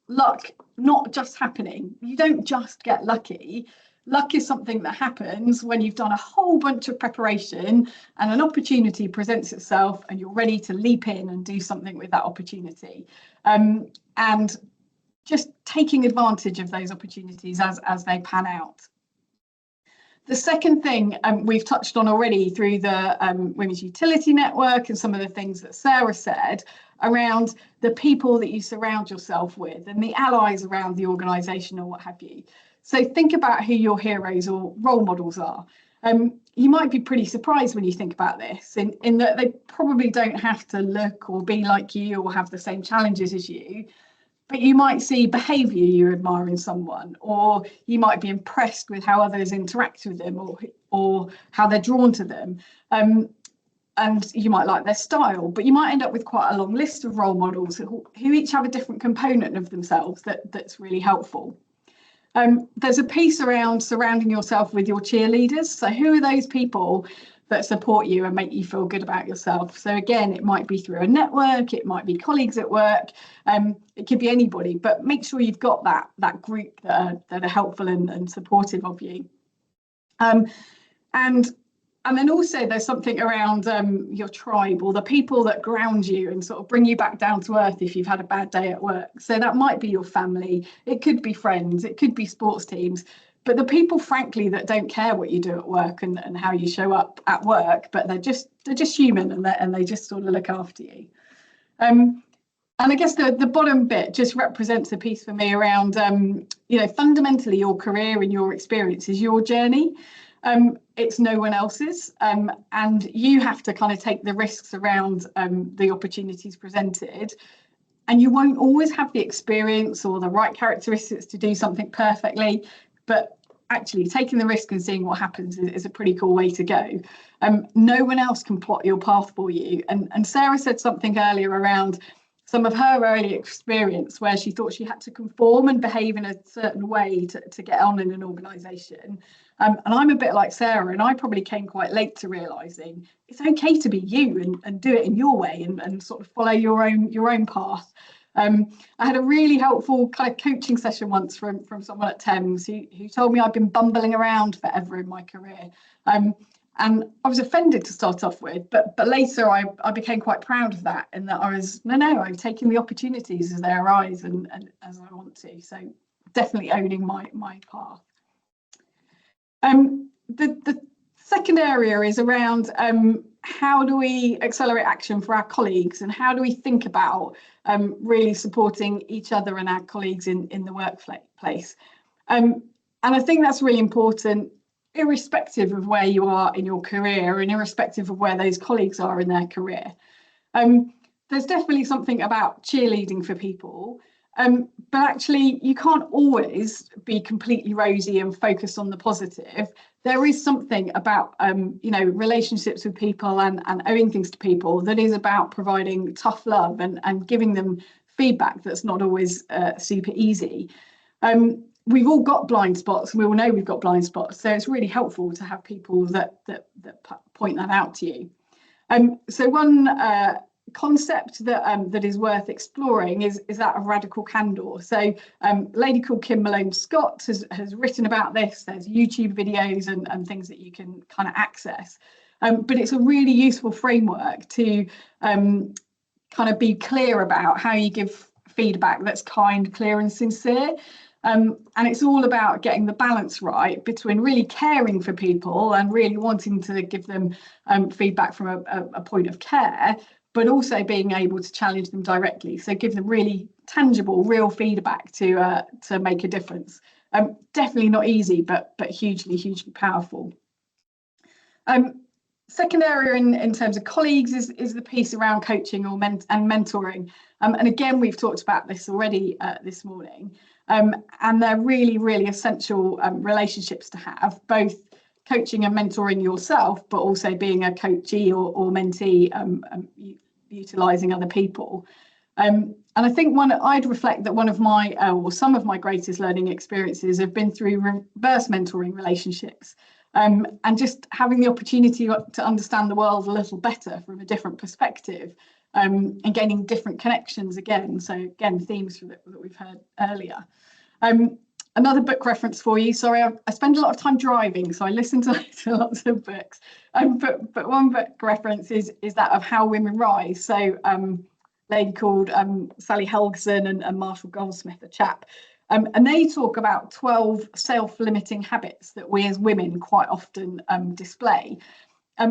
luck not just happening. You don't just get lucky. Luck is something that happens when you've done a whole bunch of preparation and an opportunity presents itself and you're ready to leap in and do something with that opportunity. And just taking advantage of those opportunities as they pan out. The second thing we've touched on already through the Women's Utility Network and some of the things that Sarah said around the people that you surround yourself with and the allies around the organisation or what have you. So think about who your heroes or role models are. You might be pretty surprised when you think about this in that they probably don't have to look or be like you or have the same challenges as you. But you might see behaviour you admire in someone, or you might be impressed with how others interact with them or how they're drawn to them. And you might like their style, but you might end up with quite a long list of role models who each have a different component of themselves that's really helpful. There's a piece around surrounding yourself with your cheerleaders. So who are those people that support you and make you feel good about yourself? So again, it might be through a network, it might be colleagues at work, it could be anybody, but make sure you've got that group that are helpful and supportive of you. And then also there's something around your tribe or the people that ground you and sort of bring you back down to earth if you've had a bad day at work. So that might be your family, it could be friends, it could be sports teams, but the people, frankly, that don't care what you do at work and how you show up at work, but they're just human and they just sort of look after you. And I guess the bottom bit just represents a piece for me around, fundamentally your career and your experience is your journey. It's no one else's, and you have to kind of take the risks around the opportunities presented. And you won't always have the experience or the right characteristics to do something perfectly, but actually taking the risk and seeing what happens is a pretty cool way to go. No one else can plot your path for you. And Sarah said something earlier around some of her early experience where she thought she had to conform and behave in a certain way to get on in an organisation. And I'm a bit like Sarah, and I probably came quite late to realising it's okay to be you and do it in your way and sort of follow your own path. I had a really helpful kind of coaching session once from someone at Thames who told me I'd been bumbling around forever in my career. And I was offended to start off with, but later I became quite proud of that, and that I'm taking the opportunities as they arise and as I want to. So definitely owning my path. The second area is around how do we accelerate action for our colleagues, and how do we think about really supporting each other and our colleagues in the workplace. And I think that's really important, irrespective of where you are in your career and irrespective of where those colleagues are in their career. There's definitely something about cheerleading for people, but actually you can't always be completely rosy and focused on the positive. There is something about relationships with people and owing things to people that is about providing tough love and giving them feedback that's not always super easy. We've all got blind spots, and we all know we've got blind spots, so it's really helpful to have people that point that out to you. So one concept that is worth exploring is that of radical candor. So a lady called Kim Malone Scott has written about this. There's YouTube videos and things that you can kind of access. But it's a really useful framework to kind of be clear about how you give feedback that's kind, clear and sincere. And it's all about getting the balance right between really caring for people and really wanting to give them feedback from a point of care, but also being able to challenge them directly. So give them really tangible, real feedback to make a difference. Definitely not easy, but hugely, hugely powerful. Second area in terms of colleagues is the piece around coaching and mentoring. And again, we've talked about this already this morning. And they're really, really essential relationships to have, both coaching and mentoring yourself, but also being a coachee or mentee, utilising other people. And I think I'd reflect that one of my, or some of my greatest learning experiences have been through reverse mentoring relationships. And just having the opportunity to understand the world a little better from a different perspective, and gaining different connections again. So again, themes that we've heard earlier. Another book reference for you. Sorry, I spend a lot of time driving, so I listen to lots of books. But one book reference is that of How Women Rise. So a lady called Sally Helgeson and Marshall Goldsmith, a chap. And they talk about 12 self-limiting habits that we as women quite often display.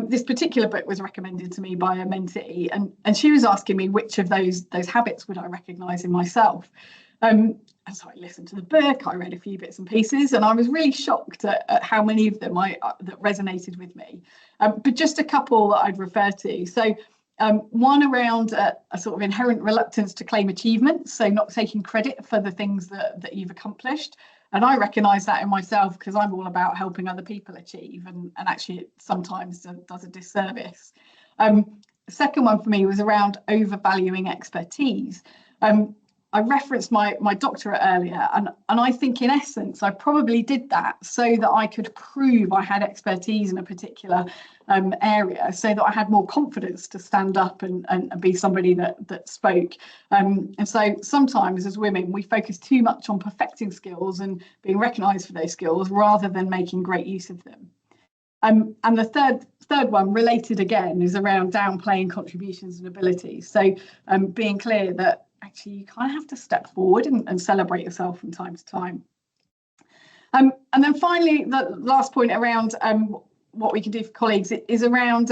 This particular book was recommended to me by a mentee, and she was asking me which of those habits would I recognise in myself. And so I listened to the book, I read a few bits and pieces, and I was really shocked at how many of them that resonated with me. But just a couple that I'd refer to. So one around a sort of inherent reluctance to claim achievements, so not taking credit for the things that you've accomplished. And I recognise that in myself because I'm all about helping other people achieve, and actually it sometimes does a disservice. The second one for me was around overvaluing expertise. I referenced my doctorate earlier, and I think in essence I probably did that so that I could prove I had expertise in a particular area, so that I had more confidence to stand up and be somebody that spoke. And so sometimes as women we focus too much on perfecting skills and being recognised for those skills rather than making great use of them. And the third one, related again, is around downplaying contributions and abilities. So being clear that actually you kind of have to step forward and celebrate yourself from time to time. And then finally, the last point around what we can do for colleagues is around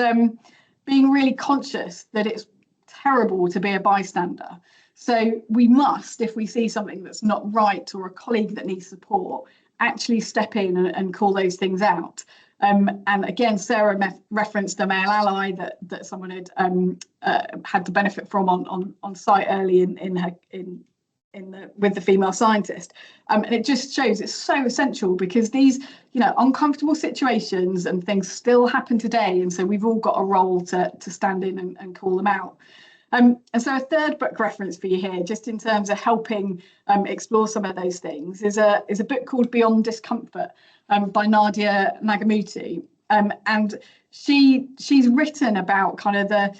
being really conscious that it's terrible to be a bystander. So we must, if we see something that's not right or a colleague that needs support, actually step in and call those things out. And again, Sarah referenced a male ally that someone had the benefit from on site early with the female scientist, and it just shows it's so essential because these uncomfortable situations and things still happen today, and so we've all got a role to stand in and call them out. And so a third book reference for you here, just in terms of helping explore some of those things, is a book called Beyond Discomfort by Nadia Nagamutu. And she's written about kind of the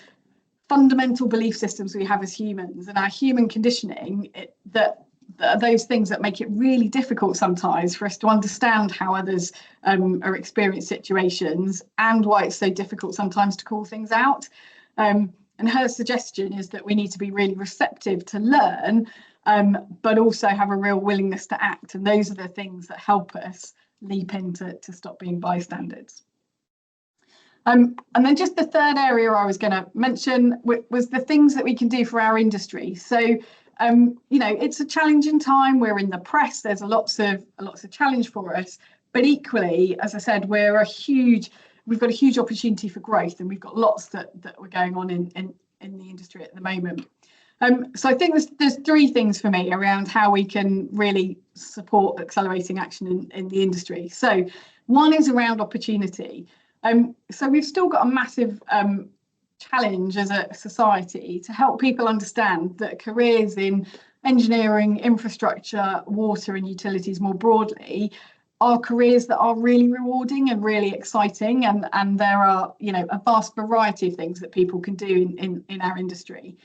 fundamental belief systems we have as humans and our human conditioning, that those things that make it really difficult sometimes for us to understand how others are experiencing situations, and why it's so difficult sometimes to call things out. And her suggestion is that we need to be really receptive to learn, but also have a real willingness to act. And those are the things that help us leap into stop being bystanders. And then just the third area I was going to mention was the things that we can do for our industry. So, it's a challenging time. We're in the press. There's lots of challenge for us. But equally, as I said, we've got a huge opportunity for growth, and we've got lots that we're going on in the industry at the moment. So I think there's three things for me around how we can really support accelerating action in the industry. So one is around opportunity. So we've still got a massive challenge as a society to help people understand that careers in engineering, infrastructure, water and utilities more broadly are careers that are really rewarding and really exciting, and there are, you know, a vast variety of things that people can do in our industry.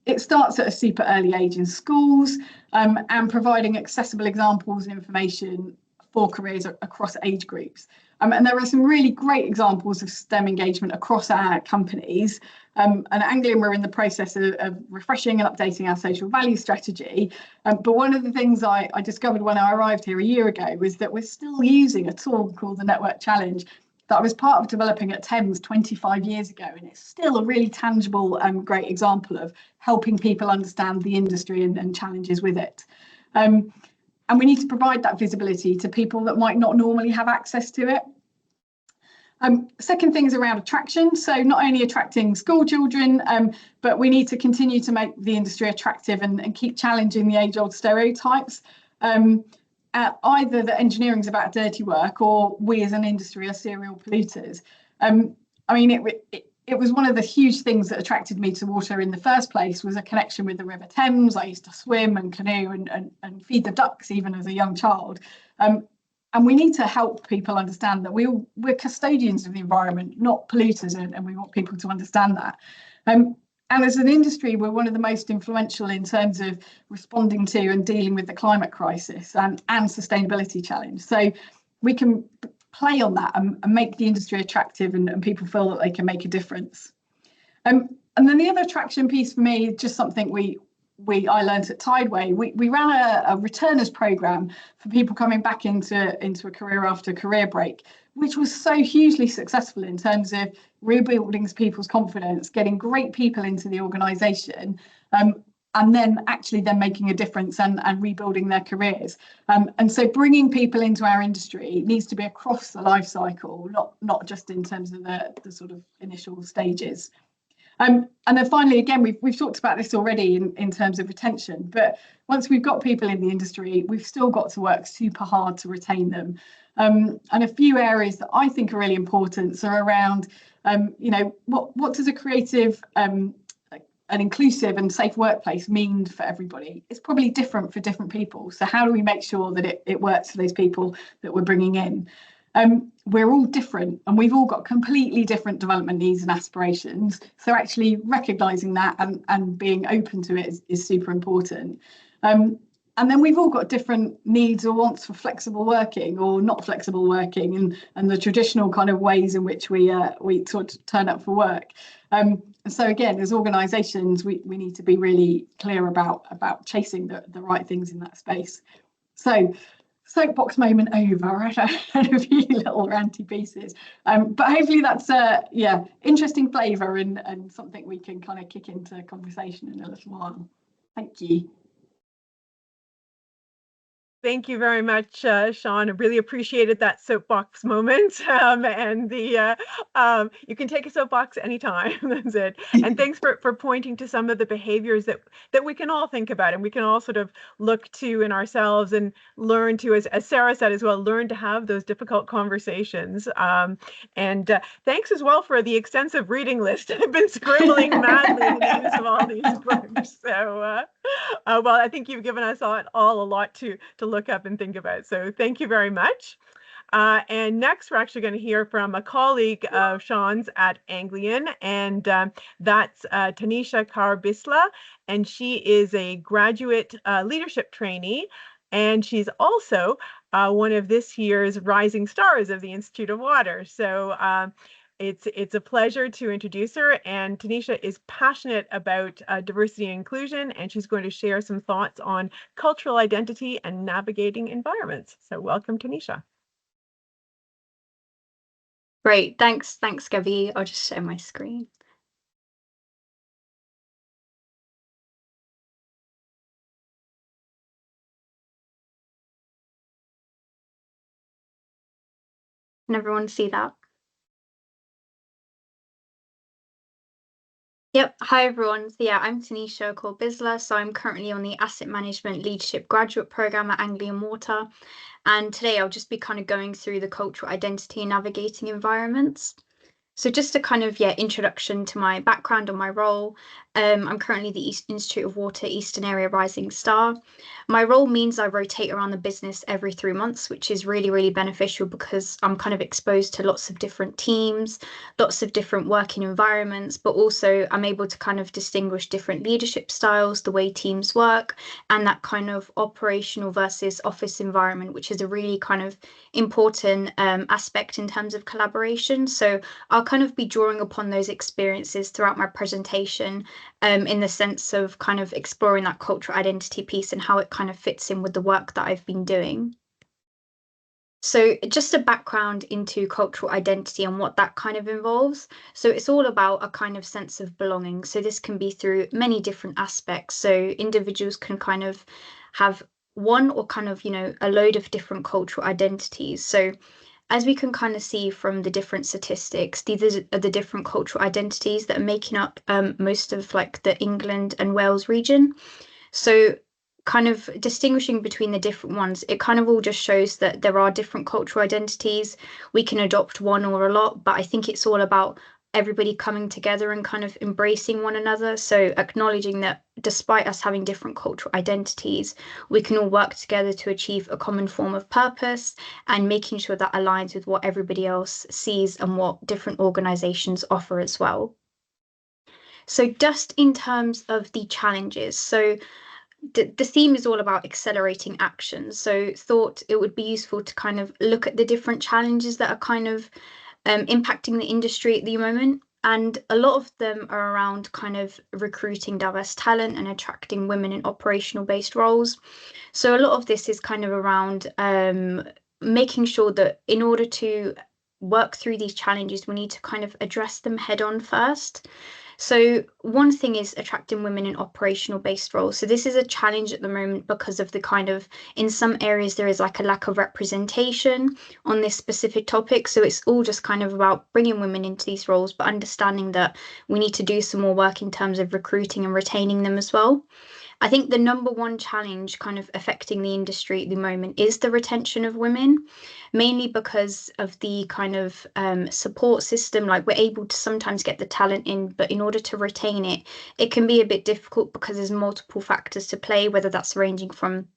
It starts at a super early age in schools, and providing accessible examples and information for careers across age groups. And there are some really great examples of STEM engagement across our companies. And at Anglian, we're in the process of refreshing and updating our social value strategy. But one of the things I discovered when I arrived here a year ago was that we're still using a tool called the Network Challenge that I was part of developing at Thames 25 years ago. And it's still a really tangible and great example of helping people understand the industry and challenges with it. And we need to provide that visibility to people that might not normally have access to it. Second thing is around attraction. So not only attracting school children, but we need to continue to make the industry attractive and keep challenging the age-old stereotypes. Either that engineering is about dirty work, or we as an industry are serial polluters. I mean, it was one of the huge things that attracted me to water in the first place, was a connection with the River Thames. I used to swim and canoe and feed the ducks even as a young child. And we need to help people understand that we're custodians of the environment, not polluters, and we want people to understand that. And as an industry, we're one of the most influential in terms of responding to and dealing with the climate crisis and sustainability challenge. So we can play on that and make the industry attractive, and people feel that they can make a difference. And then the other attraction piece for me, just something I learned at Tideway. We ran a returners program for people coming back into a career after a career break, which was so hugely successful in terms of rebuilding people's confidence, getting great people into the organisation, and then actually making a difference and rebuilding their careers. And so bringing people into our industry needs to be across the life cycle, not just in terms of the sort of initial stages. And then finally, again, we've talked about this already in terms of retention, but once we've got people in the industry, we've still got to work super hard to retain them. And a few areas that I think are really important are around, you know, what does a creative, an inclusive and safe workplace mean for everybody? It's probably different for different people. So how do we make sure that it works for those people that we're bringing in? We're all different, and we've all got completely different development needs and aspirations. So actually recognising that and being open to it is super important. And then we've all got different needs or wants for flexible working or not flexible working, and the traditional kind of ways in which we sort of turn up for work. And so again, as organisations, we need to be really clear about chasing the right things in that space. So soapbox moment over. I had a few little ranty pieces, but hopefully that's interesting flavour and something we can kind of kick into conversation in a little while. Thank you. Thank you very much, Sean. I really appreciated that soapbox moment. And you can take a soapbox anytime. That's it. And thanks for pointing to some of the behaviors that we can all think about, and we can all sort of look to in ourselves and learn to, as Sarah said as well, learn to have those difficult conversations. And thanks as well for the extensive reading list. I've been scribbling madly the names of all these books. So, well, I think you've given us all a lot to look up and think about. So thank you very much. And next, we're actually going to hear from a colleague of Sean's at Anglian, and that's Tanisha Kaur-Bisla, and she is a graduate leadership trainee, and she's also one of this year's rising stars of the Institute of Water. So it's a pleasure to introduce her, and Tanisha is passionate about diversity and inclusion, and she's going to share some thoughts on cultural identity and navigating environments. So welcome, Tanisha. Great, thanks, Gabby. I'll just share my screen. Can everyone see that? Yep, hi everyone. So yeah, I'm Tanisha Kaur-Bisla. So I'm currently on the Asset Management Leadership Graduate Programme at Anglian Water. And today I'll just be kind of going through the cultural identity and navigating environments. So just a kind of, introduction to my background and my role. I'm currently the Institute of Water Eastern Area Rising Star. My role means I rotate around the business every 3 months, which is really, really beneficial because I'm kind of exposed to lots of different teams, lots of different working environments, but also I'm able to kind of distinguish different leadership styles, the way teams work, and that kind of operational versus office environment, which is a really kind of important aspect in terms of collaboration. So I'll kind of be drawing upon those experiences throughout my presentation, in the sense of kind of exploring that cultural identity piece and how it kind of fits in with the work that I've been doing. So just a background into cultural identity and what that kind of involves. So it's all about a kind of sense of belonging. So this can be through many different aspects. So individuals can kind of have one or kind of, a load of different cultural identities. So as we can kind of see from the different statistics, these are the different cultural identities that are making up most of like the England and Wales region. So kind of distinguishing between the different ones, it kind of all just shows that there are different cultural identities. We can adopt one or a lot, but I think it's all about everybody coming together and kind of embracing one another. So acknowledging that despite us having different cultural identities, we can all work together to achieve a common form of purpose, and making sure that aligns with what everybody else sees and what different organizations offer as well. So just in terms of the challenges, so the theme is all about accelerating action. So thought it would be useful to kind of look at the different challenges that are kind of impacting the industry at the moment. And a lot of them are around kind of recruiting diverse talent and attracting women in operational based roles. So a lot of this is kind of around making sure that in order to work through these challenges, we need to kind of address them head on first. So one thing is attracting women in operational based roles. So this is a challenge at the moment because of the kind of, in some areas, there is like a lack of representation on this specific topic. So it's all just kind of about bringing women into these roles, but understanding that we need to do some more work in terms of recruiting and retaining them as well. I think the number one challenge kind of affecting the industry at the moment is the retention of women, mainly because of the kind of support system. Like, we're able to sometimes get the talent in, but in order to retain it, it can be a bit difficult because there's multiple factors to play, whether that's ranging from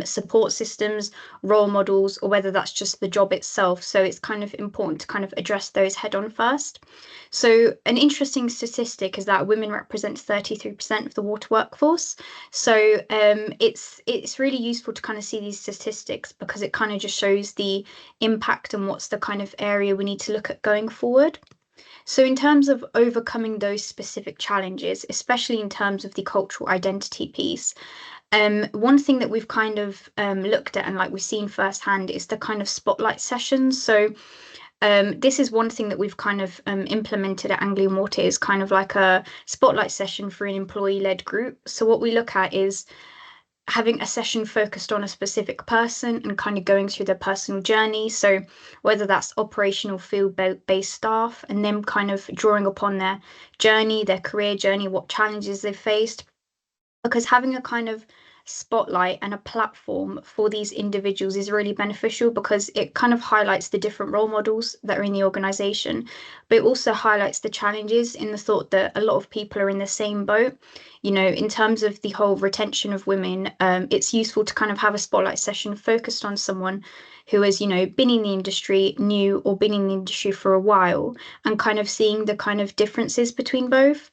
support systems, role models, or whether that's just the job itself. So it's kind of important to kind of address those head on first. So an interesting statistic is that women represent 33% of the water workforce. So it's really useful to kind of see these statistics because it kind of just shows the impact and what's the kind of area we need to look at going forward. So in terms of overcoming those specific challenges, especially in terms of the cultural identity piece, one thing that we've kind of looked at and like we've seen firsthand is the kind of spotlight sessions. So this is one thing that we've kind of implemented at IWater, is kind of like a spotlight session for an employee-led group. So what we look at is having a session focused on a specific person and kind of going through their personal journey. So whether that's operational field-based staff and them kind of drawing upon their journey, their career journey, what challenges they've faced. Because having a kind of spotlight and a platform for these individuals is really beneficial because it kind of highlights the different role models that are in the organization, but it also highlights the challenges in the thought that a lot of people are in the same boat. In terms of the whole retention of women, it's useful to kind of have a spotlight session focused on someone who has, been in the industry, new, or been in the industry for a while, and kind of seeing the kind of differences between both.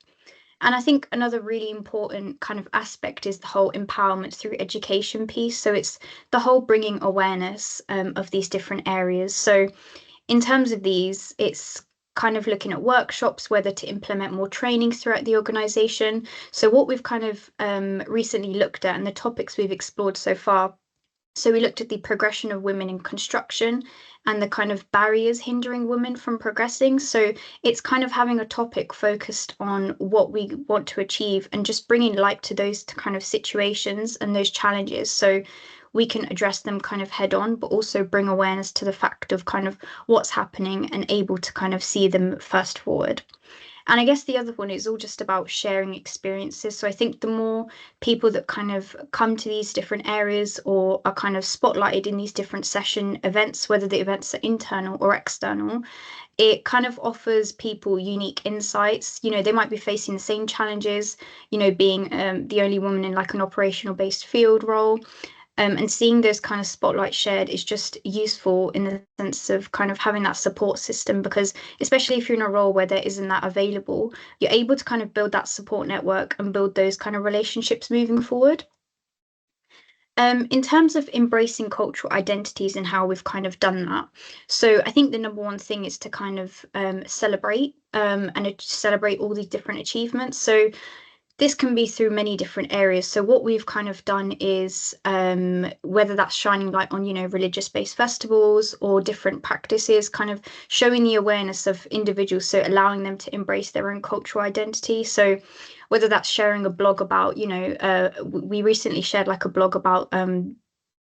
And I think another really important kind of aspect is the whole empowerment through education piece. So it's the whole bringing awareness of these different areas. So in terms of these, it's kind of looking at workshops, whether to implement more trainings throughout the organisation. So what we've kind of recently looked at and the topics we've explored so far. So we looked at the progression of women in construction and the kind of barriers hindering women from progressing. So it's kind of having a topic focused on what we want to achieve and just bringing light to those kind of situations and those challenges so we can address them kind of head on, but also bring awareness to the fact of kind of what's happening and able to kind of see them first forward. And I guess the other one is all just about sharing experiences. So I think the more people that kind of come to these different areas or are kind of spotlighted in these different session events, whether the events are internal or external, it kind of offers people unique insights. You know, they might be facing the same challenges, you know, being the only woman in like an operational based field role. And seeing those kind of spotlights shared is just useful in the sense of kind of having that support system, because especially if you're in a role where there isn't that available, you're able to kind of build that support network and build those kind of relationships moving forward. In terms of embracing cultural identities and how we've kind of done that. So I think the number one thing is to kind of celebrate and celebrate all these different achievements. So this can be through many different areas. So what we've kind of done is whether that's shining light on, you know, religious-based festivals or different practices, kind of showing the awareness of individuals, so allowing them to embrace their own cultural identity. So whether that's sharing a blog about, you know, we recently shared like a blog about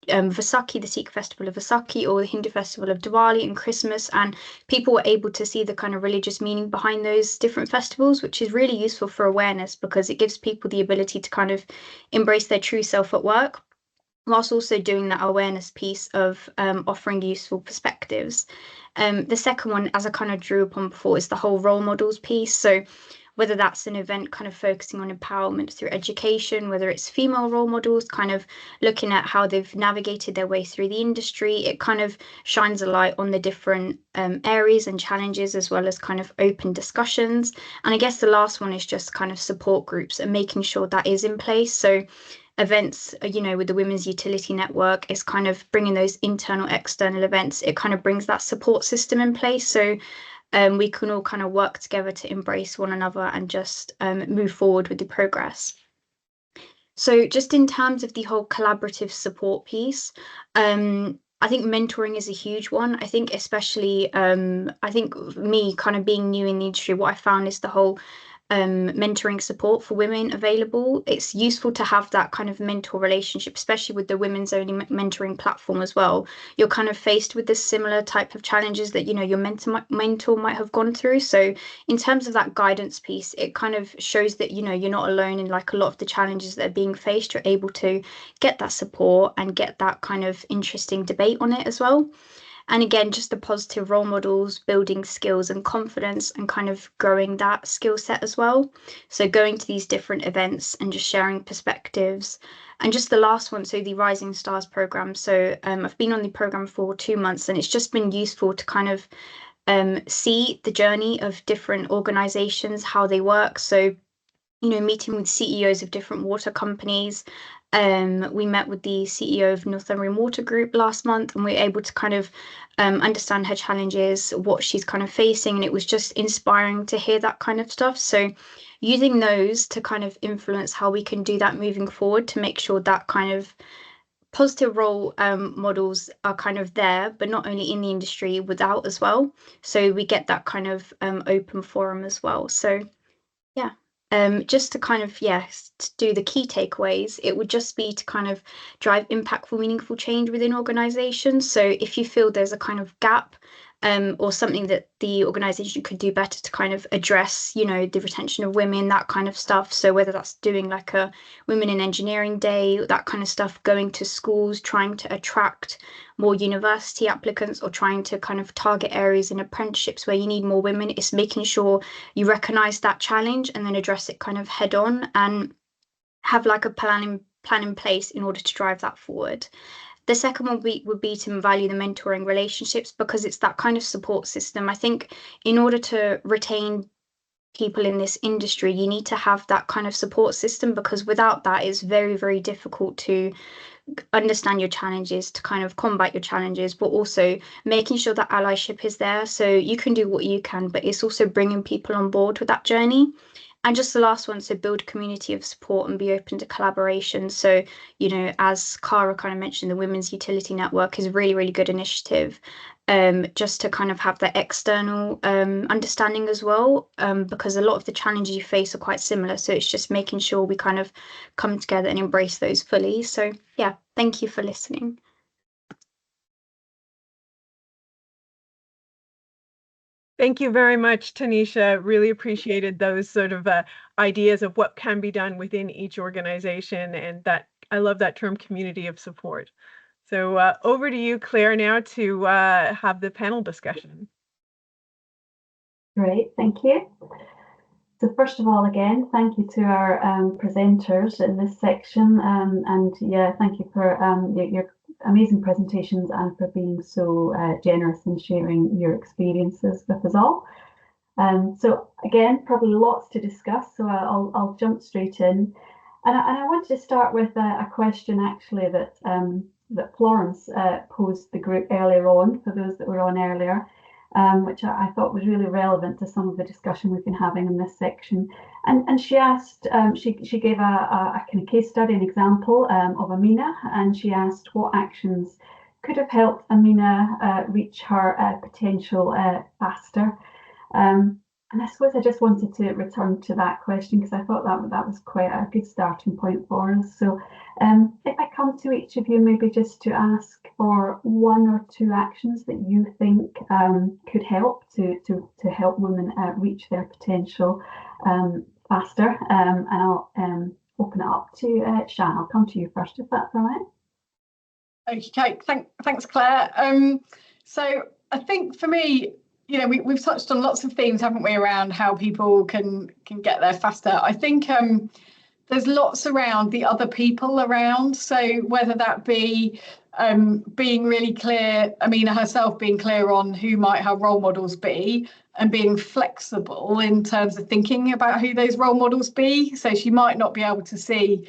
Vaisakhi, the Sikh festival of Vaisakhi, or the Hindu festival of Diwali and Christmas, and people were able to see the kind of religious meaning behind those different festivals, which is really useful for awareness because it gives people the ability to kind of embrace their true self at work, whilst also doing that awareness piece of offering useful perspectives. The second one, as I kind of drew upon before, is the whole role models piece. So whether that's an event kind of focusing on empowerment through education, whether it's female role models, kind of looking at how they've navigated their way through the industry, it kind of shines a light on the different areas and challenges, as well as kind of open discussions. And I guess the last one is just kind of support groups and making sure that is in place. So events, you know, with the Women's Utility Network is kind of bringing those internal, external events. It kind of brings that support system in place. So we can all kind of work together to embrace one another and just move forward with the progress. So just in terms of the whole collaborative support piece, I think mentoring is a huge one. I think especially, I think me kind of being new in the industry, what I found is the whole mentoring support for women available. It's useful to have that kind of mentor relationship, especially with the women's only mentoring platform as well. You're kind of faced with this similar type of challenges that, you know, your mentor might have gone through. So in terms of that guidance piece, it kind of shows that, you know, you're not alone in like a lot of the challenges that are being faced. You're able to get that support and get that kind of interesting debate on it as well. And again, just the positive role models, building skills and confidence and kind of growing that skill set as well. So going to these different events and just sharing perspectives. And just the last one, so the Rising Stars program. So I've been on the program for 2 months, and it's just been useful to kind of see the journey of different organizations, how they work. So, you know, meeting with CEOs of different water companies. We met with the CEO of Northumbrian Water Group last month, and we were able to kind of understand her challenges, what she's kind of facing, and it was just inspiring to hear that kind of stuff. So using those to kind of influence how we can do that moving forward to make sure that kind of positive role models are kind of there, but not only in the industry, without as well. So we get that kind of open forum as well. So yeah. Just to kind of, yes, to do the key takeaways, it would just be to kind of drive impactful, meaningful change within organizations. So if you feel there's a kind of gap or something that the organization could do better to kind of address, you know, the retention of women, that kind of stuff. So whether that's doing like a Women in Engineering Day, that kind of stuff, going to schools, trying to attract more university applicants, or trying to kind of target areas in apprenticeships where you need more women, it's making sure you recognize that challenge and then address it kind of head on and have like a plan in place in order to drive that forward. The second one would be to value the mentoring relationships, because it's that kind of support system. I think in order to retain people in this industry, you need to have that kind of support system, because without that, it's very, very difficult to understand your challenges, to kind of combat your challenges, but also making sure that allyship is there. So you can do what you can, but it's also bringing people on board with that journey. And just the last one, so build a community of support and be open to collaboration. So, you know, as Cara kind of mentioned, the Women's Utility Network is a really, really good initiative, just to kind of have that external understanding as well, because a lot of the challenges you face are quite similar. So it's just making sure we kind of come together and embrace those fully. So yeah, thank you for listening. Thank you very much, Tanisha. Really appreciated those sort of ideas of what can be done within each organization, and that I love that term, community of support. So over to you, Claire, now to have the panel discussion. Great, thank you. So first of all, again, thank you to our presenters in this section, and yeah, thank you for your amazing presentations and for being so generous in sharing your experiences with us all. So again, probably lots to discuss, so I'll jump straight in. And I wanted to start with a question actually that that Florence posed the group earlier on, for those that were on earlier, which I thought was really relevant to some of the discussion we've been having in this section. And she asked, she gave a kind of case study, an example of Amina, and she asked what actions could have helped Amina reach her potential faster. And I suppose I just wanted to return to that question because I thought that was quite a good starting point for us. So if I come to each of you, maybe just to ask for one or two actions that you think could help to help women reach their potential faster. And I'll open it up to Shan. I'll come to you first, if that's all right. Okay, thanks, Claire. So I think for me, you know, we've touched on lots of themes, haven't we, around how people can get there faster. I think there's lots around the other people around. So whether that be being really clear, Amina herself being clear on who might her role models be, and being flexible in terms of thinking about who those role models be. So she might not be able to see,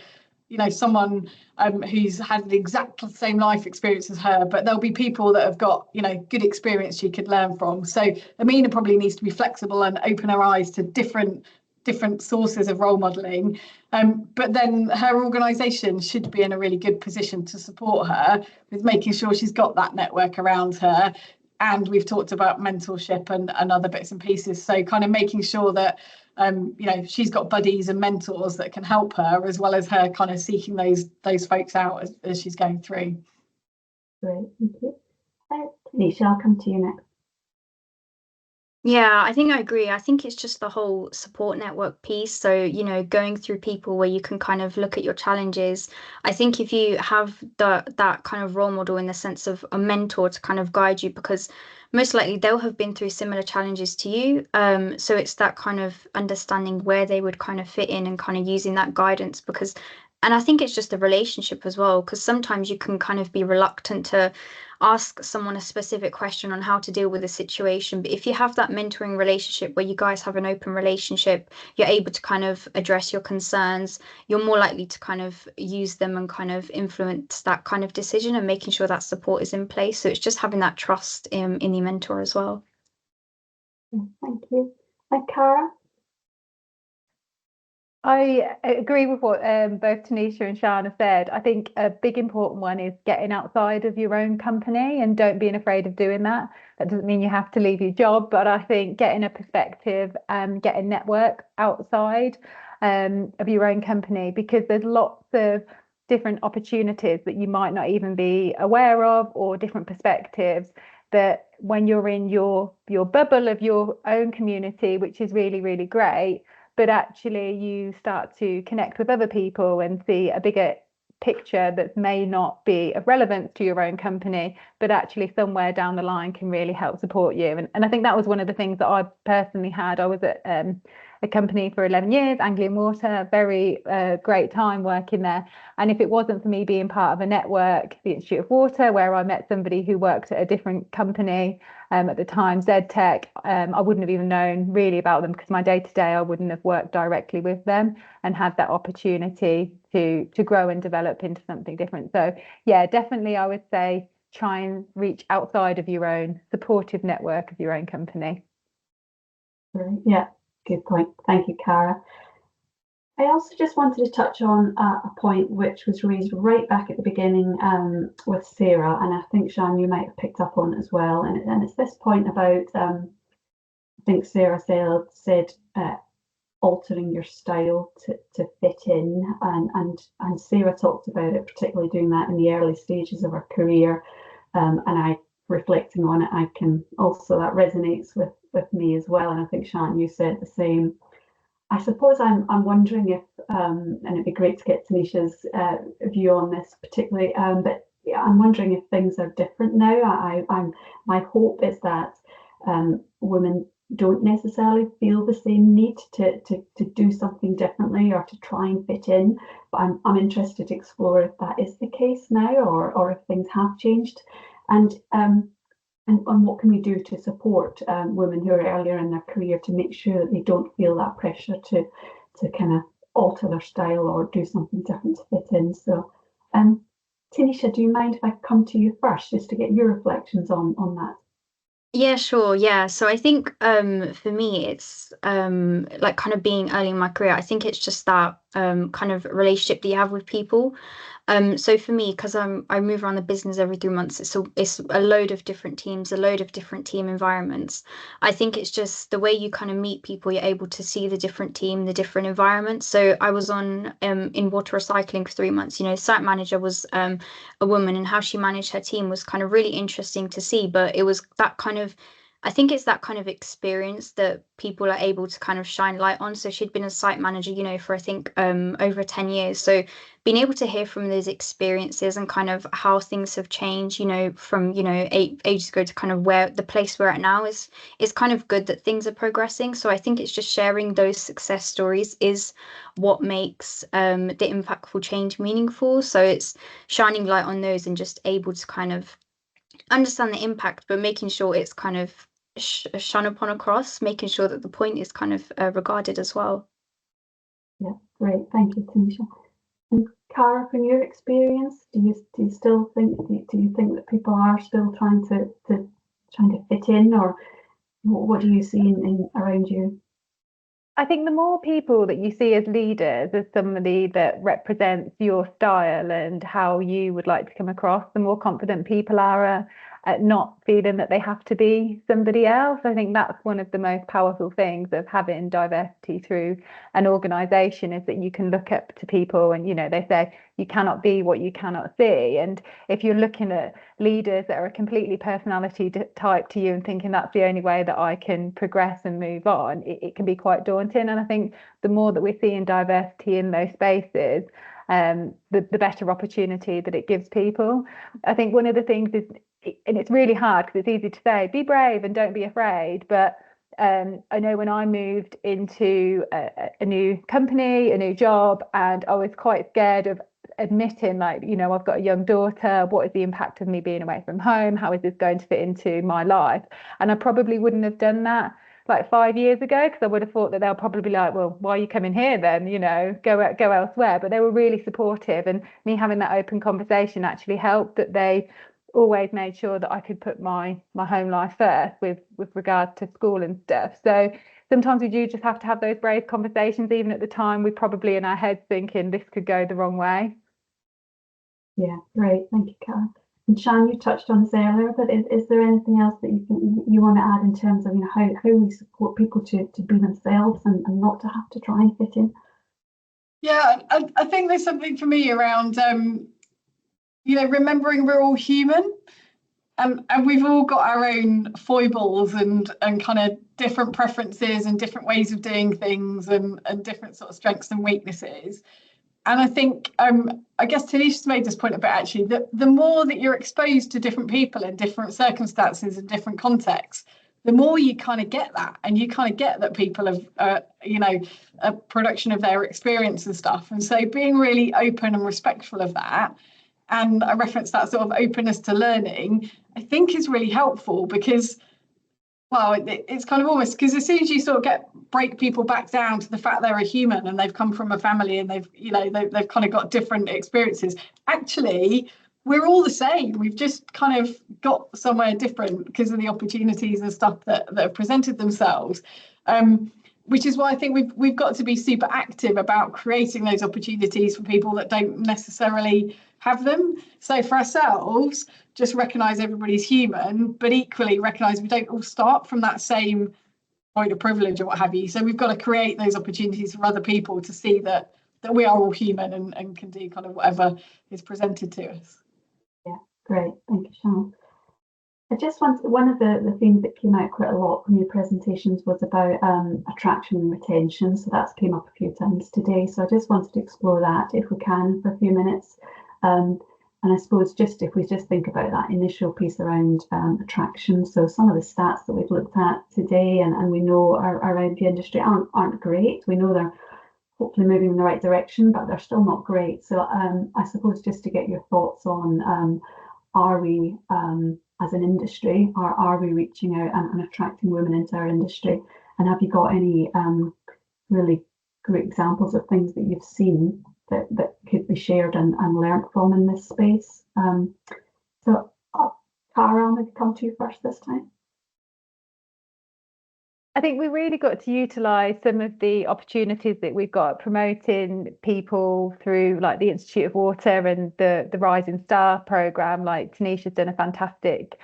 you know, someone who's had the exact same life experience as her, but there'll be people that have got, you know, good experience she could learn from. So Amina probably needs to be flexible and open her eyes to different sources of role modelling. But then her organisation should be in a really good position to support her with making sure she's got that network around her. And we've talked about mentorship and other bits and pieces. So kind of making sure that you know, she's got buddies and mentors that can help her, as well as her kind of seeking those folks out as she's going through. Great, thank you. Tanisha, I'll come to you next. Yeah, I think I agree. I think it's just the whole support network piece. So, you know, going through people where you can kind of look at your challenges. I think if you have that kind of role model in the sense of a mentor to kind of guide you, because most likely they'll have been through similar challenges to you. So it's that kind of understanding where they would kind of fit in and kind of using that guidance, because, and I think it's just the relationship as well, because sometimes you can kind of be reluctant to ask someone a specific question on how to deal with a situation. But if you have that mentoring relationship where you guys have an open relationship, you're able to kind of address your concerns, you're more likely to kind of use them and kind of influence that kind of decision and making sure that support is in place. So it's just having that trust in the mentor as well. Thank you. And Cara? I agree with what both Tanisha and Shan have said. I think a big important one is getting outside of your own company and don't being afraid of doing that. That doesn't mean you have to leave your job, but I think getting a perspective and getting network outside of your own company, because there's lots of different opportunities that you might not even be aware of, or different perspectives that when you're in your bubble of your own community, which is really, really great, but actually you start to connect with other people and see a bigger picture that may not be of relevance to your own company, but actually somewhere down the line can really help support you. And I think that was one of the things that I personally had. I was at a company for 11 years, IWater, very great time working there. And if it wasn't for me being part of a network, the Institute of Water, where I met somebody who worked at a different company at the time, ZTech, I wouldn't have even known really about them, because my day-to-day I wouldn't have worked directly with them and had that opportunity to grow and develop into something different. So yeah, definitely I would say try and reach outside of your own supportive network of your own company. Yeah, good point. Thank you, Cara. I also just wanted to touch on a point which was raised right back at the beginning with Sarah, and I think, Shan, you might have picked up on it as well. And it's this point about, I think Sarah said altering your style to fit in, and Sarah talked about it, particularly doing that in the early stages of her career. And I, reflecting on it, I can also, that resonates with with me as well, and I think Shannon, you said the same. I suppose I'm wondering if, and it'd be great to get Tanisha's view on this particularly, but yeah, I'm wondering if things are different now. My hope is that women don't necessarily feel the same need to do something differently or to try and fit in. But I'm interested to explore if that is the case now, or if things have changed, and what can we do to support women who are earlier in their career to make sure that they don't feel that pressure to kind of alter their style or do something different to fit in. So, Tanisha, do you mind if I come to you first, just to get your reflections on that? Yeah, sure. Yeah. So I think for me it's like kind of being early in my career, I think it's just that kind of relationship that you have with people. So for me, because I move around the business every 3 months, it's a load of different teams, a load of different team environments. I think it's just the way you kind of meet people, you're able to see the different team, the different environments. So I was on in water recycling for 3 months. You know, site manager was a woman, and how she managed her team was kind of really interesting to see. But it was that kind of, I think it's that kind of experience that people are able to kind of shine light on. So she'd been a site manager, you know, for I think over 10 years. So being able to hear from those experiences and kind of how things have changed, you know, from, you know, ages ago to kind of where the place we're at now is kind of good that things are progressing. So I think it's just sharing those success stories is what makes the impactful change meaningful. So it's shining light on those and just able to kind of understand the impact, but making sure it's kind of shone upon across, making sure that the point is kind of regarded as well. Yeah, great. Thank you, Tanisha. And Cara, from your experience, do you still think that people are still trying to fit in, or what do you see in around you? I think the more people that you see as leaders, as somebody that represents your style and how you would like to come across, the more confident people are at not feeling that they have to be somebody else. I think that's one of the most powerful things of having diversity through an organisation, is that you can look up to people and, you know, they say you cannot be what you cannot see. And if you're looking at leaders that are a completely personality type to you and thinking that's the only way that I can progress and move on, it can be quite daunting. And I think the more that we're seeing diversity in those spaces, the better opportunity that it gives people. I think one of the things is, and it's really hard because it's easy to say, be brave and don't be afraid. But I know when I moved into a new company, a new job, and I was quite scared of admitting, like, you know, I've got a young daughter. What is the impact of me being away from home? How is this going to fit into my life? And I probably wouldn't have done that like 5 years ago, because I would have thought that they'll probably be like, well, why are you coming here then? You know, go elsewhere. But they were really supportive, and me having that open conversation actually helped, that they always made sure that I could put my home life first with regard to school and stuff. So sometimes we do just have to have those brave conversations, even at the time we're probably in our heads thinking this could go the wrong way. Yeah, great. Thank you, Cara. And Shan, you touched on this earlier, but is there anything else that you want to add in terms of, you know, how we support people to be themselves and not to have to try and fit in? Yeah, I think there's something for me around, you know, remembering we're all human, and we've all got our own foibles and kind of different preferences and different ways of doing things and different sort of strengths and weaknesses. And I think, I guess Tanisha's made this point about, actually, that the more that you're exposed to different people in different circumstances and different contexts, the more you kind of get that, and you kind of get that people have, you know, a production of their experience and stuff. And so being really open and respectful of that, and I reference that sort of openness to learning, I think is really helpful, because, well, it's kind of almost, because as soon as you sort of break people back down to the fact they're a human and they've come from a family and they've, you know, they've kind of got different experiences, actually we're all the same. We've just kind of got somewhere different because of the opportunities and stuff that have presented themselves. Which is why I think we've got to be super active about creating those opportunities for people that don't necessarily have them. So for ourselves, just recognise everybody's human, but equally recognise we don't all start from that same point of privilege or what have you. So we've got to create those opportunities for other people to see that we are all human and can do kind of whatever is presented to us. Yeah, great. Thank you, Shan. I just wanted, one of the themes that came out quite a lot from your presentations was about attraction and retention. So that's came up a few times today. So I just wanted to explore that if we can for a few minutes. And I suppose just if we just think about that initial piece around attraction. So some of the stats that we've looked at today and we know are around the industry aren't great. We know they're hopefully moving in the right direction, but they're still not great. So I suppose just to get your thoughts on are we as an industry, are we reaching out and attracting women into our industry? And have you got any really great examples of things that you've seen that could be shared and learned from in this space? So, Cara, I'm going to come to you first this time. I think we really got to utilise some of the opportunities that we've got promoting people through like the Institute of Water and the Rising Star programme. Like Tanisha's done a fantastic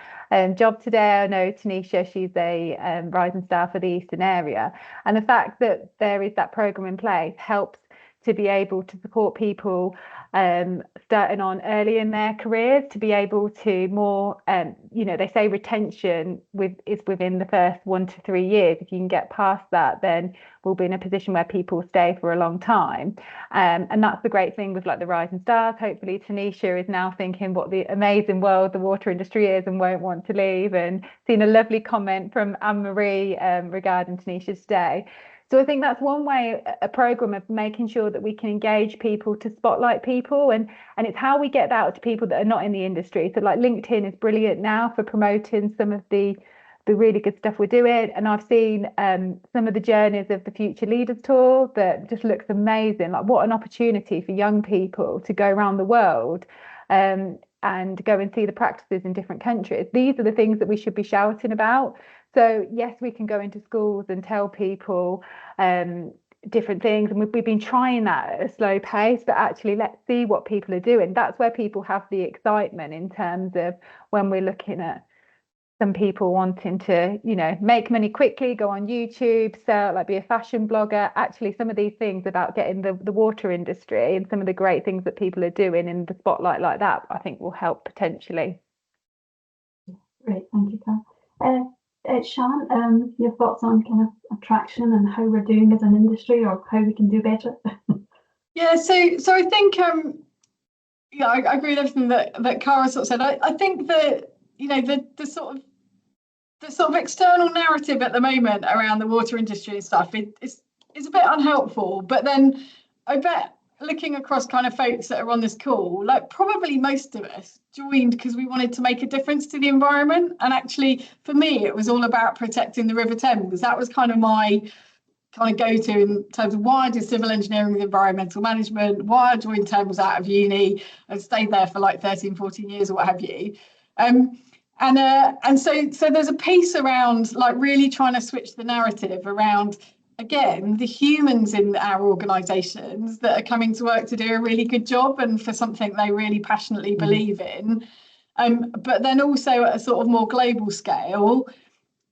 job today. I know Tanisha, she's a Rising Star for the Eastern area. And the fact that there is that programme in place helps to be able to support people starting on early in their careers to be able to more, they say retention is within the first 1 to 3 years. If you can get past that, then we'll be in a position where people stay for a long time. And that's the great thing with like the Rising Stars. Hopefully Tanisha is now thinking what the amazing world the water industry is and won't want to leave, and seen a lovely comment from Anne-Marie regarding Tanisha's stay. So I think that's one way, a programme of making sure that we can engage people to spotlight people, and it's how we get that out to people that are not in the industry. So like LinkedIn is brilliant now for promoting some of the really good stuff we're doing. And I've seen some of the journeys of the Future Leaders Tour that just looks amazing. Like what an opportunity for young people to go around the world and go and see the practices in different countries. These are the things that we should be shouting about. So yes, we can go into schools and tell people different things, and we've been trying that at a slow pace, but actually let's see what people are doing. That's where people have the excitement in terms of when we're looking at some people wanting to, make money quickly, go on YouTube, sell, like be a fashion blogger. Actually, some of these things about getting the water industry and some of the great things that people are doing in the spotlight like that, I think will help potentially. Great, thank you, Cara. Shannon, your thoughts on kind of attraction and how we're doing as an industry, or how we can do better? Yeah, so I think I agree with everything that Cara sort of said. I think that the sort of external narrative at the moment around the water industry and stuff is a bit unhelpful. But then I bet looking across kind of folks that are on this call, like probably most of us joined because we wanted to make a difference to the environment. And actually, for me, it was all about protecting the River Thames. That was kind of my kind of go-to in terms of why I did civil engineering with environmental management, why I joined Thames out of uni and stayed there for like 13, 14 years or what have you. And so there's a piece around like really trying to switch the narrative around, again, the humans in our organisations that are coming to work to do a really good job and for something they really passionately believe in. But then also at a sort of more global scale,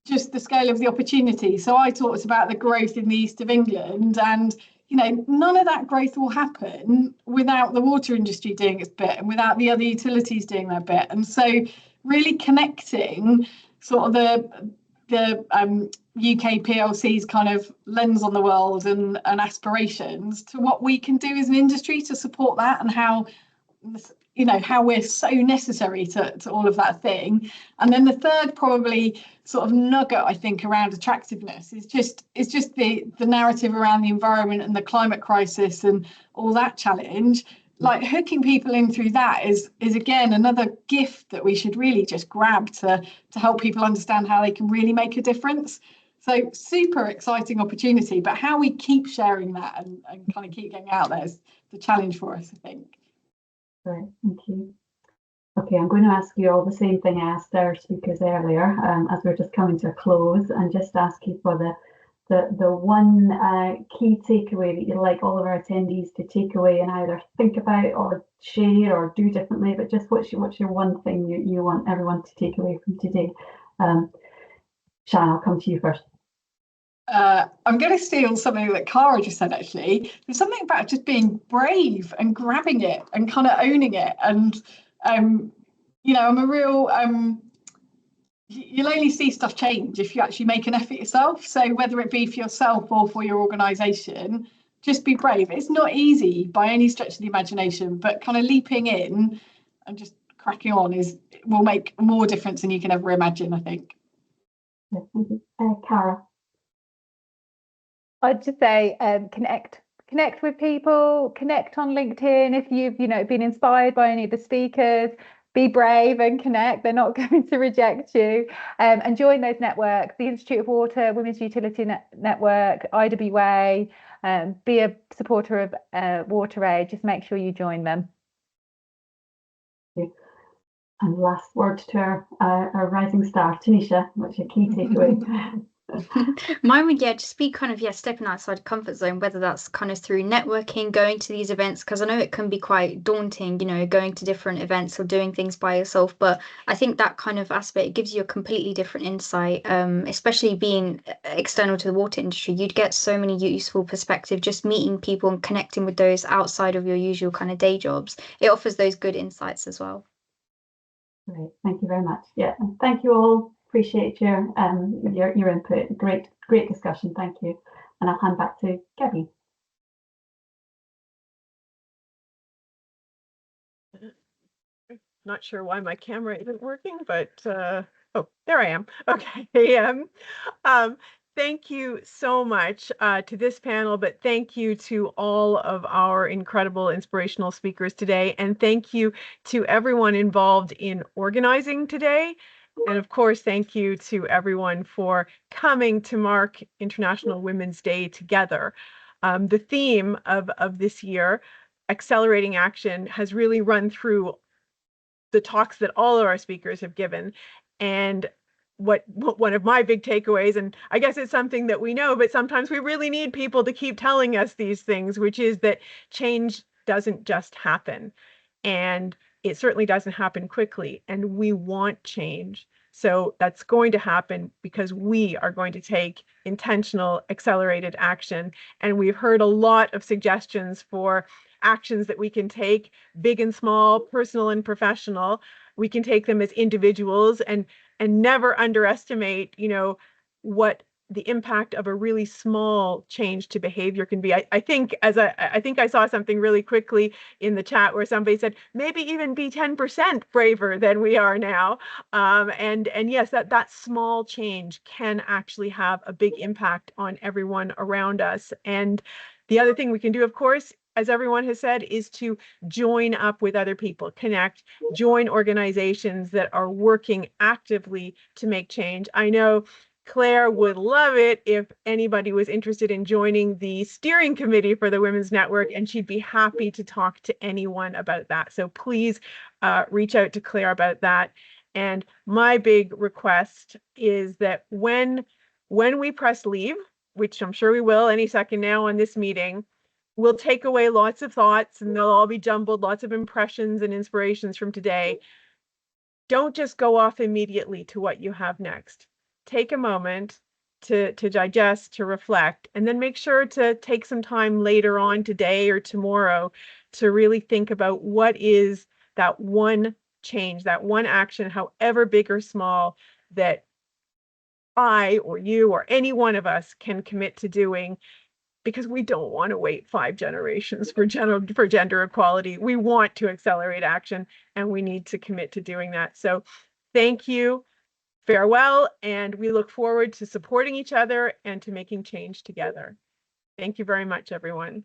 just the scale of the opportunity. So I talked about the growth in the east of England, and none of that growth will happen without the water industry doing its bit and without the other utilities doing their bit. And so really connecting sort of the UK PLC's kind of lens on the world and aspirations to what we can do as an industry to support that, and how we're so necessary to all of that thing. And then the third probably sort of nugget, I think, around attractiveness is just the narrative around the environment and the climate crisis and all that challenge. Like hooking people in through that is again another gift that we should really just grab to help people understand how they can really make a difference. So super exciting opportunity, but how we keep sharing that and kind of keep getting out there is the challenge for us, I think. Right, thank you. Okay, I'm going to ask you all the same thing I asked our speakers earlier, as we're just coming to a close, and just ask you for the one key takeaway that you'd like all of our attendees to take away and either think about or share or do differently, but just what's your one thing you want everyone to take away from today? Shan, I'll come to you first. I'm going to steal something that Cara just said, actually. There's something about just being brave and grabbing it and kind of owning it. And, I'm a real you'll only see stuff change if you actually make an effort yourself. So whether it be for yourself or for your organisation, just be brave. It's not easy by any stretch of the imagination, but kind of leaping in and just cracking on will make more difference than you can ever imagine, I think. Yeah, thank you. Cara. I'd just say connect with people, connect on LinkedIn if you've been inspired by any of the speakers. Be brave and connect. They're not going to reject you. And join those networks, the Institute of Water, Women's Utility Network, IWA. Be a supporter of WaterAid. Just make sure you join them. Thank you. And last word to our rising star, Tanisha, what's your key takeaway? Mine would just be kind of stepping outside comfort zone, whether that's kind of through networking, going to these events, because I know it can be quite daunting, going to different events or doing things by yourself. But I think that kind of aspect gives you a completely different insight, especially being external to the water industry. You'd get so many useful perspectives just meeting people and connecting with those outside of your usual kind of day jobs. It offers those good insights as well. Great, thank you very much. Yeah, and thank you all. Appreciate your input. Great discussion. Thank you. And I'll hand back to Gabby. Not sure why my camera isn't working, but oh, there I am. Okay. Thank you so much to this panel, but thank you to all of our incredible inspirational speakers today. And thank you to everyone involved in organizing today. And of course, thank you to everyone for coming to mark International Women's Day together. The theme of this year, Accelerating Action, has really run through the talks that all of our speakers have given. And what one of my big takeaways, and I guess it's something that we know, but sometimes we really need people to keep telling us these things, which is that change doesn't just happen. And it certainly doesn't happen quickly. And we want change. So that's going to happen because we are going to take intentional, accelerated action. And we've heard a lot of suggestions for actions that we can take, big and small, personal and professional. We can take them as individuals and never underestimate, what the impact of a really small change to behavior can be. I think I saw something really quickly in the chat where somebody said maybe even be 10% braver than we are now. And yes, that small change can actually have a big impact on everyone around us. And the other thing we can do, of course, as everyone has said, is to join up with other people, connect, join organizations that are working actively to make change. I know Claire would love it if anybody was interested in joining the steering committee for the Women's Network, and she'd be happy to talk to anyone about that. So please reach out to Claire about that. And my big request is that when we press leave, which I'm sure we will any second now on this meeting, we'll take away lots of thoughts and they'll all be jumbled, lots of impressions and inspirations from today. Don't just go off immediately to what you have next. Take a moment to digest, to reflect, and then make sure to take some time later on today or tomorrow to really think about what is that one change, that one action, however big or small, that I or you or any one of us can commit to doing, because we don't want to wait 5 generations for gender equality. We want to accelerate action, and we need to commit to doing that. So thank you, farewell, and we look forward to supporting each other and to making change together. Thank you very much, everyone.